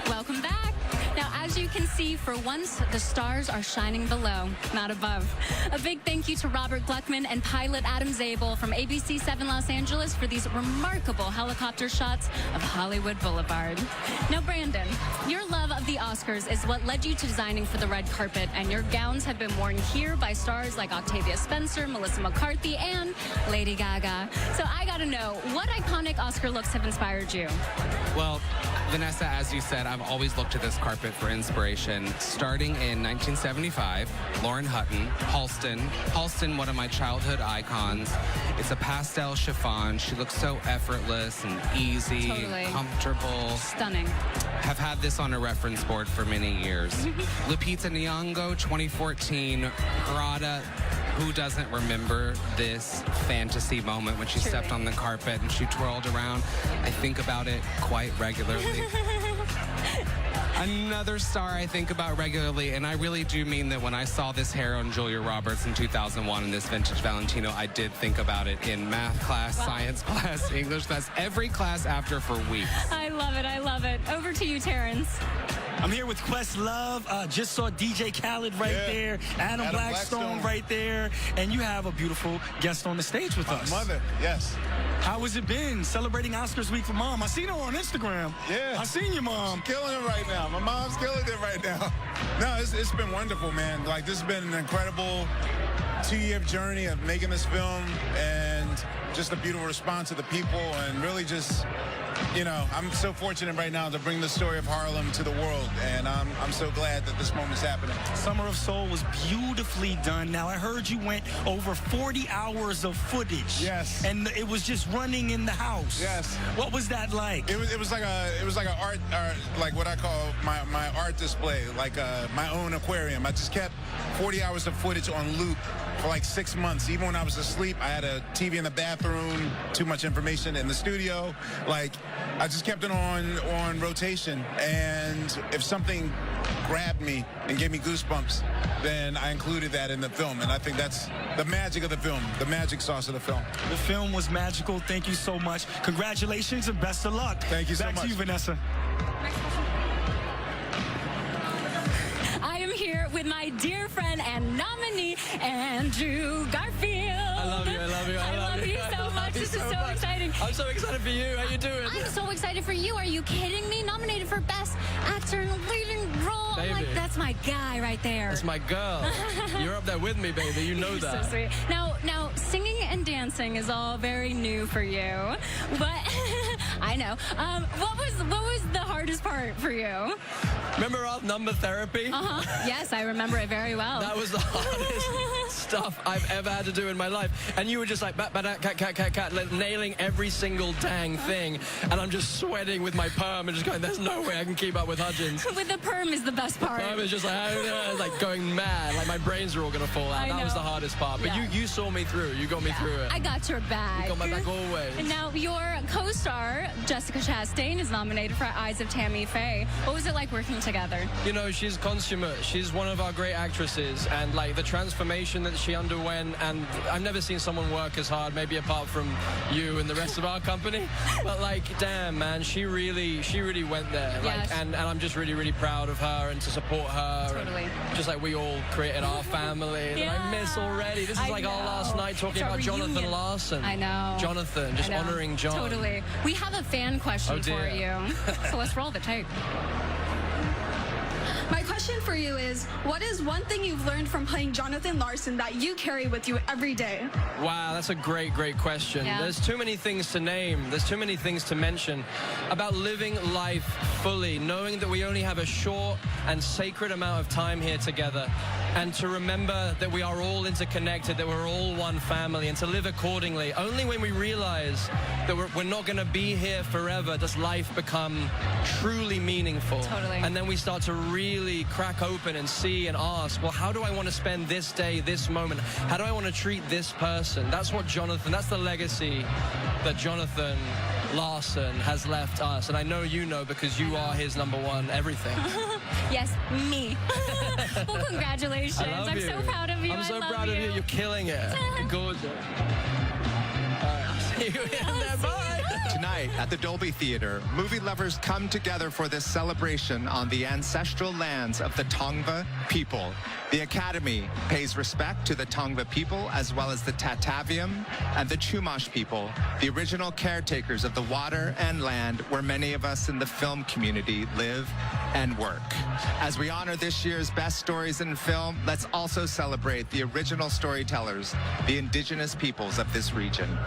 S34: Welcome back. Now, as you can see, for once, the stars are shining below, not above. A big thank you to Robert Gluckman and pilot Adam Zabel from ABC 7 Los Angeles for these remarkable helicopter shots of Hollywood Boulevard. Now, Brandon, your love of the Oscars is what led you to designing for the red carpet, and your gowns have been worn here by stars like Octavia Spencer, Melissa McCarthy, and Lady Gaga. So I gotta know, what iconic Oscar looks have inspired you?
S1: Well, Vanessa, as you said, I've always looked to this carpet for inspiration. Starting in 1975, Lauren Hutton, Halston, one of my childhood icons. It's a pastel chiffon. She looks so effortless and easy,
S34: Totally.
S1: comfortable.
S34: Stunning.
S1: Have had this on a reference board for many years. Lupita Nyong'o, 2014, Prada. Who doesn't remember this fantasy moment when she stepped on the carpet and she twirled around? I think about it quite regularly. Another star I think about regularly, and I really do mean that when I saw this hair on Julia Roberts in 2001 in this vintage Valentino, I did think about it in math class, science class, English class, every class after for weeks.
S34: I love it. I love it. Over to you, Terrence.
S28: I'm here with Questlove. Just saw DJ Khaled right there. Adam Blackstone right there. And you have a beautiful guest on the stage with us.
S12: My mother, yes.
S28: How has it been celebrating Oscars week for Mom? I seen her on Instagram.
S12: Yeah.
S28: I seen your mom.
S12: She's killing it right now. My mom's killing it right now. No, it's been wonderful, man. Like, this has been an incredible 2-year journey of making this film and just a beautiful response of the people and really just, you know, I'm so fortunate right now to bring the story of Harlem to the world, and I'm so glad that this moment's happening.
S28: Summer of Soul was beautifully done. Now, I heard you went over 40 hours of footage.
S12: Yes.
S28: And it was just running in the house.
S12: Yes.
S28: What was that like?
S12: It was like an art, like what I call my art display, like my own aquarium. I just kept 40 hours of footage on loop for like 6 months. Even when I was asleep, I had a TV in the bathroom, too much information in the studio. Like, I just kept it on rotation, and if something grabbed me and gave me goosebumps, then I included that in the film, and I think that's the magic of the film, the magic sauce of the film.
S28: The film was magical. Thank you so much. Congratulations and best of luck.
S12: Thank you so much.
S28: Back to you, Vanessa.
S34: I am here with my dear friend and nominee, Andrew Garfield.
S15: I love you.
S34: I love you so much. This is so exciting.
S15: I'm so excited for you. How you doing?
S34: I'm so excited for you. Are you kidding me? Nominated for Best Actor in a Leading Role. I'm like,
S15: Baby.
S34: that's my guy right there.
S15: That's my girl. You're up there with me, baby. You know that.
S34: So sweet. Now, singing and dancing is all very new for you, but I know. What was the hardest part for you?
S15: Remember our number therapy?
S34: Yes, I remember it very well.
S15: That was the hardest stuff I've ever had to do in my life. And you were just like, cat, like, nailing every single dang thing. And I'm just sweating with my perm and just going, there's no way I can keep up with Hudgens.
S34: With the perm is the best part.
S15: I was just like going mad. Like my brains are all going to fall out. That was the hardest part. But you saw me through. You got me through it.
S34: I got your back.
S15: You got my back always.
S34: And now your co-star, Jessica Chastain, is nominated for Eyes of Tammy Faye. What was it like working together?
S15: You know, she's consummate. She's one of our great actresses. And like the transformation that she underwent, and I've never seen someone work as hard, maybe apart from you and the rest of our company. But like, damn, man, she really went there. Like,
S6: Yes.
S15: and I'm just really, really proud of her and to support her.
S6: Totally.
S15: And just like we all created our family that I miss already. This is like our last night talking about Jonathan
S6: reunion.
S15: Larson.
S6: I know.
S15: Jonathan, just
S6: I know.
S15: honoring John.
S6: Totally. We have a fan question
S15: Oh, dear.
S6: for you. So let's roll the tape.
S5: My question for you is, what is one thing you've learned from playing Jonathan Larson that you carry with you every day?
S15: Wow, that's a great question.
S5: Yeah.
S15: There's too many things to name. There's too many things to mention about living life fully, knowing that we only have a short and sacred amount of time here together, and to remember that we are all interconnected, that we're all one family, and to live accordingly. Only when we realize that we're not going to be here forever does life become truly meaningful.
S6: Totally.
S15: And then we start to really crack open and see and ask, well, how do I want to spend this day, this moment? How do I want to treat this person? That's what Jonathan, that's the legacy that Jonathan Larson has left us. And I know you know, because you are his #1 everything.
S34: Yes, me. Well, congratulations.
S15: I love
S34: I'm
S15: you.
S34: so proud of you.
S15: I'm so
S34: I love
S15: proud of you. You're killing it. You're gorgeous. All right, I'll see you in there. Bye.
S13: Tonight at the Dolby Theater, movie lovers come together for this celebration on the ancestral lands of the Tongva people. The Academy pays respect to the Tongva people, as well as the Tataviam and the Chumash people, the original caretakers of the water and land where many of us in the film community live and work. As we honor this year's best stories in film, let's also celebrate the original storytellers, the indigenous peoples of this region.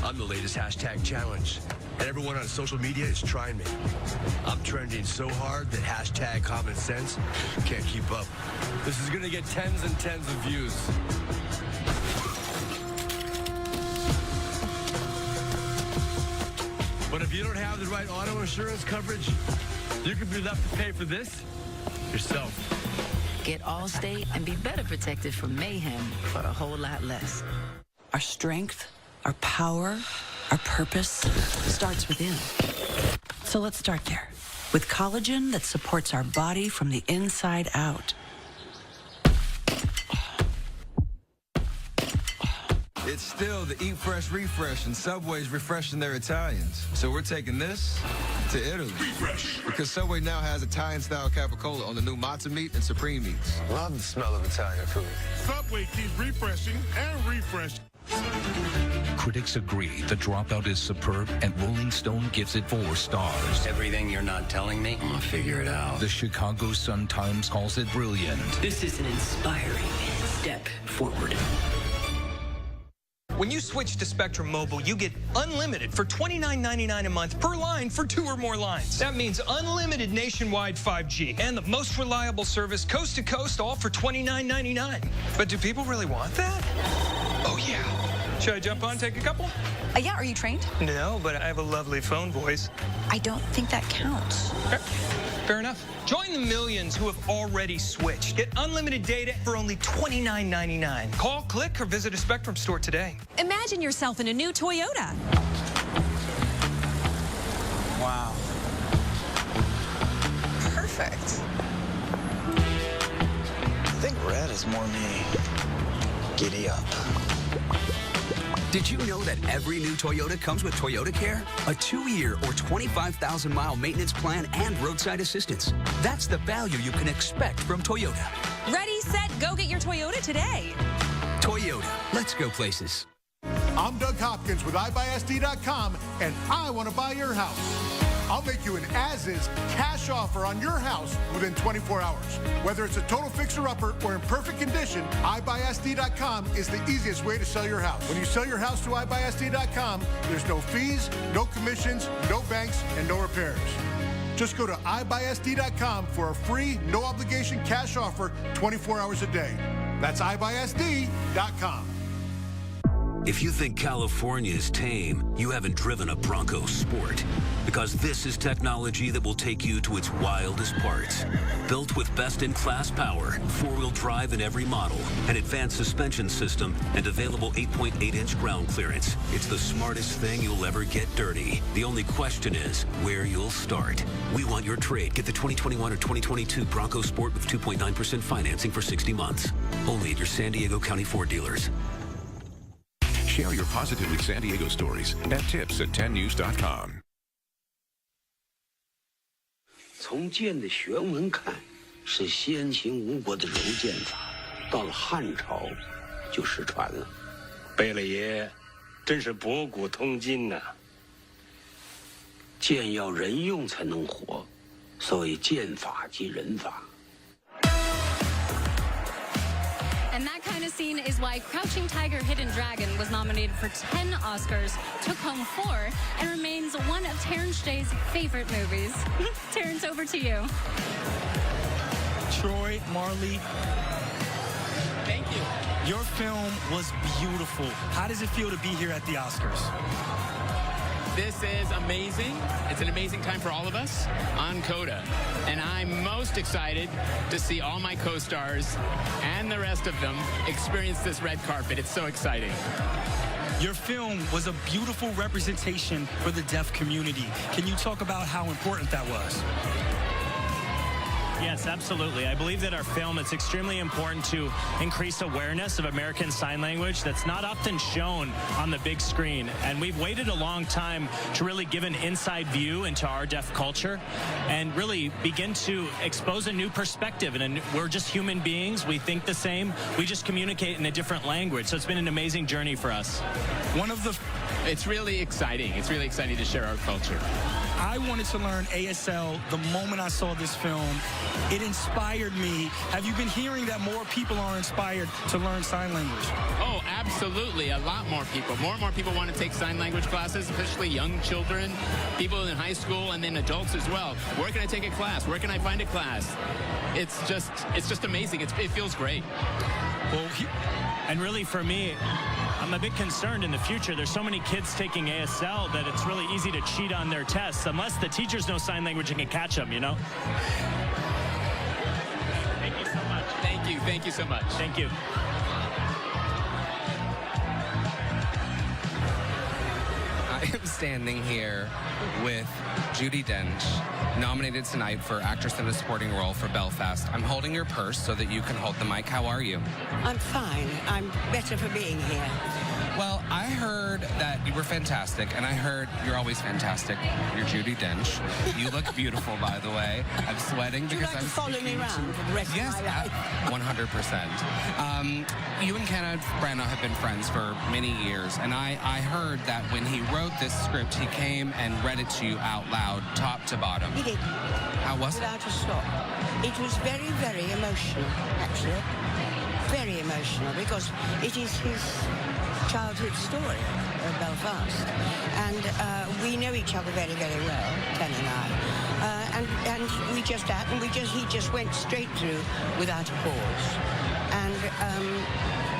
S17: I'm the latest hashtag challenge, and everyone on social media is trying me. I'm trending so hard that hashtag common sense can't keep up.
S20: This is gonna get tens and tens of views. But if you don't have the right auto insurance coverage, you could be left to pay for this yourself.
S23: Get Allstate and be better protected from mayhem for a whole lot less.
S24: Our strength, our power, our purpose starts within. So let's start there, with collagen that supports our body from the inside out.
S22: It's still the Eat Fresh Refresh, and Subway's refreshing their Italians. So we're taking this to Italy. Refresh. Because Subway now has Italian-style capicola on the new matzo meat and supreme meats.
S17: Love the smell of Italian food.
S14: Subway keeps refreshing and refreshing.
S25: Critics agree The Dropout is superb, and Rolling Stone gives it 4 stars.
S26: Everything you're not telling me, I'm gonna figure it out.
S25: The Chicago Sun-Times calls it brilliant.
S23: This is an inspiring step forward.
S27: When you switch to Spectrum Mobile, you get unlimited for $29.99 a month per line for 2 or more lines. That means unlimited nationwide 5G and the most reliable service coast to coast, all for $29.99. But do people really want that? Oh, yeah. Should I jump on, take a couple?
S29: Yeah, are you trained?
S27: No, but I have a lovely phone voice.
S29: I don't think that counts.
S27: Fair enough. Join the millions who have already switched. Get unlimited data for only $29.99. Call, click, or visit a Spectrum store today.
S30: Imagine yourself in a new Toyota.
S28: Wow.
S29: Perfect.
S18: I think red is more me. Giddy up.
S31: Did you know that every new Toyota comes with Toyota Care? A 2-year or 25,000-mile maintenance plan and roadside assistance. That's the value you can expect from Toyota.
S30: Ready, set, go get your Toyota today.
S31: Toyota, let's go places.
S14: I'm Doug Hopkins with iBuySD.com, and I want to buy your house. I'll make you an as-is cash offer on your house within 24 hours. Whether it's a total fixer-upper or in perfect condition, iBuySD.com is the easiest way to sell your house. When you sell your house to iBuySD.com, there's no fees, no commissions, no banks, and no repairs. Just go to iBuySD.com for a free, no-obligation cash offer 24 hours a day. That's iBuySD.com.
S1: If you think California is tame, you haven't driven a Bronco Sport. Because this is technology that will take you to its wildest parts. Built with best-in-class power, four-wheel drive in every model, an advanced suspension system, and available 8.8-inch ground clearance. It's the smartest thing you'll ever get dirty. The only question is where you'll start. We want your trade. Get the 2021 or 2022 Bronco Sport with 2.9% financing for 60 months. Only at your San Diego County Ford dealers.
S25: Share your Positively San Diego stories at tips@10news.com.
S2: 从剑的学问看，是先秦吴国的柔剑法，到了汉朝就失传了。
S20: 贝勒爷，真是博古通今呐！
S2: 剑要人用才能活，所谓剑法即人法。
S34: And that kind of scene is why Crouching Tiger, Hidden Dragon was nominated for 10 Oscars, took home 4, and remains one of Terrence J's favorite movies. Terrence, over to you.
S28: Troy, Marley.
S15: Thank you.
S28: Your film was beautiful. How does it feel to be here at the Oscars?
S3: This is amazing. It's an amazing time for all of us on CODA. And I'm most excited to see all my co-stars and the rest of them experience this red carpet. It's so exciting.
S28: Your film was a beautiful representation for the deaf community. Can you talk about how important that was?
S4: Yes, absolutely. I believe that our film, it's extremely important to increase awareness of American Sign Language that's not often shown on the big screen. And we've waited a long time to really give an inside view into our deaf culture and really begin to expose a new perspective. And we're just human beings. We think the same. We just communicate in a different language. So it's been an amazing journey for us.
S3: It's really exciting. It's really exciting to share our culture.
S28: I wanted to learn ASL the moment I saw this film. It inspired me. Have you been hearing that more people are inspired to learn sign language?
S3: Oh, absolutely. A lot more people. More and more people want to take sign language classes, especially young children, people in high school, and then adults as well. Where can I take a class? Where can I find a class? It's just amazing. It feels great.
S4: Well, and really for me, I'm a bit concerned in the future. There's so many kids taking ASL that it's really easy to cheat on their tests unless the teachers know sign language and can catch them, you know? Thank you so much.
S3: Thank you. Thank you so much.
S4: Thank you.
S7: I am standing here with Judi Dench, nominated tonight for Actress in a Supporting Role for Belfast. I'm holding your purse so that you can hold the mic. How are you?
S8: I'm fine. I'm better for being here.
S7: Well, I heard that you were fantastic, and I heard you're always fantastic. You're Judi Dench. You look beautiful, by the way. I'm sweating because I'm
S8: follow me around for the rest of my life.
S7: 100%. You and Kenneth Branagh have been friends for many years, and I heard that when he wrote this script, he came and read it to you out loud, top to bottom.
S8: He did.
S7: How was it?
S8: Without a stop. It was very, very emotional, actually. Very emotional, because it is his childhood story of Belfast. And we know each other very, very well, Ken and I. And we just he just went straight through without a pause. And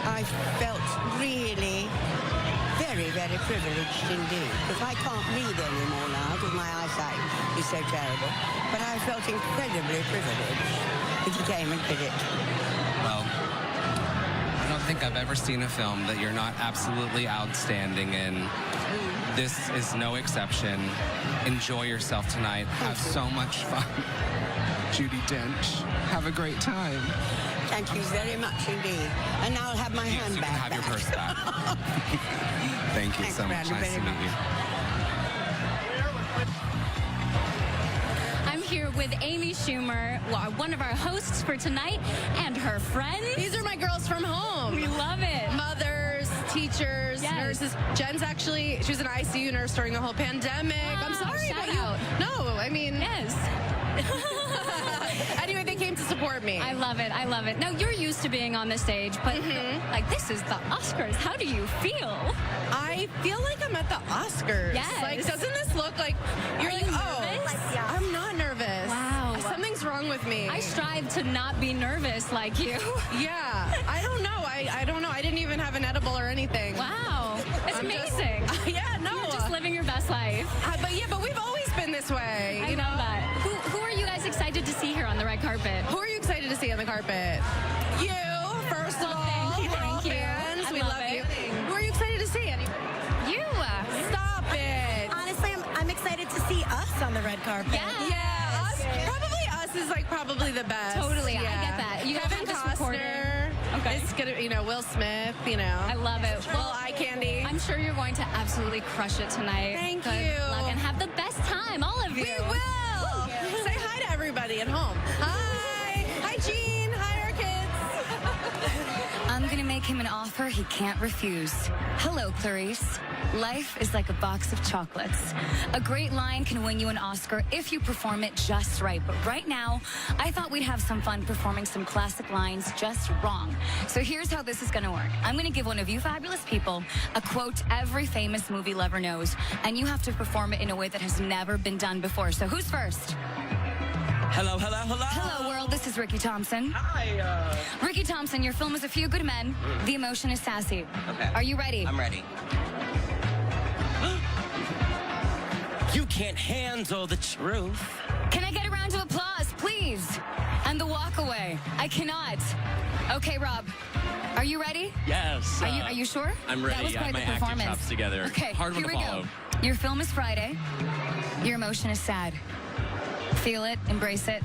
S8: I felt really very, very privileged indeed, because I can't read anymore now because my eyesight is so terrible. But I felt incredibly privileged that he came and did it.
S7: Well, I don't think I've ever seen a film that you're not absolutely outstanding in. This is no exception. Enjoy yourself tonight. Have so much fun. Judi Dench, have a great time.
S8: Thank you very much indeed. And now I'll have my handbag back.
S7: Have your purse back. Thank you so much. Nice to meet you.
S34: I'm here with Amy Schumer, one of our hosts for tonight, and her friends.
S9: These are my girls from home.
S34: We love it.
S9: Mothers, teachers, nurses. Jen's actually, she was an ICU nurse during the whole pandemic.
S34: Wow,
S9: I'm sorry
S34: shout
S9: about
S34: out.
S9: you. No, I mean.
S34: Yes.
S9: Anyway, they came to support me.
S34: I love it. I love it. Now, you're used to being on the stage, but like, this is the Oscars. How do you feel?
S9: I feel like I'm at the Oscars.
S34: Yes.
S9: Like, doesn't this look like you're like,
S34: nervous?
S9: I'm not nervous.
S34: Wow.
S9: Something's wrong with me.
S34: I strive to not be nervous like you.
S9: Yeah. I don't know. I don't know. I didn't even have an edible or anything.
S34: Wow. It's amazing.
S9: Yeah, no.
S34: You're just living your best life.
S9: But we've always been this way.
S34: I know that. Who are you guys excited to see here on the red carpet?
S9: Who are you excited to see on the carpet? You, first of all.
S34: Thank you.
S9: Fans, we
S34: love
S9: love you.
S34: it.
S9: Who are you excited to see?
S34: You.
S9: Stop it.
S5: Honestly, I'm excited to see us on the red carpet.
S9: Yeah, us. Probably us is like probably the best.
S34: Totally,
S9: yeah.
S34: I get that. You
S9: Kevin
S34: have this
S9: Costner.
S34: recorded. Okay.
S9: It's gonna, Will Smith.
S34: I love it.
S9: Well, eye candy.
S34: I'm sure you're going to absolutely crush it tonight.
S9: Thank
S34: Good
S9: you.
S34: luck and have the best time, all of you.
S9: We will. Say hi to everybody at home. Hi. Hi, Jean. Hi, our kids.
S6: I'm gonna make him an offer he can't refuse. Hello, Clarice. Life is like a box of chocolates. A great line can win you an Oscar if you perform it just right. But right now, I thought we'd have some fun performing some classic lines just wrong. So here's how this is gonna work. I'm gonna give one of you fabulous people a quote every famous movie lover knows, and you have to perform it in a way that has never been done before. So who's first?
S15: Hello, hello, hello.
S6: Hello, world. This is Ricky Thompson.
S15: Hi.
S6: Ricky Thompson, your film is A Few Good Men. The emotion is sassy.
S15: Okay.
S6: Are you ready?
S15: I'm ready. You can't handle the truth.
S6: Can I get a round of applause, please? And the walk away. I cannot. Okay, Rob. Are you ready?
S15: Yes.
S6: Are you sure?
S15: I'm ready.
S6: That was
S15: I have
S6: quite
S15: my
S6: the
S15: acting
S6: performance.
S15: chops together.
S6: Okay,
S15: Hard one
S6: here
S15: to
S6: we
S15: follow.
S6: go. Your film is Friday. Your emotion is sad. Feel it, embrace it.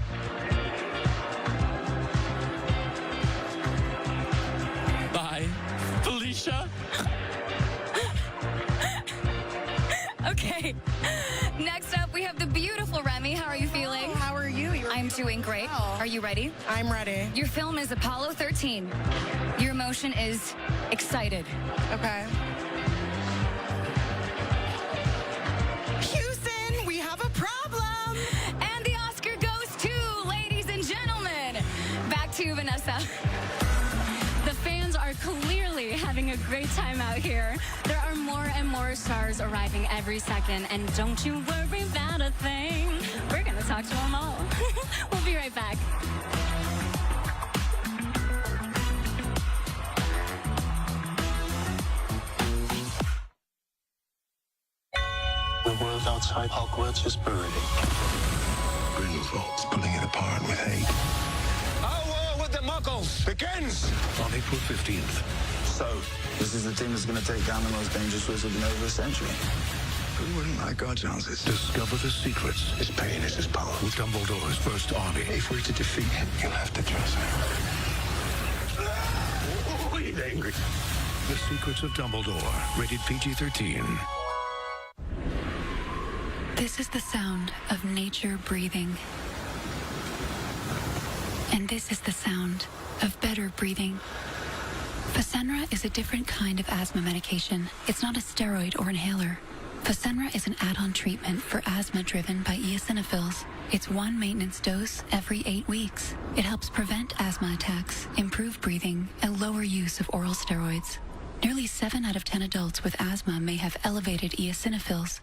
S15: Bye, Felicia.
S6: Okay. Next up, we have the beautiful Remy. How are you feeling?
S9: How are you?
S6: I'm doing great. Are you ready?
S9: I'm ready.
S6: Your film is Apollo 13. Your emotion is excited.
S9: Okay.
S6: Houston, we have a problem. And the Oscar goes to, ladies and gentlemen. Back to you, Vanessa.
S34: The fans are clearly having a great time out here. There are more and more stars arriving every second, and don't you worry about a thing. We're gonna talk to them all. We'll be right back.
S10: The world outside Hogwarts is burning. Grindelwald's pulling it apart with hate.
S11: Our war with the Muggles begins
S10: On April 15th.
S18: So, this is the team that's going to take down the most dangerous wizard in over a century.
S10: Who wouldn't like our chances? Discover the secrets. His pain is his power. With Dumbledore's first army. If we're to defeat him, you'll have to trust him. Oh, he's angry.
S25: The Secrets of Dumbledore. Rated PG-13.
S12: This is the sound of nature breathing. And this is the sound of better breathing. Fasenra is a different kind of asthma medication. It's not a steroid or inhaler. Fasenra is an add-on treatment for asthma driven by eosinophils. It's one maintenance dose every 8 weeks. It helps prevent asthma attacks, improve breathing, and lower use of oral steroids. Nearly 7 out of 10 adults with asthma may have elevated eosinophils.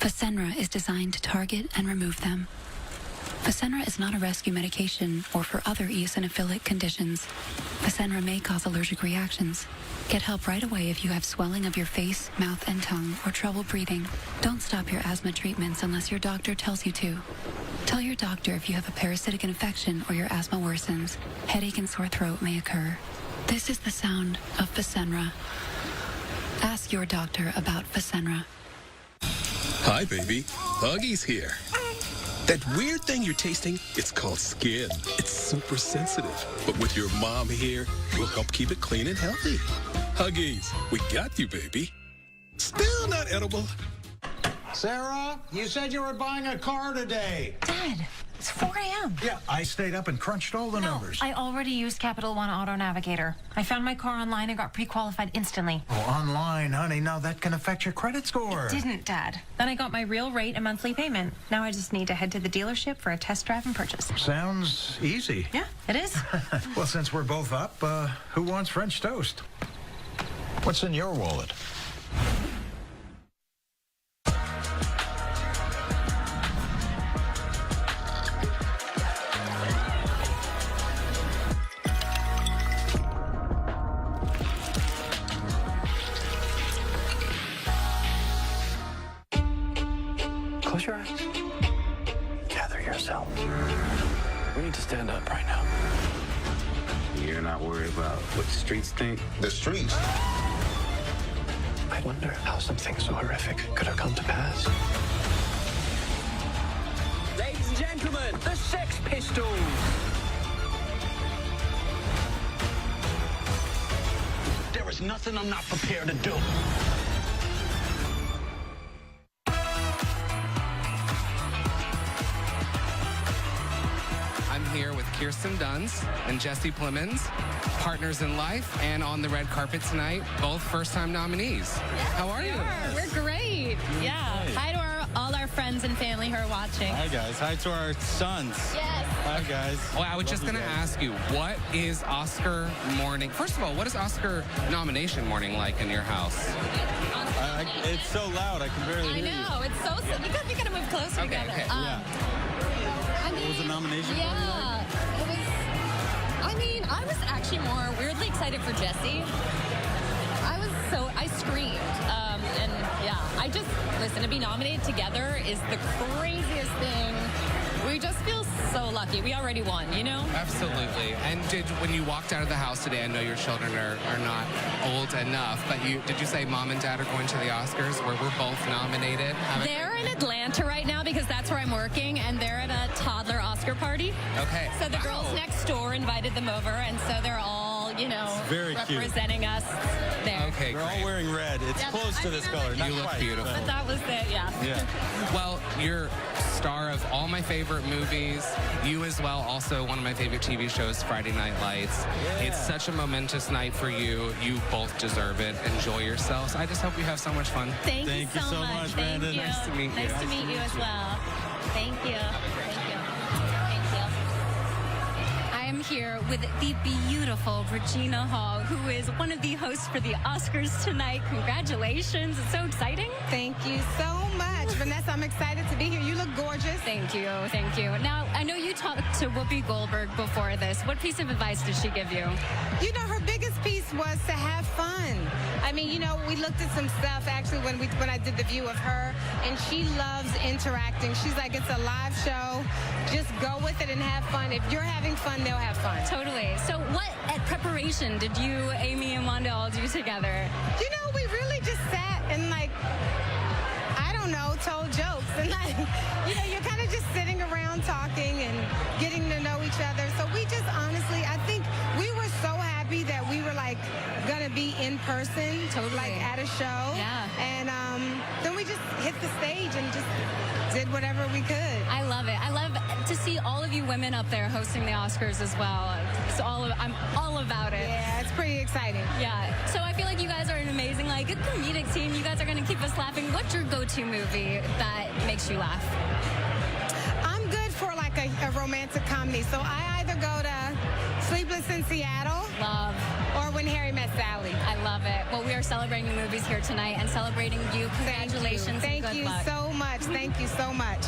S12: Fasenra is designed to target and remove them. Fasenra is not a rescue medication or for other eosinophilic conditions. Fasenra may cause allergic reactions. Get help right away if you have swelling of your face, mouth, and tongue, or trouble breathing. Don't stop your asthma treatments unless your doctor tells you to. Tell your doctor if you have a parasitic infection or your asthma worsens. Headache and sore throat may occur. This is the sound of Fasenra. Ask your doctor about Fasenra.
S13: Hi, baby. Huggies here. That weird thing you're tasting, it's called skin. It's super sensitive. But with your mom here, we'll help keep it clean and healthy. Huggies, we got you, baby. Still not edible.
S16: Sarah, you said you were buying a car today.
S17: Dad, it's 4 a.m.
S16: Yeah, I stayed up and crunched all the numbers.
S17: I already used Capital One Auto Navigator. I found my car online and got pre-qualified instantly.
S16: Oh, online, honey. Now that can affect your credit score.
S17: It didn't, Dad. Then I got my real rate and monthly payment. Now I just need to head to the dealership for a test drive and purchase.
S16: Sounds easy.
S17: Yeah, it is.
S16: Well, since we're both up, who wants French toast? What's in your wallet?
S15: your eyes. Gather yourself. We need to stand up right now.
S2: You're not worried about what the streets think?
S10: The streets?
S15: I wonder how something so horrific could have come to pass.
S1: Ladies and gentlemen, the Sex Pistols.
S2: There is nothing I'm not prepared to do.
S7: I'm here with Kirsten Dunst and Jesse Plemons, partners in life and on the red carpet tonight, both first-time nominees. How are you?
S14: We're great. Yeah. Hi to all our friends and family who are watching.
S28: Hi, guys. Hi to our sons.
S14: Yes.
S28: Hi, guys.
S7: Well, I was just going to ask you, what is Oscar morning? First of all, what is Oscar nomination morning like in your house?
S28: It's so loud, I can barely hear you.
S14: I know. It's so sad. We gotta move closer together.
S7: Okay.
S28: What was the nomination?
S14: Yeah. It was. I mean, I was actually more weirdly excited for Jesse. I screamed. And yeah, listen, to be nominated together is the craziest thing. We just feel so lucky. We already won, you know?
S7: Absolutely. And when you walked out of the house today, I know your children are not old enough, but did you say mom and dad are going to the Oscars where we're both nominated?
S14: They're in Atlanta right now because that's where I'm working, and they're at a toddler Oscar party.
S7: Okay.
S14: So the girls next door invited them over, and so they're all,
S28: very
S14: representing us there.
S7: Okay,
S28: They're all wearing red. It's close to this color.
S7: You look beautiful.
S14: But that was it, yeah.
S7: Well, you're star of all my favorite movies. You as well, also one of my favorite TV shows, Friday Night Lights.
S28: Yeah.
S7: It's such a momentous night for you. You both deserve it. Enjoy yourselves. I just hope you have so much fun.
S14: Thank you so much, Brandon. Thank you.
S7: Nice to meet you.
S14: Nice to meet you as well. Thank you. I am here with the beautiful Regina Hall, who is one of the hosts for the Oscars tonight. Congratulations. It's so exciting.
S19: Thank you so much. Vanessa, I'm excited to be here. You look gorgeous.
S14: Thank you. Thank you. Now, I know you talked to Whoopi Goldberg before this. What piece of advice did she give you?
S19: Her biggest piece was to have fun. I mean, we looked at some stuff actually when I did the view of her, and she loves interacting. She's like, it's a live show. Just go with it and have fun. If you're having fun, they'll have fun.
S14: Totally. So what at preparation did you, Amy, and Wanda all do together?
S19: We really just sat and told jokes. And you're kind of just sitting around talking and getting to know each other. So we just honestly, I think we were so happy that we were going to be in person, at a show. Yeah. And then we just hit the stage and just did whatever we could.
S14: I love it. I love to see all of you women up there hosting the Oscars as well. I'm all about it.
S19: Yeah, it's pretty exciting.
S14: Yeah. So I feel like you guys are an amazing, a comedic team. You guys are going to keep us laughing. What's your go-to movie that makes you laugh?
S19: I'm good for a romantic comedy. So I either go to Sleepless in Seattle.
S14: Love.
S19: Or When Harry Met Sally.
S14: I love it. Well, we are celebrating the movies here tonight and celebrating you. Congratulations.
S19: Thank you so much. Thank you so much.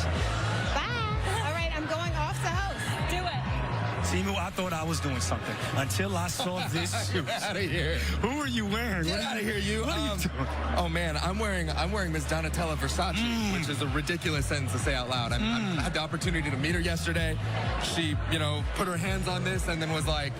S19: Bye. All right, I'm going off to host.
S14: Do it.
S28: See, I thought I was doing something until I saw this suit.
S15: Get out of here.
S28: Who are you wearing?
S15: Get out of here, you.
S28: What are you doing?
S15: Oh man, I'm wearing Miss Donatella Versace, which is a ridiculous sentence to say out loud. I had the opportunity to meet her yesterday. She, put her hands on this and then was like,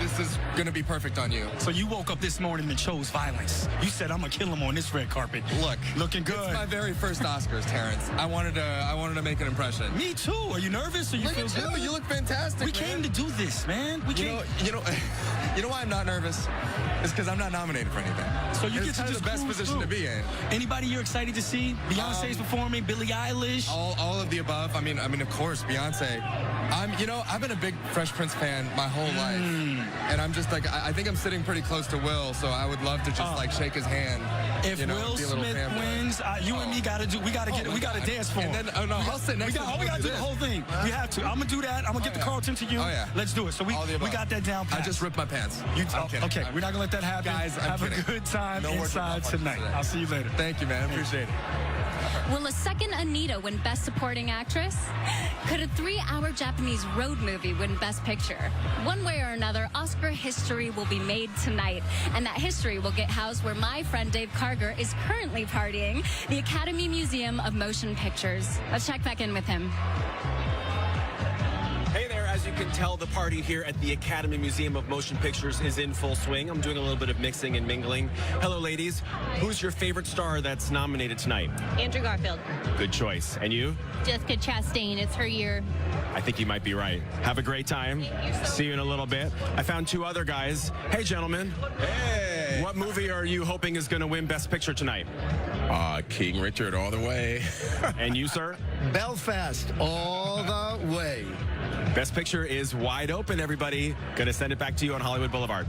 S15: this is gonna be perfect on you.
S28: So you woke up this morning and chose violence. You said, I'm gonna kill him on this red carpet.
S15: Look,
S28: looking good.
S15: It's my very first Oscars, Terrence. I wanted to make an impression.
S28: Me too. Are you nervous or you feel good?
S15: You look fantastic.
S28: We came to do this, man. We came.
S15: You know why I'm not nervous? It's because I'm not nominated for anything.
S28: So you get
S15: it's
S28: to just
S15: the best position to be in.
S28: Anybody you're excited to see? Beyonce's performing. Billie Eilish.
S15: All of the above. I mean, of course, Beyonce. I've been a big Fresh Prince fan my whole life, and I'm just I think I'm sitting pretty close to Will, so I would love to just shake his hand.
S28: If Will Smith wins, you and me we gotta dance for him.
S15: And then I'll sit next to him.
S28: We gotta do the whole thing. We have to. I'm gonna do that. I'm gonna get the Carlton to you.
S15: Oh yeah.
S28: Let's do it. So we got that down pat.
S15: I just ripped my pants.
S28: Okay, we're not gonna let that happen.
S15: Guys,
S28: have a good time inside tonight. I'll see you later.
S15: Thank you, man. I appreciate it.
S34: Will a second Anita win Best Supporting Actress? Could a 3-hour Japanese road movie win Best Picture? One way or another, Oscar history will be made tonight, and that history will get housed where my friend Dave Karger is currently partying, the Academy Museum of Motion Pictures. Let's check back in with him.
S3: Hey there, as you can tell, the party here at the Academy Museum of Motion Pictures is in full swing. I'm doing a little bit of mixing and mingling. Hello, ladies. Who's your favorite star that's nominated tonight?
S4: Andrew Garfield.
S3: Good choice. And you?
S4: Jessica Chastain. It's her year.
S3: I think you might be right. Have a great time. See you in a little bit. I found 2 other guys. Hey, gentlemen. Hey. What movie are you hoping is going to win Best Picture tonight?
S13: King Richard all the way.
S3: And you, sir?
S20: Belfast all the way.
S3: Best Picture is wide open, everybody. Gonna send it back to you on Hollywood Boulevard.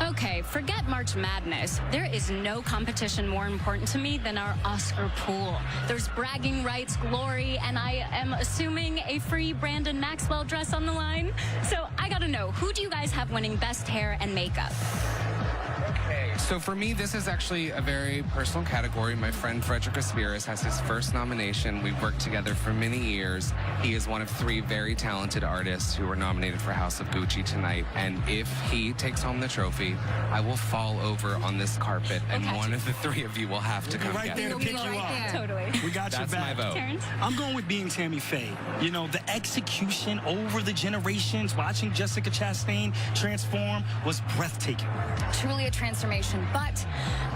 S34: Okay, forget March Madness. There is no competition more important to me than our Oscar pool. There's bragging rights, glory, and I am assuming a free Brandon Maxwell dress on the line. So I gotta know, who do you guys have winning Best Hair and Makeup?
S7: Okay, so for me, this is actually a very personal category. My friend Frederick Aspiris has his first nomination. We've worked together for many years. He is one of 3 very talented artists who were nominated for House of Gucci tonight. And if he takes home the trophy, I will fall over on this carpet, and one of the 3 of you will have to come
S28: right
S7: get
S28: there to
S7: me.
S28: pick you up.
S34: Totally.
S28: We got
S7: That's
S28: your back.
S7: my vote.
S34: Terrence?
S28: I'm going with being Tammy Faye. You know, the execution over the generations, watching Jessica Chastain transform was breathtaking.
S6: Truly a transformation, but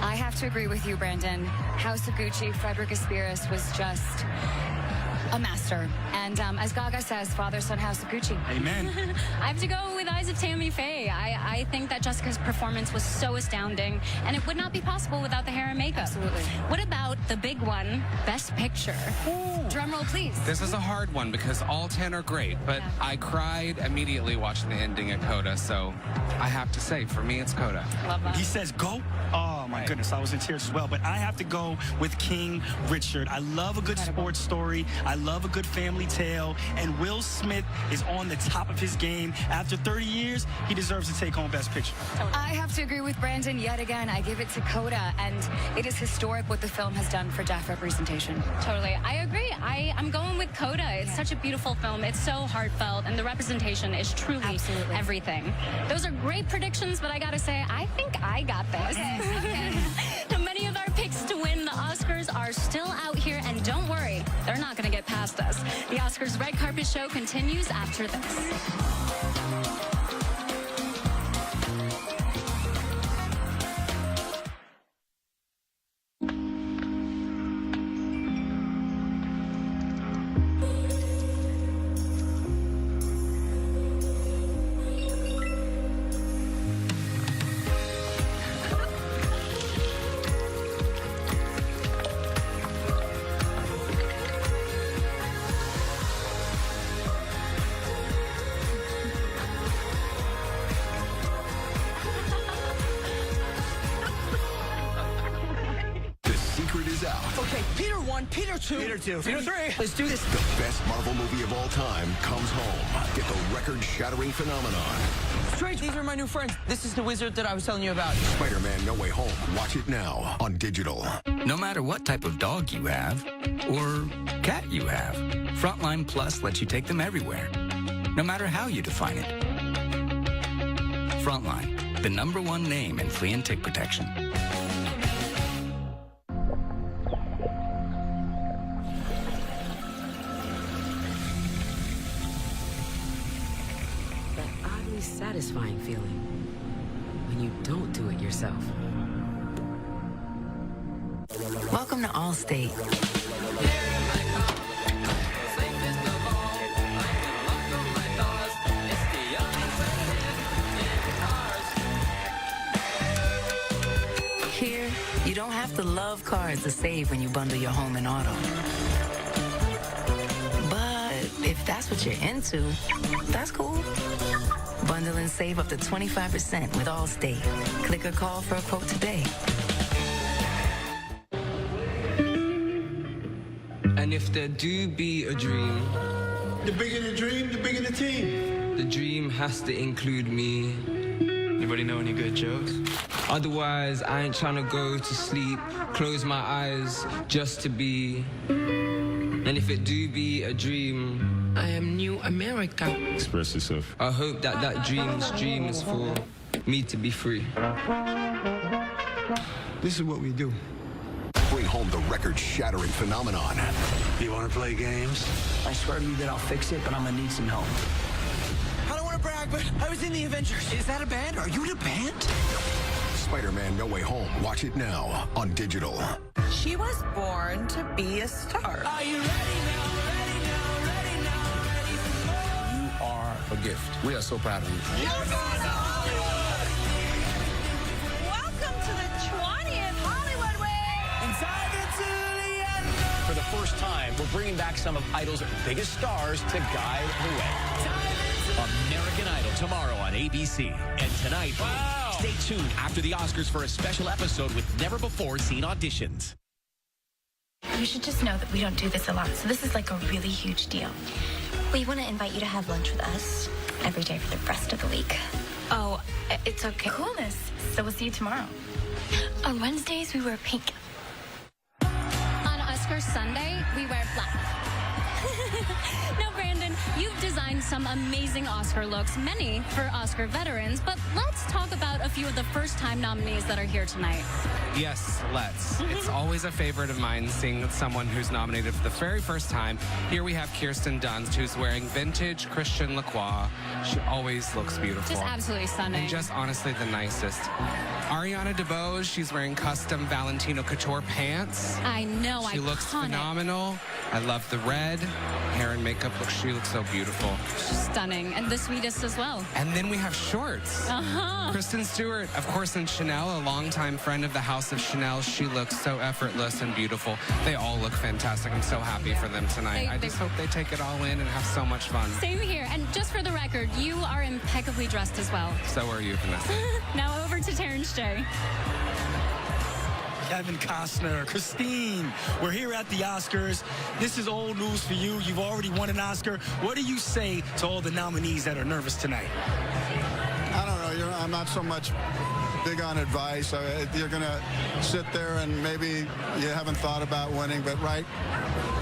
S6: I have to agree with you, Brandon. House of Gucci, Frederick Aspiris was just a master. And as Gaga says, father, son, House of Gucci.
S28: Amen.
S34: I have to go with Eyes of Tammy Faye. I think that Jessica's performance was so astounding, and it would not be possible without the hair and makeup.
S6: Absolutely.
S34: What about the big one, Best Picture? Drum roll, please.
S7: This is a hard one because all 10 are great, but I cried immediately watching the ending at Coda, so I have to say, for me, it's Coda.
S34: Love that.
S28: He says go. Oh my goodness, I was in tears as well. But I have to go with King Richard. I love a good sports story. I love a good family tale. And Will Smith is on the top of his game. After 30 years, he deserves to take home Best Picture.
S6: I have to agree with Brandon yet again. I give it to Coda, and it is historic what the film has done for deaf representation.
S34: Totally. I agree. I'm going with Coda. It's such a beautiful film. It's so heartfelt, and the representation is truly everything. Those are great predictions, but I gotta say, I think I got this. Now, many of our picks to win the Oscars are still out here, and don't worry, they're not gonna get past us. The Oscars Red Carpet Show continues after this.
S1: Okay, Peter 1, Peter 2.
S11: Peter 2.
S1: Peter 3. Let's do this.
S10: The best Marvel movie of all time comes home. Get the record-shattering phenomenon.
S1: Strange, these are my new friends. This is the wizard that I was telling you about.
S10: Spider-Man No Way Home. Watch it now on digital.
S21: No matter what type of dog you have, or cat you have, Frontline Plus lets you take them everywhere, no matter how you define it. Frontline, the #1 name in flea and tick protection.
S22: Satisfying feeling when you don't do it yourself. Welcome to Allstate. Here, you don't have to love cars to save when you bundle your home and auto. But if that's what you're into, that's cool. Bundle and save up to 25% with Allstate. Click or call for a quote today.
S23: And if there do be a dream,
S11: The bigger the dream, the bigger the team.
S23: the dream has to include me. Anybody know any good jokes? Otherwise, I ain't trying to go to sleep, close my eyes just to be. And if it do be a dream, I am New America.
S5: Express yourself.
S23: I hope that that dream's dream is for me to be free.
S16: This is what we do.
S10: Bring home the record-shattering phenomenon.
S2: You want to play games?
S1: I swear to you that I'll fix it, but I'm gonna need some help. I don't want to brag, but I was in the Avengers. Is that a band? Are you in a band?
S10: Spider-Man No Way Home. Watch it now on digital.
S8: She was born to be a star.
S1: Are you ready now? Ready now? Ready now? Ready for more?
S21: You are a gift. We are so proud of you.
S1: You're going to Hollywood!
S8: Welcome to the 20th Hollywood Week!
S1: Inside into the end.
S9: For the first time, we're bringing back some of Idol's biggest stars to guide the way. American Idol tomorrow on ABC. And tonight, stay tuned after the Oscars for a special episode with never-before-seen auditions.
S12: You should just know that we don't do this a lot, so this is like a really huge deal. We want to invite you to have lunch with us every day for the rest of the week. Oh, it's okay. Coolness. So we'll see you tomorrow. On Wednesdays, we wear pink.
S4: On Oscar Sunday, we wear black. No, Brandon, you've designed some amazing Oscar looks, many for Oscar veterans, but let's talk about a few of the first-time nominees that are here tonight.
S7: Yes, let's. It's always a favorite of mine seeing someone who's nominated for the very first time. Here we have Kirsten Dunst, who's wearing vintage Christian Lacroix. She always looks beautiful.
S4: Just absolutely stunning.
S7: And just honestly the nicest. Ariana DeBose, she's wearing custom Valentino Couture pants.
S4: I know,
S7: She looks phenomenal. I love the red. Hair and makeup, she looks so beautiful.
S4: Stunning. And the sweetest as well.
S7: And then we have shorts. Kristen Stewart, of course, in Chanel, a longtime friend of the House of Chanel. She looks so effortless and beautiful. They all look fantastic. I'm so happy for them tonight. I just hope they take it all in and have so much fun.
S4: Same here. And just for the record, you are impeccably dressed as well.
S7: So are you, Vanessa.
S4: Now over to Terrence J.
S28: Kevin Costner, Christine, we're here at the Oscars. This is old news for you. You've already won an Oscar. What do you say to all the nominees that are nervous tonight?
S18: I don't know. I'm not so much big on advice. You're going to sit there and maybe you haven't thought about winning, but right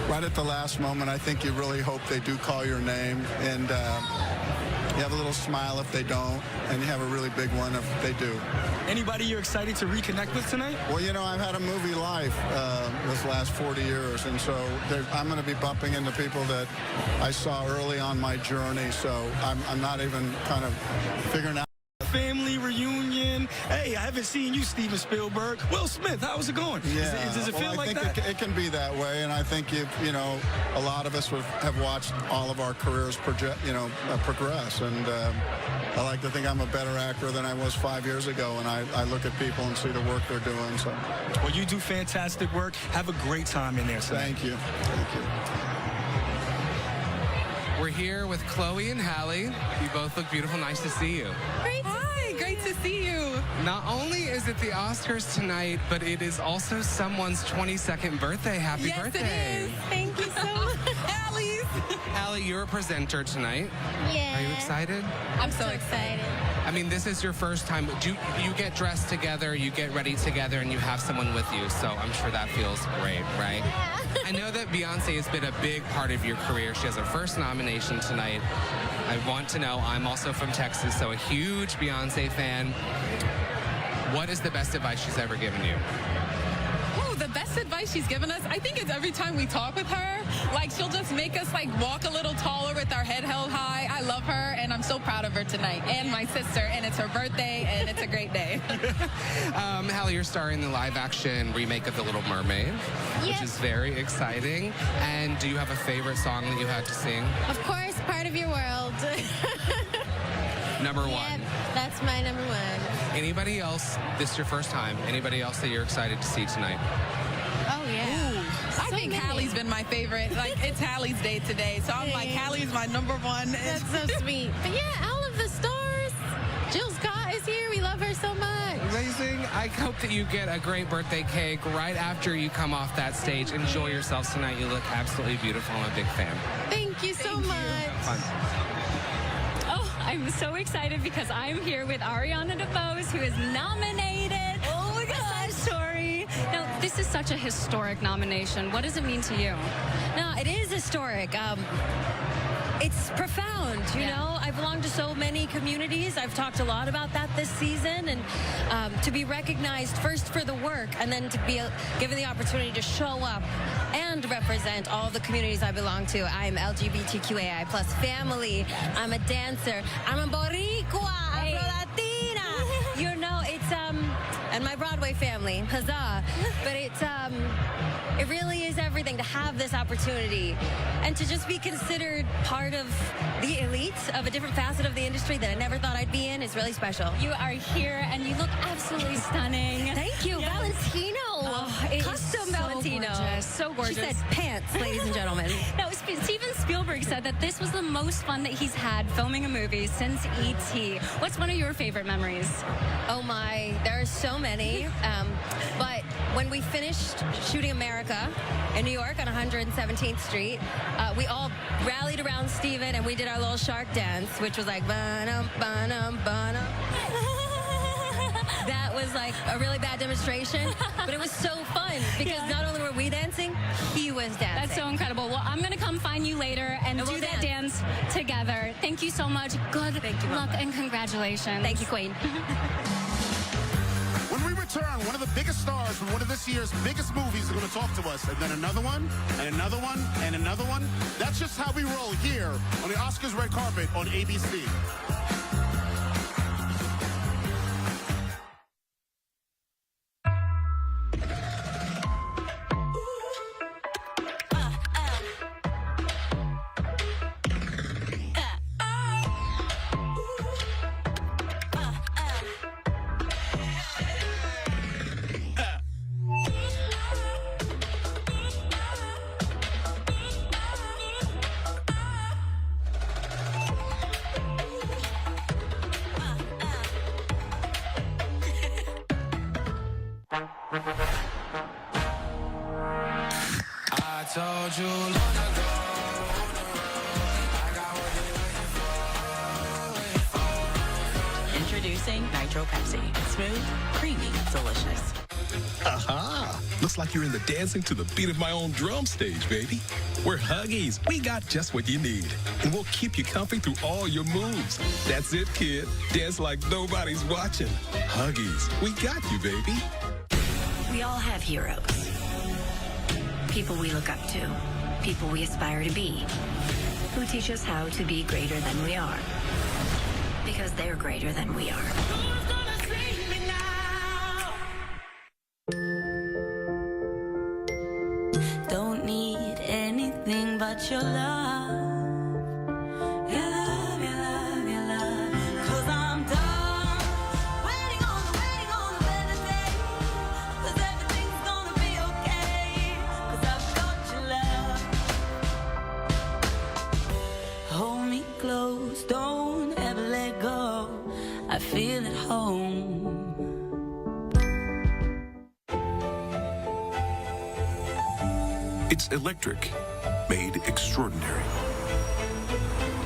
S18: at the last moment, I think you really hope they do call your name. And you have a little smile if they don't, and you have a really big one if they do.
S28: Anybody you're excited to reconnect with tonight?
S18: Well, you know, I've had a movie life this last 40 years, and so I'm going to be bumping into people that I saw early on my journey, so I'm not even kind of figuring out.
S28: Family reunion. Hey, I haven't seen you, Steven Spielberg. Will Smith, how's it going?
S18: Yeah.
S28: Does it feel
S18: I
S28: like
S18: think
S28: that?
S18: It can be that way, and I think you know, a lot of us have watched all of our careers progress, and I like to think I'm a better actor than I was 5 years ago, and I look at people and see the work they're doing. So,
S28: well, you do fantastic work. Have a great time in there.
S18: Thank you. Thank you.
S7: We're here with Chloe and Halle. You both look beautiful. Nice to see you.
S8: Great to see you.
S7: Not only is it the Oscars tonight, but it is also someone's 22nd birthday. Happy birthday.
S8: Yes, it is. Thank you so much.
S7: Halle, you're a presenter tonight.
S8: Yeah.
S7: Are you excited?
S8: I'm so excited.
S7: I mean, this is your first time. You get dressed together, you get ready together, and you have someone with you, so I'm sure that feels great, right?
S8: Yeah.
S7: I know that Beyonce has been a big part of your career. She has her first nomination tonight. I want to know, I'm also from Texas, so a huge Beyonce fan. What is the best advice she's ever given you?
S8: The best advice she's given us, I think it's every time we talk with her, like she'll just make us like walk a little taller with our head held high. I love her and I'm so proud of her tonight, and my sister, and it's her birthday and it's a great day.
S7: Halle, you're starring in the live action remake of The Little Mermaid, which is very exciting. And do you have a favorite song that you had to sing?
S24: Of course, Part of Your World.
S7: Number one.
S24: Yep, that's my number one.
S7: Anybody else, this is your first time, anybody else that you're excited to see tonight?
S24: Oh, yeah.
S8: I think Halle's been my favorite. Like, it's Halle's day today, so I'm like, Halle's my number one.
S24: That's so sweet. But yeah, all of the stars. Jill Scott is here. We love her so much.
S7: Amazing. I hope that you get a great birthday cake right after you come off that stage. Enjoy yourselves tonight. You look absolutely beautiful. I'm a big fan.
S24: Thank you so much.
S7: Fun.
S4: I I'm so excited because I'm here with Ariana DeBose, who is nominated. Oh my gosh. Story. Now, this is such a historic nomination. What does it mean to you?
S5: No, it is historic. It's profound, you know? I belong to so many communities. I've talked a lot about that this season. And to be recognized first for the work and then to be given the opportunity to show up and represent all the communities I belong to. I'm LGBTQAI plus family. I'm a dancer. I'm a Boricua. Afro-Latina. You know, it's, and my Broadway family, huzzah. But it's, it really is everything to have this opportunity and to just be considered part of the elite of a different facet of the industry that I never thought I'd be in is really special.
S4: You are here and you look absolutely stunning.
S5: Thank you. Yes. Valentino.
S4: Oh,
S5: Custom
S4: so
S5: Valentino.
S4: Gorgeous. So gorgeous.
S5: She said pants, ladies and gentlemen.
S4: No, Steven Spielberg said that this was the most fun that he's had filming a movie since E.T. What's one of your favorite memories?
S5: Oh my, there are so many. But when we finished shooting America in New York on 117th Street, we all rallied around Steven and we did our little shark dance, which was like, ba-dum, ba-dum, ba-dum. That was like a really bad demonstration, but it was so fun because not only were we dancing, he was dancing.
S4: That's so incredible. Well, I'm going to come find you later and do that dance together. Thank you so much. Good luck and congratulations.
S5: Thank you, Queen.
S13: When we return, one of the biggest stars from one of this year's biggest movies is going to talk to us, and then another one, and another one, and another one. That's just how we roll here on the Oscars red carpet on ABC.
S14: I told you long ago,
S15: Introducing Nitro Pepsi. Smooth, creamy, delicious.
S17: Aha! Looks like you're in the dancing to the beat of my own drum stage, baby. We're Huggies. We got just what you need. And we'll keep you comfy through all your moves. That's it, kid. Dance like nobody's watching. Huggies. We got you, baby.
S22: We all have heroes. People we look up to. People we aspire to be. Who teach us how to be greater than we are. Because they're greater than we are.
S19: Don't need anything but your love. Your love, your love, your love. 'Cause I'm done waiting on a better day. 'Cause everything's gonna be okay. 'Cause I've got your love. Hold me close, don't ever let go. I feel at home.
S10: It's electric, made extraordinary.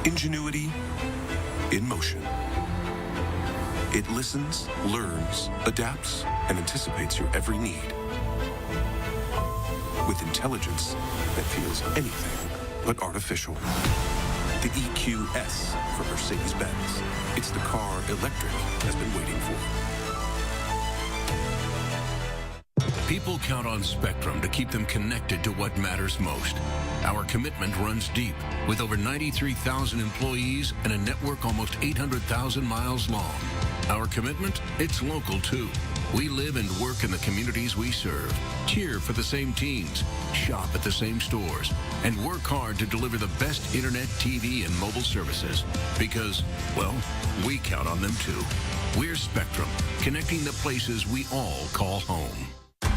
S10: Ingenuity in motion. It listens, learns, adapts, and anticipates your every need. With intelligence that feels anything but artificial. The EQS from Mercedes-Benz. It's the car electric has been waiting for.
S25: People count on Spectrum to keep them connected to what matters most. Our commitment runs deep, with over 93,000 employees and a network almost 800,000 miles long. Our commitment? It's local, too. We live and work in the communities we serve, cheer for the same teams, shop at the same stores, and work hard to deliver the best internet, TV, and mobile services. Because, well, we count on them, too. We're Spectrum, connecting the places we all call home.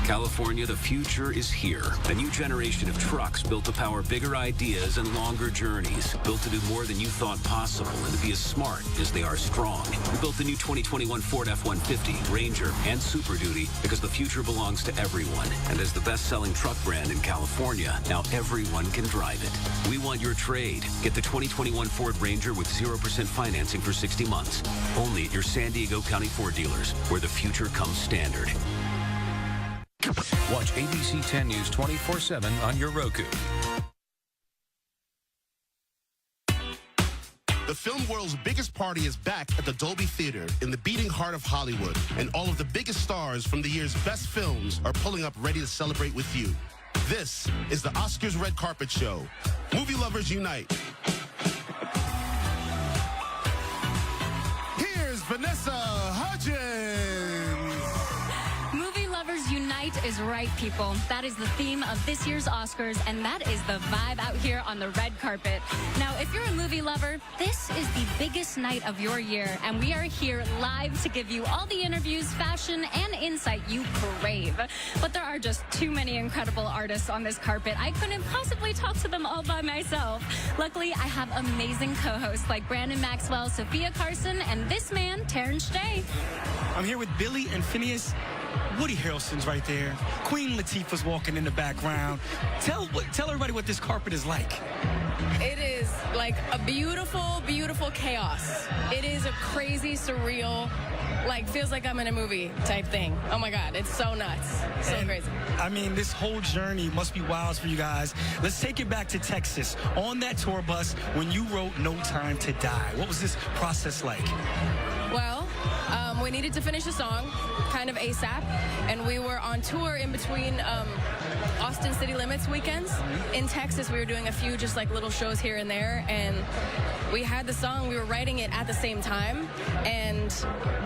S25: California, the future is here. A new generation of trucks built to power bigger ideas and longer journeys. Built to do more than you thought possible and to be as smart as they are strong. We built the new 2021 Ford F-150, Ranger, and Super Duty because the future belongs to everyone. And as the best-selling truck brand in California, now everyone can drive it. We want your trade. Get the 2021 Ford Ranger with 0% financing for 60 months. Only at your San Diego County Ford dealers, where the future comes standard.
S9: Watch ABC 10 News 24/7 on your Roku.
S13: The film world's biggest party is back at the Dolby Theater in the beating heart of Hollywood, and all of the biggest stars from the year's best films are pulling up ready to celebrate with you. This is the Oscars Red Carpet Show. Movie lovers unite. Here's Vanessa Hudgens.
S4: Movie lovers unite is right, people. That is the theme of this year's Oscars, and that is the vibe out here on the red carpet. Now, if you're a movie lover, this is the biggest night of your year, and we are here live to give you all the interviews, fashion, and insight you crave. But there are just too many incredible artists on this carpet. I couldn't possibly talk to them all by myself. Luckily, I have amazing co-hosts like Brandon Maxwell, Sophia Carson, and this man, Terrence Day.
S28: I'm here with Billy and Phineas. Woody Harrelson's right there. Queen Latifah's walking in the background. Tell everybody what this carpet is like.
S3: It is like a beautiful, beautiful chaos. It is a crazy, surreal, like feels like I'm in a movie type thing. Oh my God, it's so nuts. So crazy.
S28: I mean, this whole journey must be wild for you guys. Let's take it back to Texas. On that tour bus, when you wrote No Time to Die, what was this process like?
S3: Well, we needed to finish a song, kind of ASAP, and we were on tour in between Austin City Limits weekends. In Texas, we were doing a few just like little shows here and there, and we had the song, we were writing it at the same time, and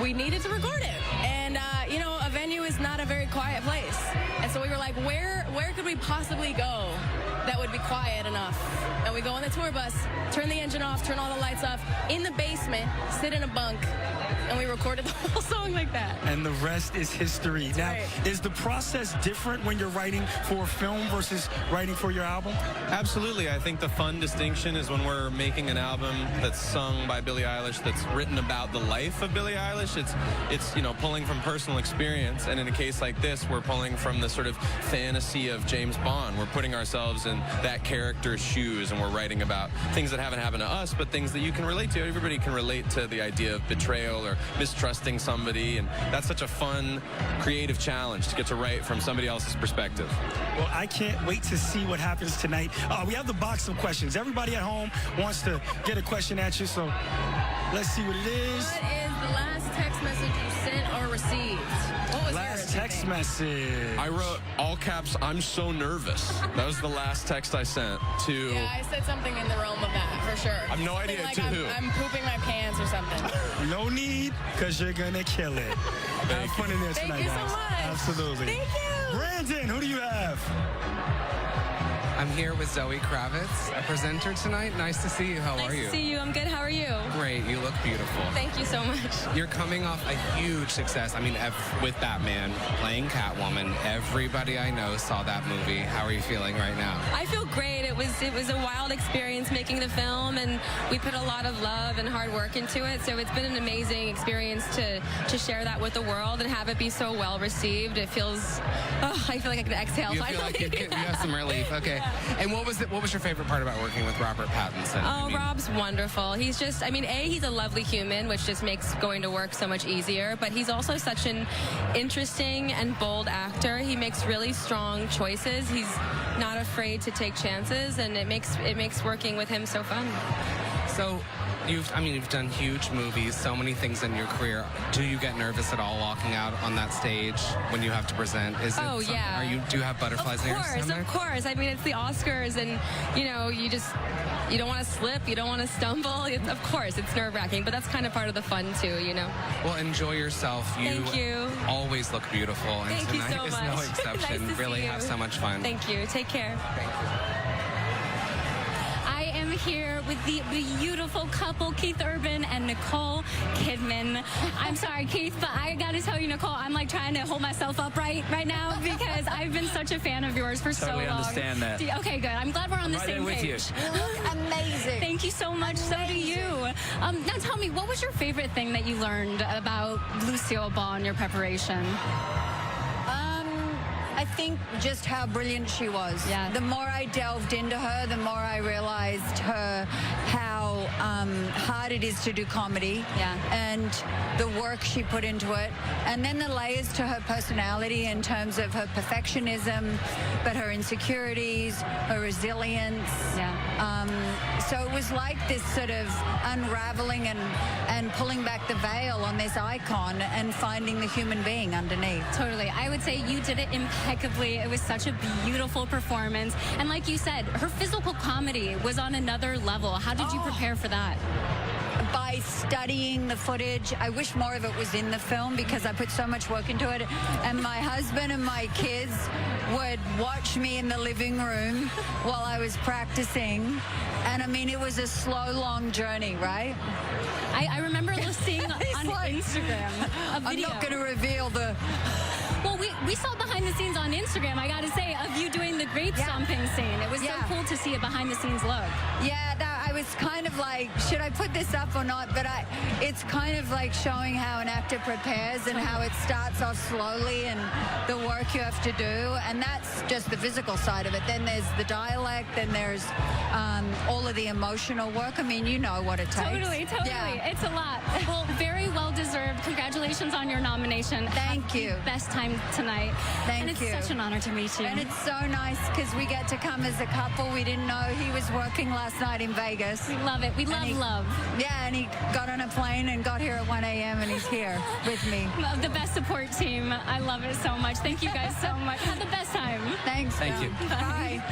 S3: we needed to record it. And, you know, a venue is not a very quiet place. And so we were like, where could we possibly go that would be quiet enough? And we go on the tour bus, turn the engine off, turn all the lights off, in the basement, sit in a bunk, and we recorded the whole song like that.
S28: And the rest is history.
S3: That's
S28: now,
S3: right.
S28: Is the process different when you're writing for a film versus writing for your album?
S6: Absolutely. I think the fun distinction is when we're making an album that's sung by Billie Eilish, that's written about the life of Billie Eilish. It's you know, pulling from personal experience, and in a case like this, we're pulling from the sort of fantasy of James Bond. We're putting ourselves in that character's shoes, and we're writing about things that haven't happened to us, but things that you can relate to. Everybody can relate to the idea of betrayal or mistrusting somebody, and that's such a fun, creative challenge to get to write from somebody else's perspective.
S28: Well, I can't wait to see what happens tonight. We have the box of questions. Everybody at home wants to get a question at you, so let's see what it is.
S3: What is the last text message you sent or received? What was
S28: Last
S3: yours,
S28: text message.
S6: I wrote, all caps, I'm so nervous. That was the last text I sent to...
S3: Yeah, I said something in the realm of that, for sure.
S6: I have no
S3: Something
S6: idea
S3: like
S6: to who.
S3: I'm pooping my pants or something.
S28: No need, because you're going to kill it. Have fun in there tonight,
S3: Thank you so
S28: guys.
S3: much.
S28: Absolutely.
S3: Thank you.
S28: Brandon, who do you have?
S7: I'm here with Zoe Kravitz, a presenter tonight. Nice to see you. How are you?
S5: Nice to see you. I'm good. How are you?
S7: Great. You look beautiful.
S5: Thank you so much.
S7: You're coming off a huge success. I mean, with Batman, playing Catwoman. Everybody I know saw that movie. How are you feeling right now?
S5: I feel great. It was a wild experience making the film, and we put a lot of love and hard work into it. So it's been an amazing experience to share that with the world and have it be so well received. It feels, I feel like I can exhale
S7: You
S5: finally.
S7: feel like you have some relief. Okay. Yeah. And what was your favorite part about working with Robert Pattinson?
S5: Oh, Rob's wonderful. He's just, I mean, he's a lovely human, which just makes going to work so much easier. But he's also such an interesting and bold actor. He makes really strong choices. He's not afraid to take chances, and it makes working with him so fun.
S7: So, you've done huge movies, so many things in your career. Do you get nervous at all walking out on that stage when you have to present?
S5: Yeah.
S7: Do you have butterflies in your stomach?
S5: Of course. I mean, it's the Oscars, and you don't want to slip, you don't want to stumble. Of course, it's nerve-wracking, but that's kind of part of the fun too, you know.
S7: Well, enjoy yourself.
S5: Thank you.
S7: Always look beautiful, and
S5: Thank you
S7: tonight
S5: so
S7: is
S5: much.
S7: no exception.
S5: Nice to
S7: Really
S5: see you.
S7: have so much fun.
S5: Thank you. Take care.
S4: I am here with the beautiful couple, Keith Urban and Nicole Kidman. I'm sorry, Keith, but I gotta tell you, Nicole, I'm like trying to hold myself upright right now because I've been such a fan of yours for so long.
S2: Totally understand that.
S4: Okay, good. I'm glad we're on the
S2: right
S4: same
S2: there with
S4: page.
S2: you.
S4: You look amazing. Thank you so much. So do you. Now tell me, what was your favorite thing that you learned about Lucille Ball in your preparation?
S11: I think just how brilliant she was. Yeah. The more I delved into her, the more I realized how hard it is to do comedy. Yeah. And the work she put into it. And then the layers to her personality in terms of her perfectionism, but her insecurities, her resilience. Yeah. So it was like this sort of unraveling and pulling back the veil on this icon and finding the human being underneath.
S4: Totally. I would say you did it impeccably. It was such a beautiful performance. And like you said, her physical comedy was on another level. How did you prepare for that?
S11: By studying the footage. I wish more of it was in the film because I put so much work into it. And my husband and my kids would watch me in the living room while I was practicing. And I mean, it was a slow, long journey, right?
S4: I remember seeing on Instagram a video.
S11: I'm not going to reveal the...
S4: Well, we saw behind the scenes on Instagram, I got to say, of you doing the grape stomping scene. It was so cool to see a behind the scenes look.
S11: Yeah, I was kind of like, should I put this up or not? But it's kind of like showing how an actor prepares and how it starts off slowly and the work you have to do. And that's just the physical side of it. Then there's the dialect, then there's all of the emotional work. I mean, you know what it takes.
S4: Totally. Yeah. It's a lot. Well, very well deserved. Congratulations on your nomination.
S11: Thank you.
S4: Best time tonight.
S11: Thank
S4: you.
S11: And
S4: it's such an honor to meet you.
S11: And it's so nice because we get to come as a couple. We didn't know he was working last night in Vegas.
S4: We love it. We love.
S11: Yeah, and he got on a plane and got here at 1 a.m. and he's here with me.
S4: The best support team. I love it so much. Thank you guys so much. Have the best time.
S11: Thanks.
S2: Thank you.
S11: Bye.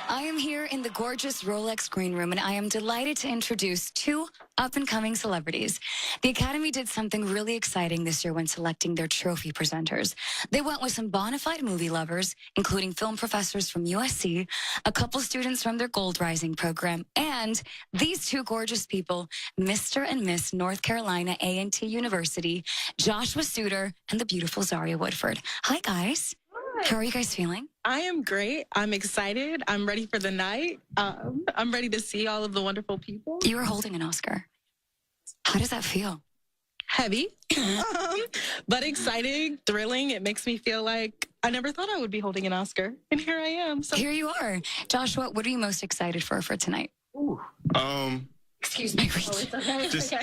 S16: I am here in the gorgeous Rolex Green Room, and I am delighted to introduce two up-and-coming celebrities. The Academy did something really exciting this year when selecting their trophy presenters. They went with some bona fide movie lovers, including film professors from USC, a couple students from their Gold Rising program, and these two gorgeous people, Mr. and Miss North Carolina A&T University, Joshua Suter and the beautiful Zaria Woodford. Hi, guys. How are you guys feeling?
S20: I am great. I'm excited. I'm ready for the night. I'm ready to see all of the wonderful people.
S16: You are holding an Oscar. How does that feel?
S20: Heavy, but exciting, thrilling. It makes me feel like I never thought I would be holding an Oscar. And here I am. So
S16: here you are. Joshua, what are you most excited for tonight? Excuse me.
S21: Just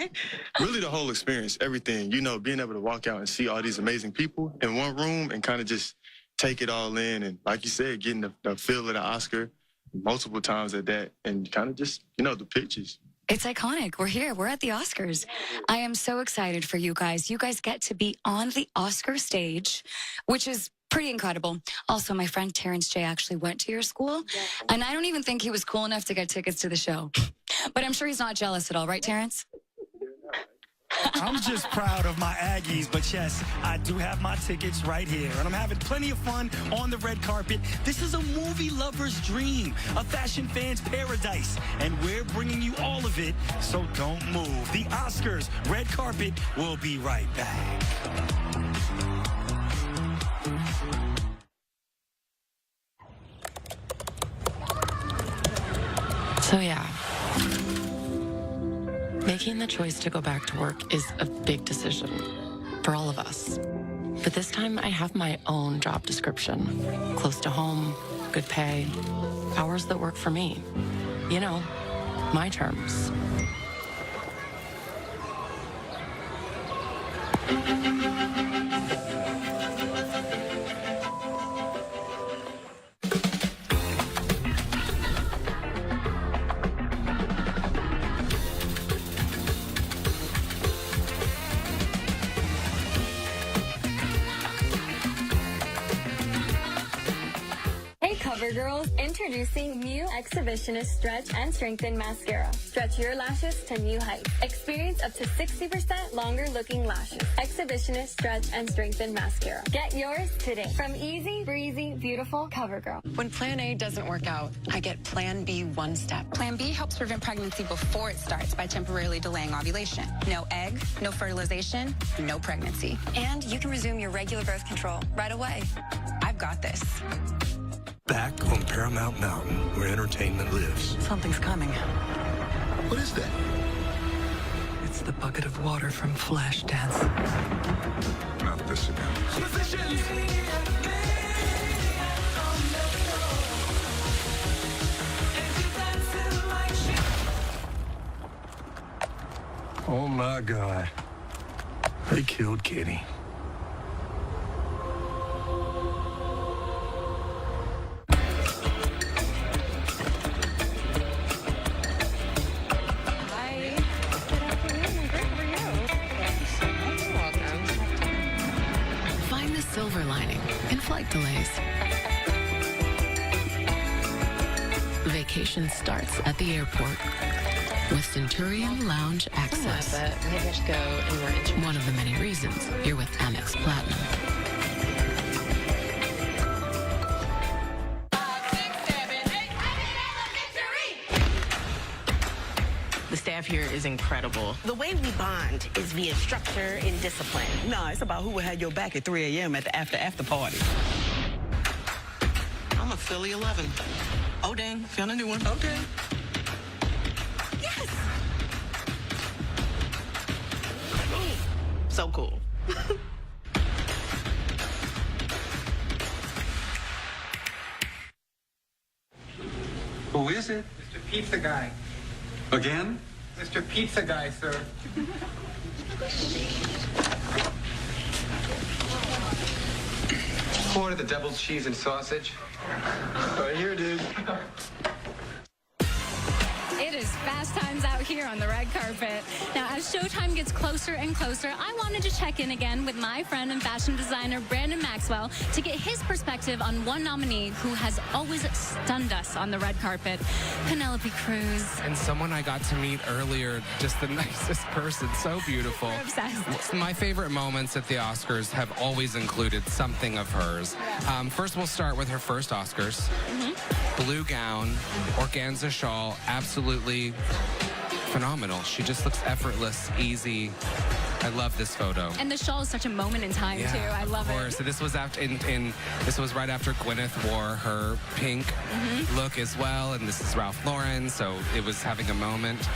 S21: really the whole experience, everything. You know, being able to walk out and see all these amazing people in one room and kind of just take it all in. And like you said, getting the feel of the Oscar multiple times at that and kind of just, you know, the pictures.
S16: It's iconic. We're here. We're at the Oscars. I am so excited for you guys. You guys get to be on the Oscar stage, which is pretty incredible. Also, my friend Terrence J actually went to your school, and I don't even think he was cool enough to get tickets to the show. But I'm sure he's not jealous at all, right, Terrence?
S28: I'm just proud of my Aggies, but yes, I do have my tickets right here, and I'm having plenty of fun on the red carpet. This is a movie lover's dream, a fashion fan's paradise, and we're bringing you all of it, so don't move. The Oscars red carpet will be right back.
S15: So yeah, making the choice to go back to work is a big decision for all of us. But this time I have my own job description. Close to home, good pay, hours that work for me. You know, my terms.
S1: CoverGirl, introducing new Exhibitionist Stretch and Strengthen Mascara. Stretch your lashes to new heights. Experience up to 60% longer looking lashes. Exhibitionist Stretch and Strengthen Mascara. Get yours today from Easy Breezy Beautiful CoverGirl.
S15: When Plan A doesn't work out, I get Plan B one step.
S2: Plan B helps prevent pregnancy before it starts by temporarily delaying ovulation. No egg, no fertilization, no pregnancy.
S1: And you can resume your regular birth control right away.
S2: I've got this.
S8: Back on Paramount Mountain, where entertainment lives.
S15: Something's coming.
S8: What is that?
S15: It's the bucket of water from Flashdance.
S8: Not this again. Oh my God. They killed Kitty.
S15: Find the silver lining in flight delays. Vacation starts at the airport with Centurion Lounge Access.
S12: Maybe I should go and run.
S15: One of the many reasons you're with Amex Platinum.
S18: The staff here is incredible. The way we bond is via structure and discipline.
S23: No, it's about who will have your back at 3 a.m. at the after party.
S18: I'm a Philly 11. Oh, dang. Found a new one. Okay. Yes! So cool.
S26: Who is it?
S27: Mr. Pizza Guy.
S26: Again?
S27: Mr. Pizza Guy, sir. Order the double cheese and sausage. Right here, dude.
S4: It is fast times out here on the red carpet. Now, as showtime gets closer and closer, I wanted to check in again with my friend and fashion designer, Brandon Maxwell, to get his perspective on one nominee who has always stunned us on the red carpet, Penelope Cruz.
S7: And someone I got to meet earlier, just the nicest person, so beautiful.
S4: We're obsessed.
S7: My favorite moments at the Oscars have always included something of hers. First, we'll start with her first Oscars. Blue gown, organza shawl, absolutely phenomenal. She just looks effortless, easy. I love this photo.
S4: And the shawl is such a moment in time, too. I love it.
S7: So this was after this was right after Gwyneth wore her pink look as well, and this is Ralph Lauren, so it was having a moment.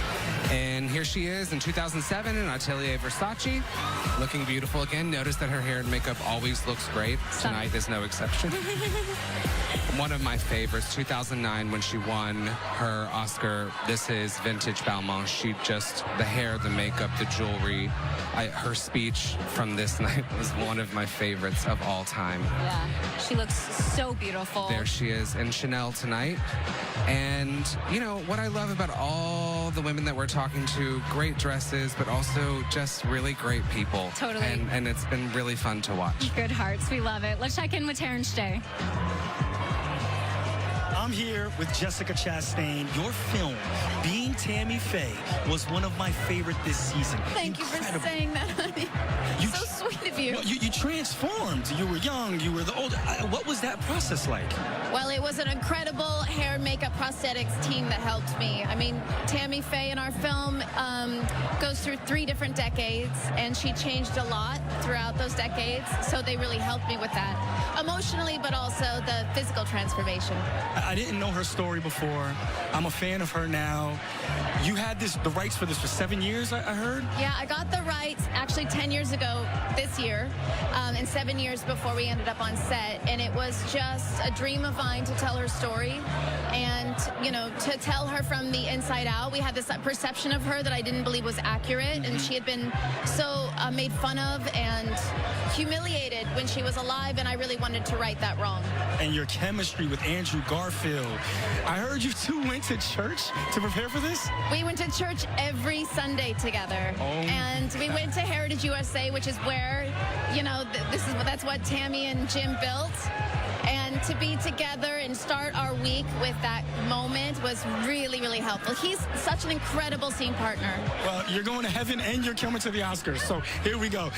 S7: And here she is in 2007 in Atelier Versace, looking beautiful again. Notice that her hair and makeup always looks great. Tonight is no exception. One of my favorites, 2009, when she won her Oscar. This is vintage Balmain. She just, the hair, the makeup, the jewelry, her speech from this night was one of my favorites of all time.
S4: Yeah, she looks so beautiful.
S7: There she is in Chanel tonight. And, you know, what I love about all the women that we're talking to, great dresses, but also just really great people.
S4: Totally.
S7: And it's been really fun to watch.
S4: Good hearts. We love it. Let's check in with Terrence Day.
S28: I'm here with Jessica Chastain. Your film, Being Tammy Faye, was one of my favorite this season.
S24: Thank you for saying that, honey. So sweet of you.
S28: Well, you transformed. You were young. You were the older. What was that process like?
S24: Well, it was an incredible hair and makeup prosthetics team that helped me. I mean, Tammy Faye in our film goes through 3 different decades, and she changed a lot throughout those decades, so they really helped me with that. Emotionally, but also the physical transformation.
S28: I didn't know her story before. I'm a fan of her now. You had the rights for this for 7 years, I heard?
S24: Yeah, I got the rights actually 10 years ago this year, and 7 years before we ended up on set. And it was just a dream of mine to tell her story and, you know, to tell her from the inside out. We had this perception of her that I didn't believe was accurate, and she had been so made fun of and humiliated when she was alive, and I really wanted to right that wrong.
S28: And your chemistry with Andrew Garfield. I heard you two went to church to prepare for this?
S24: We went to church every Sunday together. And we went to Heritage USA, which is where, you know, that's what Tammy and Jim built. And to be together and start our week with that moment was really, really helpful. He's such an incredible scene partner.
S28: Well, you're going to heaven and you're coming to the Oscars. So here we go.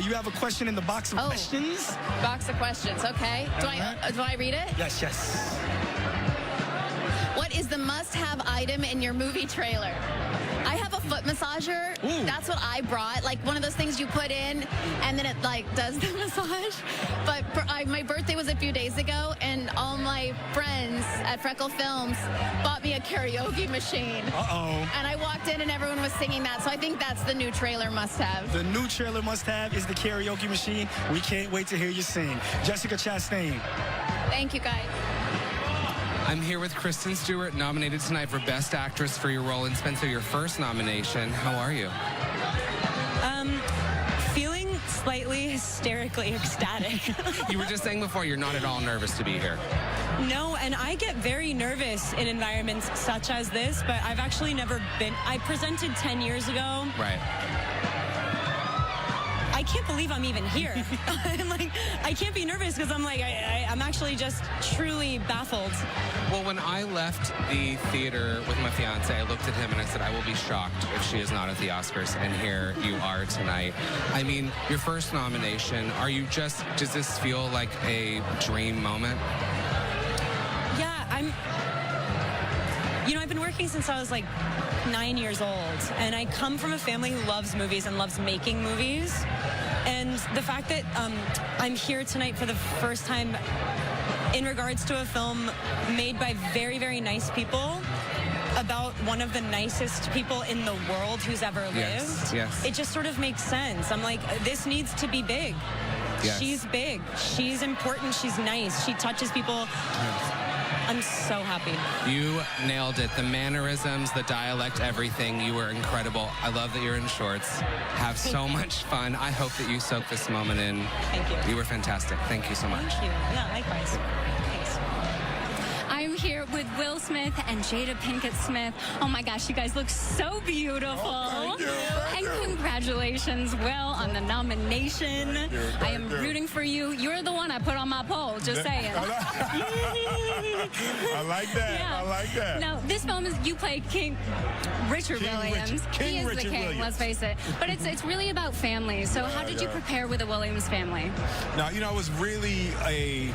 S28: You have a question in the box of questions.
S24: Box of questions, okay. Do I read it?
S28: Yes, yes.
S24: What is the must-have item in your movie trailer? I have a foot massager.
S28: Ooh.
S24: That's what I brought. Like one of those things you put in and then it like does the massage. But my birthday was a few days ago and all my friends at Freckle Films bought me a karaoke machine.
S28: Uh-oh.
S24: And I walked in and everyone was singing that. So I think that's the new trailer must-have.
S28: The new trailer must-have is the karaoke machine. We can't wait to hear you sing. Jessica Chastain.
S24: Thank you, guys.
S7: I'm here with Kristen Stewart, nominated tonight for Best Actress for your role in Spencer, your first nomination. How are you?
S5: Feeling slightly hysterically ecstatic.
S7: You were just saying before you're not at all nervous to be here.
S5: No, and I get very nervous in environments such as this, but I've actually never been. I presented 10 years ago.
S7: Right.
S5: I can't believe I'm even here. I'm like, I can't be nervous because I'm like, I'm actually just truly baffled.
S7: Well, when I left the theater with my fiance, I looked at him and I said, I will be shocked if she is not at the Oscars. And here you are tonight. I mean, your first nomination, does this feel like a dream moment?
S5: Yeah, I've been working since I was like 9 years old, and I come from a family who loves movies and loves making movies. And the fact that I'm here tonight for the first time in regards to a film made by very, very nice people about one of the nicest people in the world who's ever lived.
S7: Yes.
S5: It just sort of makes sense. I'm like, this needs to be big.
S7: Yes.
S5: She's big. She's important. She's nice. She touches people.
S7: Yes.
S5: I'm so happy.
S7: You nailed it. The mannerisms, the dialect, everything. You were incredible. I love that you're in shorts. Have so much fun. I hope that you soak this moment in.
S5: Thank you.
S7: You were fantastic. Thank you so much.
S5: Thank you. Yeah, likewise. Thanks.
S4: I'm here with Will Smith and Jada Pinkett Smith. Oh my gosh, you guys look so beautiful.
S21: Oh, thank you.
S4: And congratulations, Will, on the nomination. I am rooting for you. You're the one I put on my poll, just saying.
S21: I like that.
S4: Yeah.
S21: I like that.
S4: Now, this film is you play King Richard Williams. He is the king, let's face it. But it's really about family. So how did you prepare with the Williams family?
S21: Now, it was really a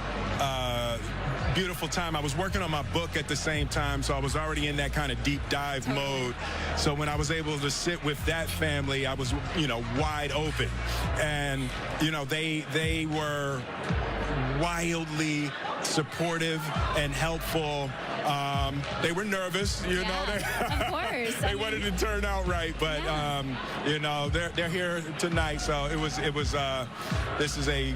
S21: beautiful time. I was working on my book at the same time, so I was already in that kind of deep dive mode. So when I was able to sit with that family, I was, wide open. And, they were wildly supportive and helpful. They were nervous,
S4: of course.
S21: They wanted to turn out right, but they're here tonight. So this is a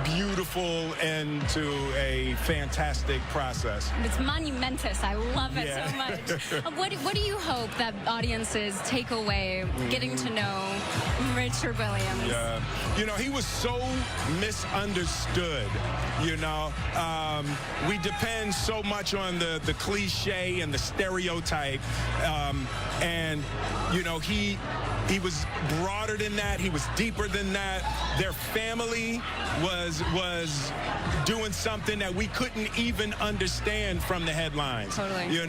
S21: beautiful end to a fantastic process.
S4: It's monumentous. I love it so much. What do you hope that audiences take away getting to know Richard Williams?
S21: Yeah. He was so misunderstood. We depend so much on the cliche and the stereotype. And he was broader than that. He was deeper than that. Their family was doing something that we couldn't even understand from the headlines.
S4: Totally.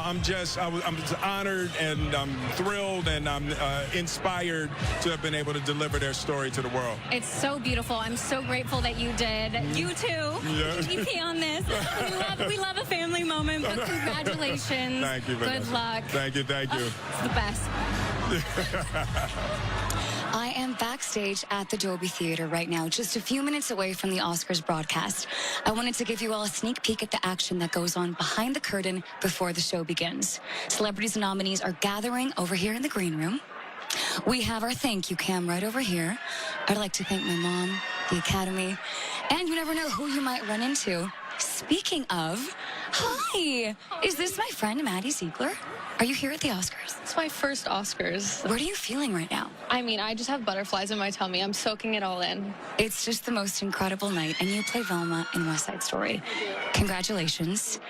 S21: I'm just honored and I'm thrilled and I'm inspired to have been able to deliver their story to the world.
S4: It's so beautiful. I'm so grateful that you did. You too. EP on this. We love a family moment, but congratulations.
S21: Thank you, Vanessa.
S4: Good luck.
S21: Thank you.
S4: It's the best.
S16: I am backstage at the Dolby Theater right now, just a few minutes away from the Oscars broadcast. I wanted to give you all a sneak peek at the action that goes on behind the curtain before the show begins. Celebrities and nominees are gathering over here in the green room. We have our thank you cam right over here. I'd like to thank my mom, the Academy, and you never know who you might run into. Speaking of, hi, is this my friend Maddie Ziegler? Are you here at the Oscars?
S9: It's my first Oscars.
S16: What are you feeling right now?
S9: I mean, I just have butterflies in my tummy. I'm soaking it all in.
S16: It's just the most incredible night, and you play Velma in West Side Story. Congratulations.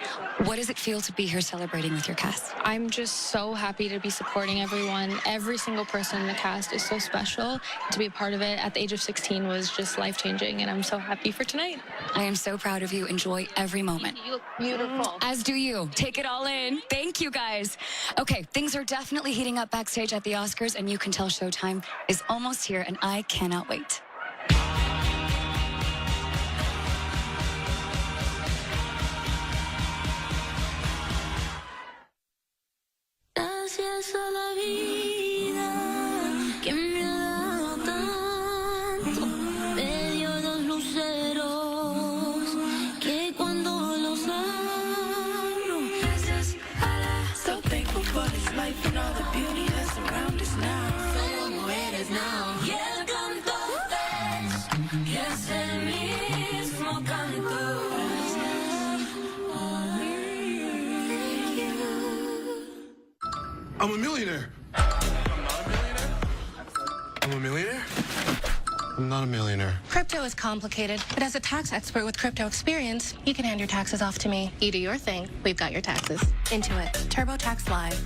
S16: What does it feel to be here celebrating with your cast?
S9: I'm just so happy to be supporting everyone. Every single person in the cast is so special. To be a part of it at the age of 16 was just life-changing, and I'm so happy for tonight.
S16: I am so proud of you. Enjoy every moment.
S9: You look beautiful.
S16: As do you. Take it all in. Thank you, guys. Okay, things are definitely heating up backstage at the Oscars, and you can tell Showtime is almost here, and I cannot wait.
S10: Gracias a la vida que me ha dado tanto, me dio dos luceros que cuando los abro, gracias a la. So thankful for this life and all the beauty that's around us now. Como eres now. Y el canto que es el mismo canto.
S8: I'm a millionaire. I'm a millionaire? I'm not a millionaire.
S13: Crypto is complicated, but as a tax expert with crypto experience, you can hand your taxes off to me. You do your thing, we've got your taxes. Intuit, TurboTax Live.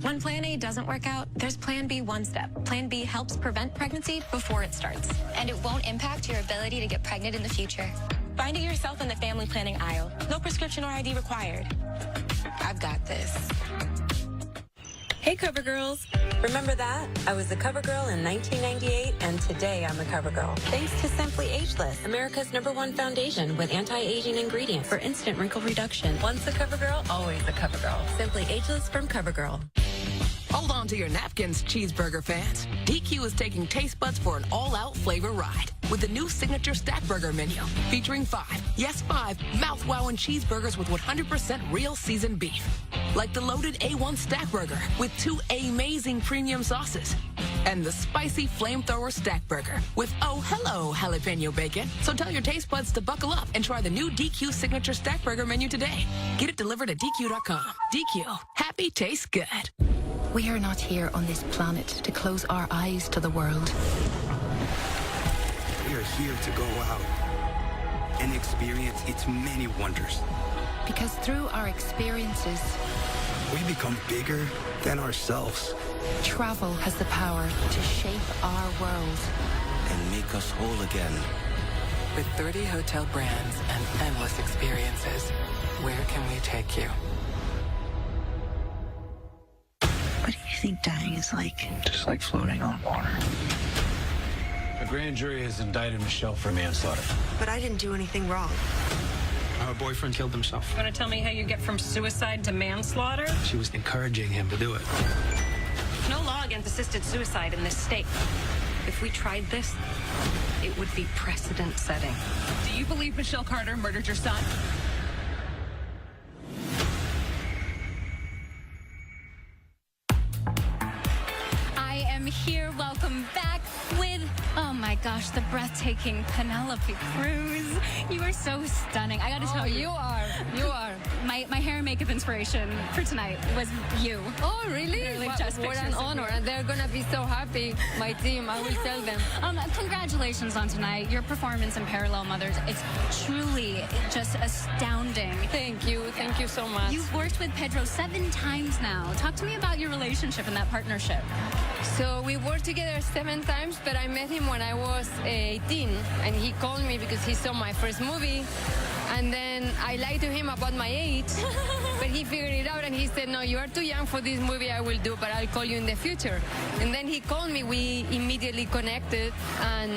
S14: When Plan A doesn't work out, there's Plan B One Step. Plan B helps prevent pregnancy before it starts.
S16: And it won't impact your ability to get pregnant in the future.
S14: Finding yourself in the family planning aisle. No prescription or ID required. I've got this.
S17: Hey, CoverGirls. Remember that? I was the CoverGirl in 1998, and today I'm the CoverGirl. Thanks to Simply Ageless, America's #1 foundation with anti-aging ingredients for instant wrinkle reduction. Once a CoverGirl, always a CoverGirl. Simply Ageless from CoverGirl.
S19: Hold on to your napkins, cheeseburger fans. DQ is taking taste buds for an all-out flavor ride with the new signature stack burger menu featuring 5 mouth-wowing cheeseburgers with 100% real seasoned beef. Like the loaded A1 stack burger with 2 amazing premium sauces. And the spicy flamethrower stack burger with, oh, hello, jalapeno bacon. So tell your taste buds to buckle up and try the new DQ signature stack burger menu today. Get it delivered at DQ.com. DQ. Happy tastes good.
S22: We are not here on this planet to close our eyes to the world.
S25: We are here to go out and experience its many wonders.
S22: Because through our experiences,
S25: we become bigger than ourselves.
S22: Travel has the power to shape our world.
S25: And make us whole again.
S29: With 30 hotel brands and endless experiences, where can we take you?
S30: What do you think dying is like?
S25: Just like floating on water.
S28: A grand jury has indicted Michelle for manslaughter.
S30: But I didn't do anything wrong.
S25: Our boyfriend killed himself.
S31: You want to tell me how you get from suicide to manslaughter?
S25: She was encouraging him to do it.
S31: No law against assisted suicide in this state. If we tried this, it would be precedent setting. Do you believe Michelle Carter murdered your son?
S4: I am here. Welcome back with, oh my gosh, the breathtaking Penelope Cruz. You are so stunning. I got to tell you.
S32: You are.
S4: My hair and makeup inspiration for tonight was you.
S32: Oh, really?
S4: What
S32: an honor. And they're going to be so happy, my team. I will tell them.
S4: Congratulations on tonight. Your performance in Parallel Mothers, it's truly just astounding.
S32: Thank you. Thank you so much.
S4: You've worked with Pedro 7 times now. Talk to me about your relationship and that partnership.
S32: So we worked together 7 times, but I met him when I was 18, and he called me because he saw my first movie. And then I lied to him about my age, but he figured it out and he said, no, you are too young for this movie, I will do, but I'll call you in the future. And then he called me, we immediately connected, and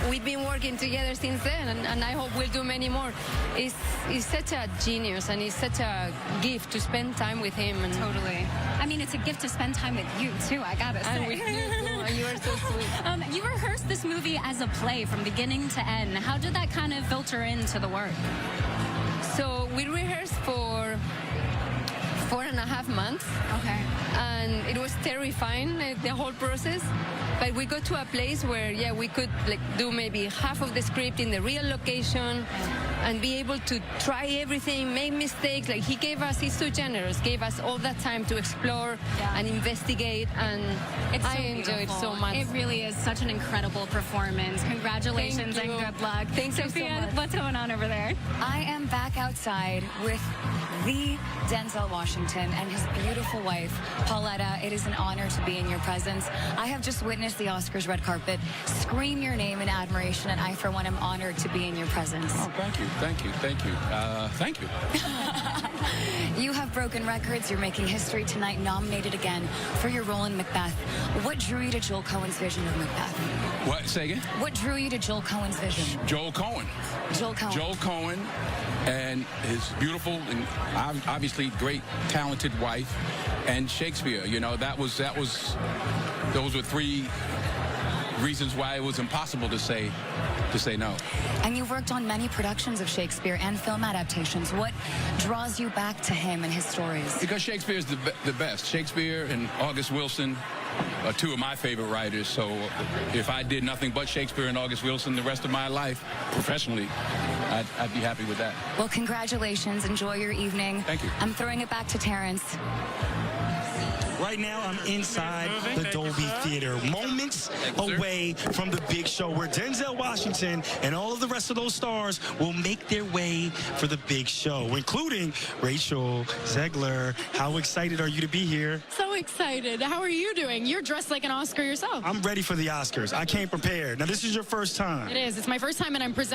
S32: we've been working together since then, and I hope we'll do many more. He's such a genius, and it's such a gift to spend time with him. And
S4: totally. I mean, it's a gift to spend time with you, too, I gotta say.
S32: And with you, you are so sweet.
S4: You rehearsed this movie as a play from beginning to end. How did that kind of filter into the work?
S32: So we rehearsed for 4.5 months.
S4: Okay.
S32: And it was terrifying, the whole process. But we got to a place where, yeah, we could like do maybe half of the script in the real location and be able to try everything, make mistakes. Like he's too generous, gave us all that time to explore and investigate, and I enjoyed so much.
S4: It really is such an incredible performance. Congratulations and good luck.
S32: Thank you
S4: Sophia,
S32: so much.
S4: what's going on over there?
S16: I am back outside with the Denzel Washington and his beautiful wife, Pauletta. It is an honor to be in your presence. I have just witnessed the Oscars red carpet scream your name in admiration, and I, for one, am honored to be in your presence.
S1: Oh, thank you, thank you, thank you, thank you.
S16: You have broken records. You're making history tonight, nominated again for your role in Macbeth. What drew you to Joel Coen's vision of Macbeth?
S1: What? Say again?
S16: What drew you to Joel Coen's vision?
S1: Joel Coen.
S16: Joel Coen.
S1: Joel Coen and his beautiful and obviously great, talented wife, and Shakespeare. You know, those were three reasons why it was impossible to say no.
S16: And you've worked on many productions of Shakespeare and film adaptations. What draws you back to him and his stories?
S1: Because Shakespeare is the best. Shakespeare and August Wilson are two of my favorite writers. So if I did nothing but Shakespeare and August Wilson the rest of my life, professionally, I'd be happy with that.
S16: Well, congratulations. Enjoy your evening.
S1: Thank you.
S16: I'm throwing it back to Terrence.
S28: Right now, I'm inside the Dolby Theater, moments away from the big show where Denzel Washington and all of the rest of those stars will make their way for the big show, including Rachel Zegler. How excited are you to be here?
S4: So excited. How are you doing? You're dressed like an Oscar yourself.
S28: I'm ready for the Oscars. I came prepared. Now, this is your first time.
S4: It is. It's my first time, and I'm presenting